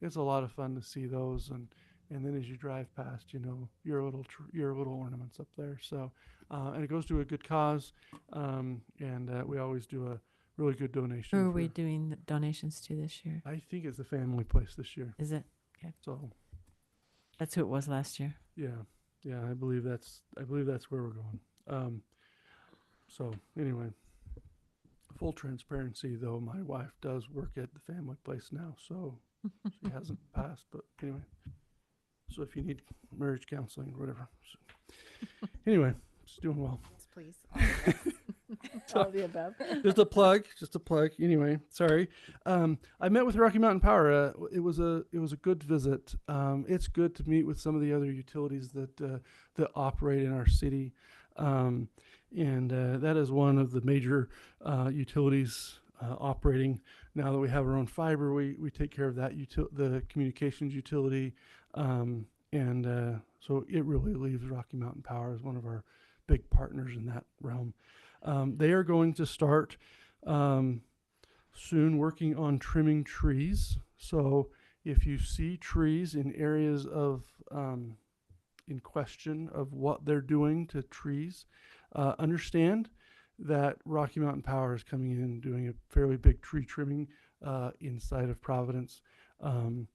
it's a lot of fun to see those. And then as you drive past, your little ornaments up there. So, and it goes to a good cause. And we always do a really good donation. Who are we doing the donations to this year? I think it's the family place this year. Is it? Okay. So That's who it was last year. yeah, I believe that's where we're going. So anyway, full transparency though, my wife does work at the family place now, so she hasn't passed, but anyway. So if you need marriage counseling or whatever. So, anyway, it's doing well. Yes, please. All the above. Just a plug. Anyway, sorry. I met with Rocky Mountain Power. It was a good visit. It's good to meet with some of the other utilities that operate in our city, and that is one of the major utilities operating. Now that we have our own fiber, we take care of that the communications utility, and so it really leaves Rocky Mountain Power as one of our big partners in that realm. They are going to start soon working on trimming trees. So if you see trees in areas of in question of what they're doing to trees, understand that Rocky Mountain Power is coming in and doing a fairly big tree trimming inside of Providence, and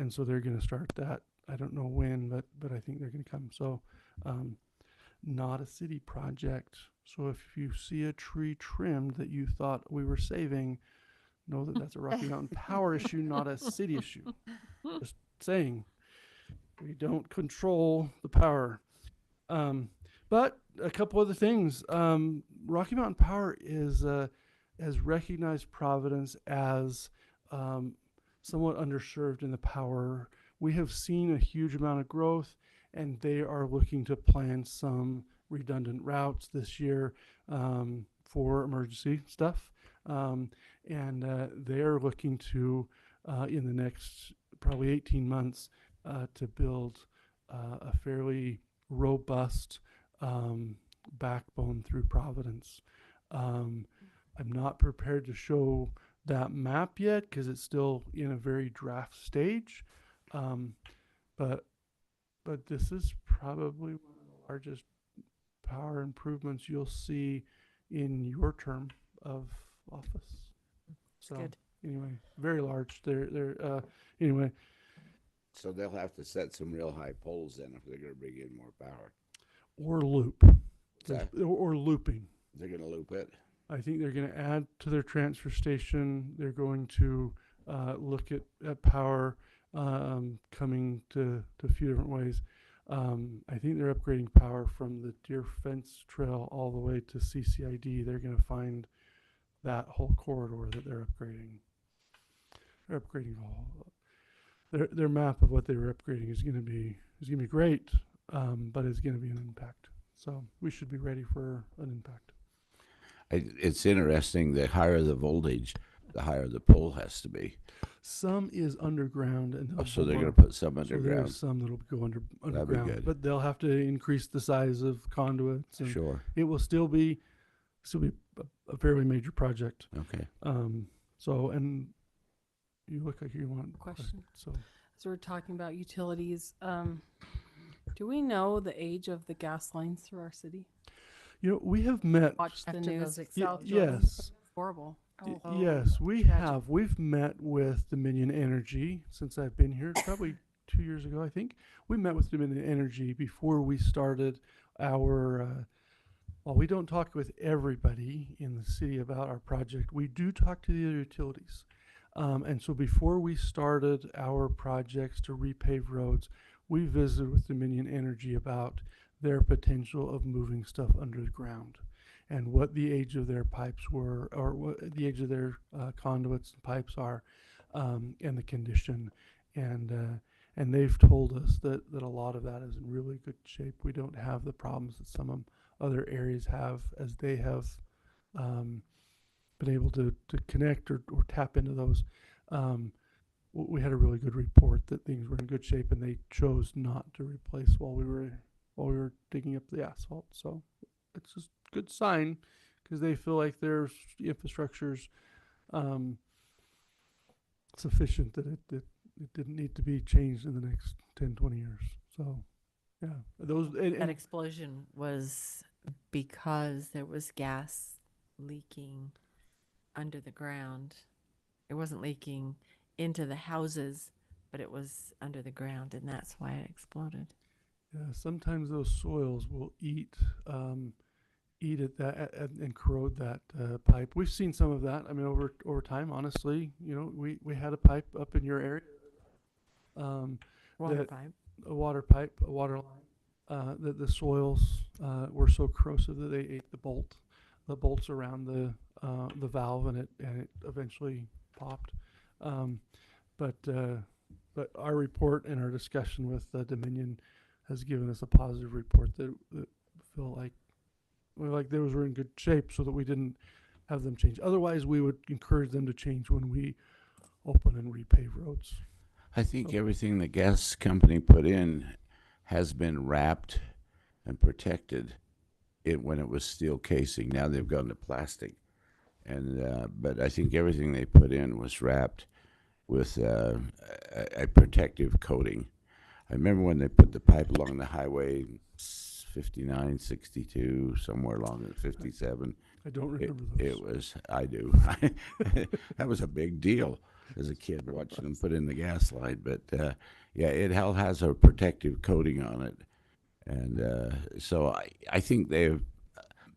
so they're going to start that. I don't know when, but I think they're going to come. So not a city project. So if you see a tree trimmed that you thought we were saving, know that that's a Rocky Mountain Power issue, not a city issue. Just saying, we don't control the power. But a couple other things. Rocky Mountain Power has recognized Providence as somewhat underserved in the power. We have seen a huge amount of growth, and they are looking to plan some redundant routes this year for emergency stuff. And they're looking to, in the next probably 18 months, to build a fairly robust backbone through Providence. I'm not prepared to show that map yet because it's still in a very draft stage. But this is probably one of the largest power improvements you'll see in your term of office. So Good. anyway, very large. Anyway, So they'll have to set some real high poles then if they're gonna bring in more power. or loop. that? Or looping. They're gonna loop it. I think they're going to add to their transfer station. They're going to look at power coming to a few different ways. I think they're upgrading power from the Deer Fence Trail all the way to CCID. They're going to find that whole corridor that they're upgrading. They're upgrading all. Their map of what they were upgrading is going to be great, but it's going to be an impact. So we should be ready for an impact. It's interesting, the higher the voltage, the higher the pole has to be. Some is underground, and So they're gonna put some so underground. there's some that'll go That'd be underground, good. but they'll have to increase the size of conduits, and Sure, it will still be a fairly major project. okay. So, and you look like you want Question. So As we're talking about utilities, do we know the age of the gas lines through our city? we have met. Watch the After news. those South Yes. Jordan. Horrible. Yes, we tragic. have. We've met with Dominion Energy since I've been here, probably 2 years ago, I think. We met with Dominion Energy before we started our, well, we don't talk with everybody in the city about our project. We do talk to the other utilities. And so before we started our projects to repave roads, we visited with Dominion Energy about their potential of moving stuff under the ground and what the age of their pipes were, or what the age of their conduits and pipes are, and the condition. And they've told us that a lot of that is in really good shape. We don't have the problems that some other areas have, as they have been able to connect or tap into those. We had a really good report that things were in good shape, and they chose not to replace while we were digging up the asphalt. So it's just a good sign because they feel like their infrastructure's sufficient that it didn't need to be changed in the next 10, 20 years. So, yeah, That explosion was because there was gas leaking under the ground. It wasn't leaking into the houses, but it was under the ground, and that's why it exploded. Yeah, sometimes those soils will eat at that and corrode that pipe. We've seen some of that. I mean, over time, honestly, we had a pipe up in your area, Water pipe. a water pipe, a water line. That the soils were so corrosive that they ate the bolts around the valve, and it eventually popped. But our report and our discussion with Dominion has given us a positive report that feel like those were in good shape, so that we didn't have them change. Otherwise, we would encourage them to change when we open and repave roads. I think everything the gas company put in has been wrapped and protected when it was steel casing. Now they've gone to plastic. But I think everything they put in was wrapped with a protective coating. I remember when they put the pipe along the highway, 59, 62, somewhere along at 57. I don't remember those. I do. That was a big deal as a kid watching them put in the gas line. But yeah, it has a protective coating on it. And so I think they've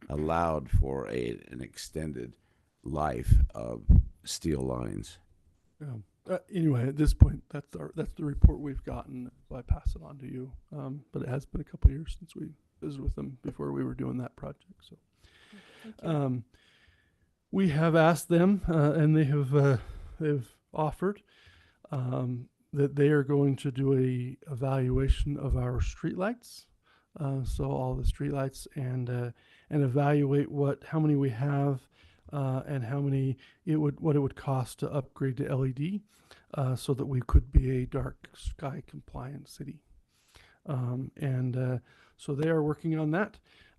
allowed for an extended life of steel lines. Anyway, at this point, that's the report we've gotten. So I pass it on to you. But it has been a couple of years since we visited with them before we were doing that project. So we have asked them, and they've offered that they are going to do a evaluation of our streetlights. So all the streetlights and evaluate how many we have. And how many what it would cost to upgrade to LED, so that we could be a dark sky compliant city. So they are working on that.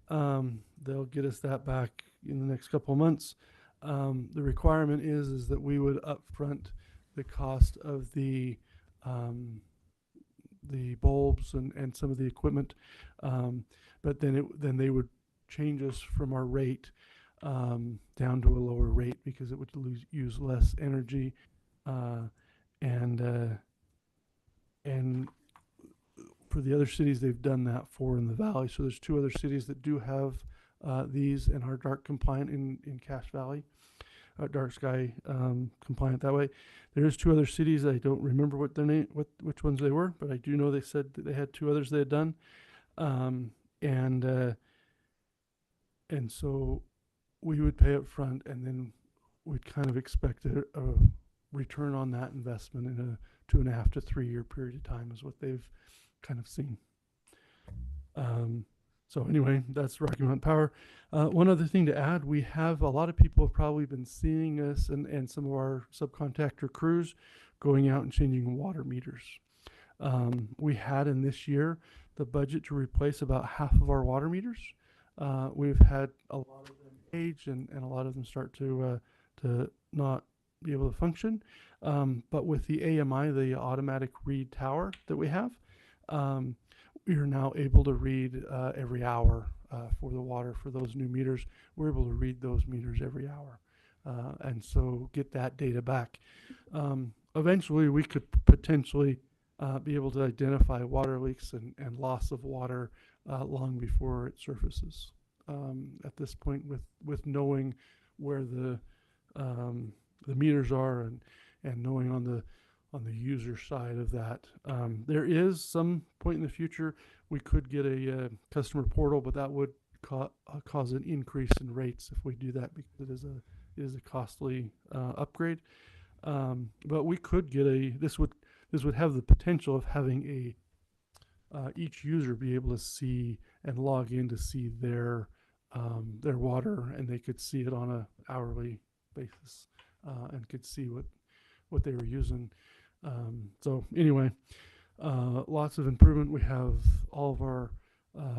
They'll get us that back in the next couple of months. The requirement is that we would upfront the cost of the bulbs and some of the equipment, but then they would change us from our rate down to a lower rate because it would use less energy, and for the other cities they've done that for in the valley. So there's 2 other cities that do have these and are dark compliant in Cache Valley, dark sky compliant that way. There's 2 other cities. I don't remember what their name, which ones they were, but I do know they said that they had 2 others they had done, and so we would pay up front, and then we'd kind of expect a return on that investment in a 2.5 to 3 year period of time is what they've kind of seen. So anyway, that's Rocky Mountain Power. One other thing to add, we have a lot of people have probably been seeing us and some of our subcontractor crews going out and changing water meters. We had in this year the budget to replace about half of our water meters. We've had a lot of them age and a lot of them start to not be able to function. But with the AMI, the automatic read tower that we have, we are now able to read every hour for the water for those new meters. We're able to read those meters every hour, and so get that data back. Eventually, we could potentially be able to identify water leaks and loss of water long before it surfaces. At this point, with knowing where the meters are and knowing on the user side of that, there is some point in the future we could get a customer portal, but that would cause an increase in rates if we do that because it is a costly upgrade. But we could get this would have the potential of having each user be able to see and log in to see their water, and they could see it on a hourly basis and could see what they were using. So anyway, lots of improvement. We have all of our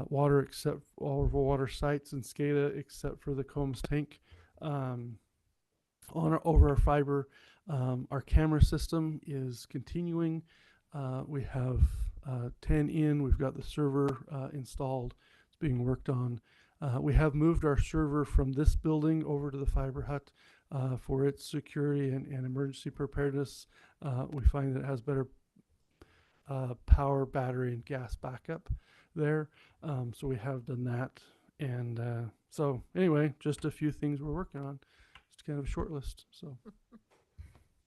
water sites in SCADA except for the Combs tank over our fiber. Our camera system is continuing. We have 10 in. We've got the server installed. It's being worked on. We have moved our server from this building over to the fiber hut for its security and emergency preparedness. We find that it has better power, battery, and gas backup there. So we have done that. And so anyway, just a few things we're working on. Just kind of a short list. So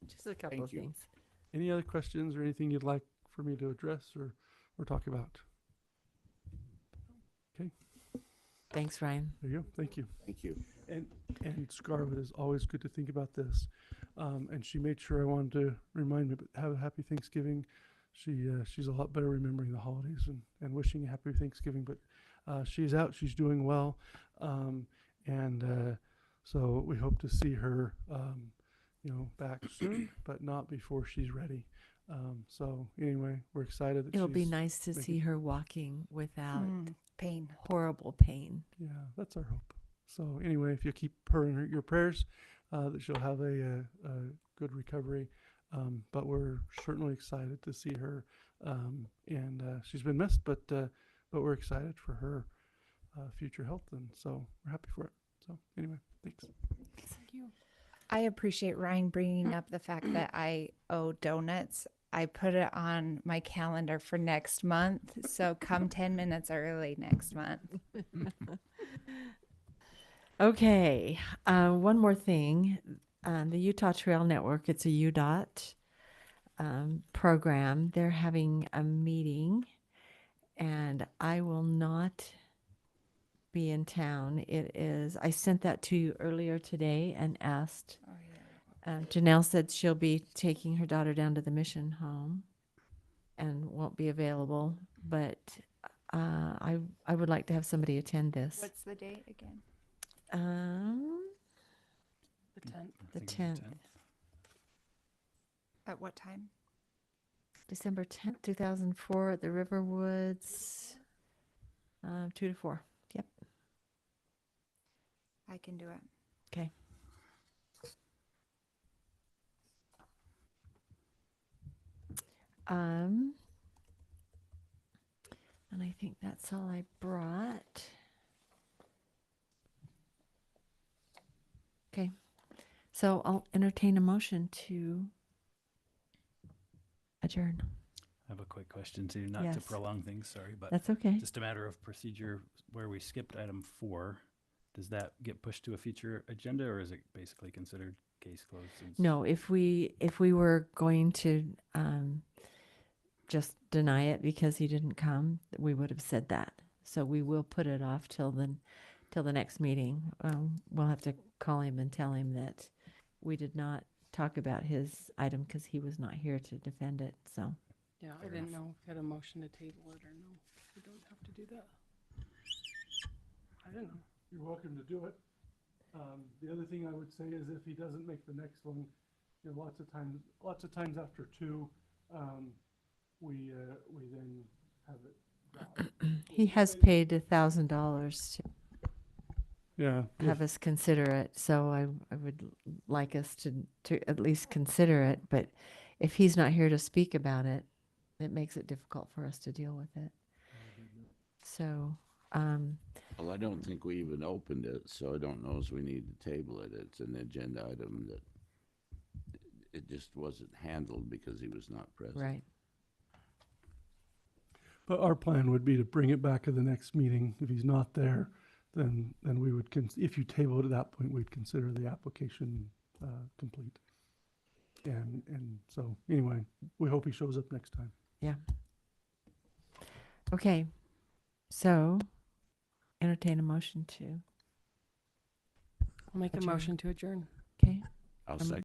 Just a couple of things. any other questions or anything you'd like for me to address or talk about? Okay, Thanks, Ryan. there you go. Thank you. Thank you. And Scarlett is always good to think about this. And she made sure I wanted to remind me, but have a happy Thanksgiving. She's a lot better remembering the holidays and wishing a happy Thanksgiving, but she's out, she's doing well. So we hope to see her, back soon, but not before she's ready. So anyway, we're excited that It'll be she's nice to see her walking without Pain. horrible pain. Yeah, that's our hope. So anyway, if you keep her in your prayers, that she'll have a good recovery. But we're certainly excited to see her, and she's been missed, but we're excited for her future health, and so we're happy for it. So anyway, thanks. Thank you. I appreciate Ryan bringing up the fact that I owe donuts. I put it on my calendar for next month. So come 10 minutes early next month. Okay, one more thing. The Utah Trail Network, it's a UDOT program. They're having a meeting, and I will not be in town. It is, I sent that to you earlier today and asked. Oh, yeah. Janelle said she'll be taking her daughter down to the mission home and won't be available, but I would like to have somebody attend this. What's the date again? The 10th. The I think it's 10th. At what time? December 10th, 2004 at the Riverwoods, 2 to 4. Yep. I can do it. Okay. And I think that's all I brought. Okay. So I'll entertain a motion to adjourn. I have a quick question too, not to Yes. prolong things, sorry, but That's okay. just a matter of procedure where we skipped item 4. Does that get pushed to a future agenda or is it basically considered case closed? No, if we were going to just deny it because he didn't come, we would have said that. So we will put it off till the next meeting. We'll have to call him and tell him that we did not talk about his item because he was not here to defend it. So Yeah, I Fair didn't enough. know if we had a motion to table it or no. We don't have to do that. I don't know. You're welcome to do it. The other thing I would say is if he doesn't make the next one, you know, lots of times after 2, we then have it. dropped. he has paid $1,000 to Yeah. have us consider it. So I would like us to at least consider it. But if he's not here to speak about it, it makes it difficult for us to deal with it. So, Well, I don't think we even opened it, so I don't know if we need to table it. It's an agenda item that it just wasn't handled because he was not present. right. But our plan would be to bring it back at the next meeting. If he's not there, then we would, if you table it at that point, we'd consider the application complete. And so, anyway, we hope he shows up next time. Yeah. Okay. So, entertain a motion to. I'll make a Adjourn. motion to adjourn. Okay. I'll Um, second.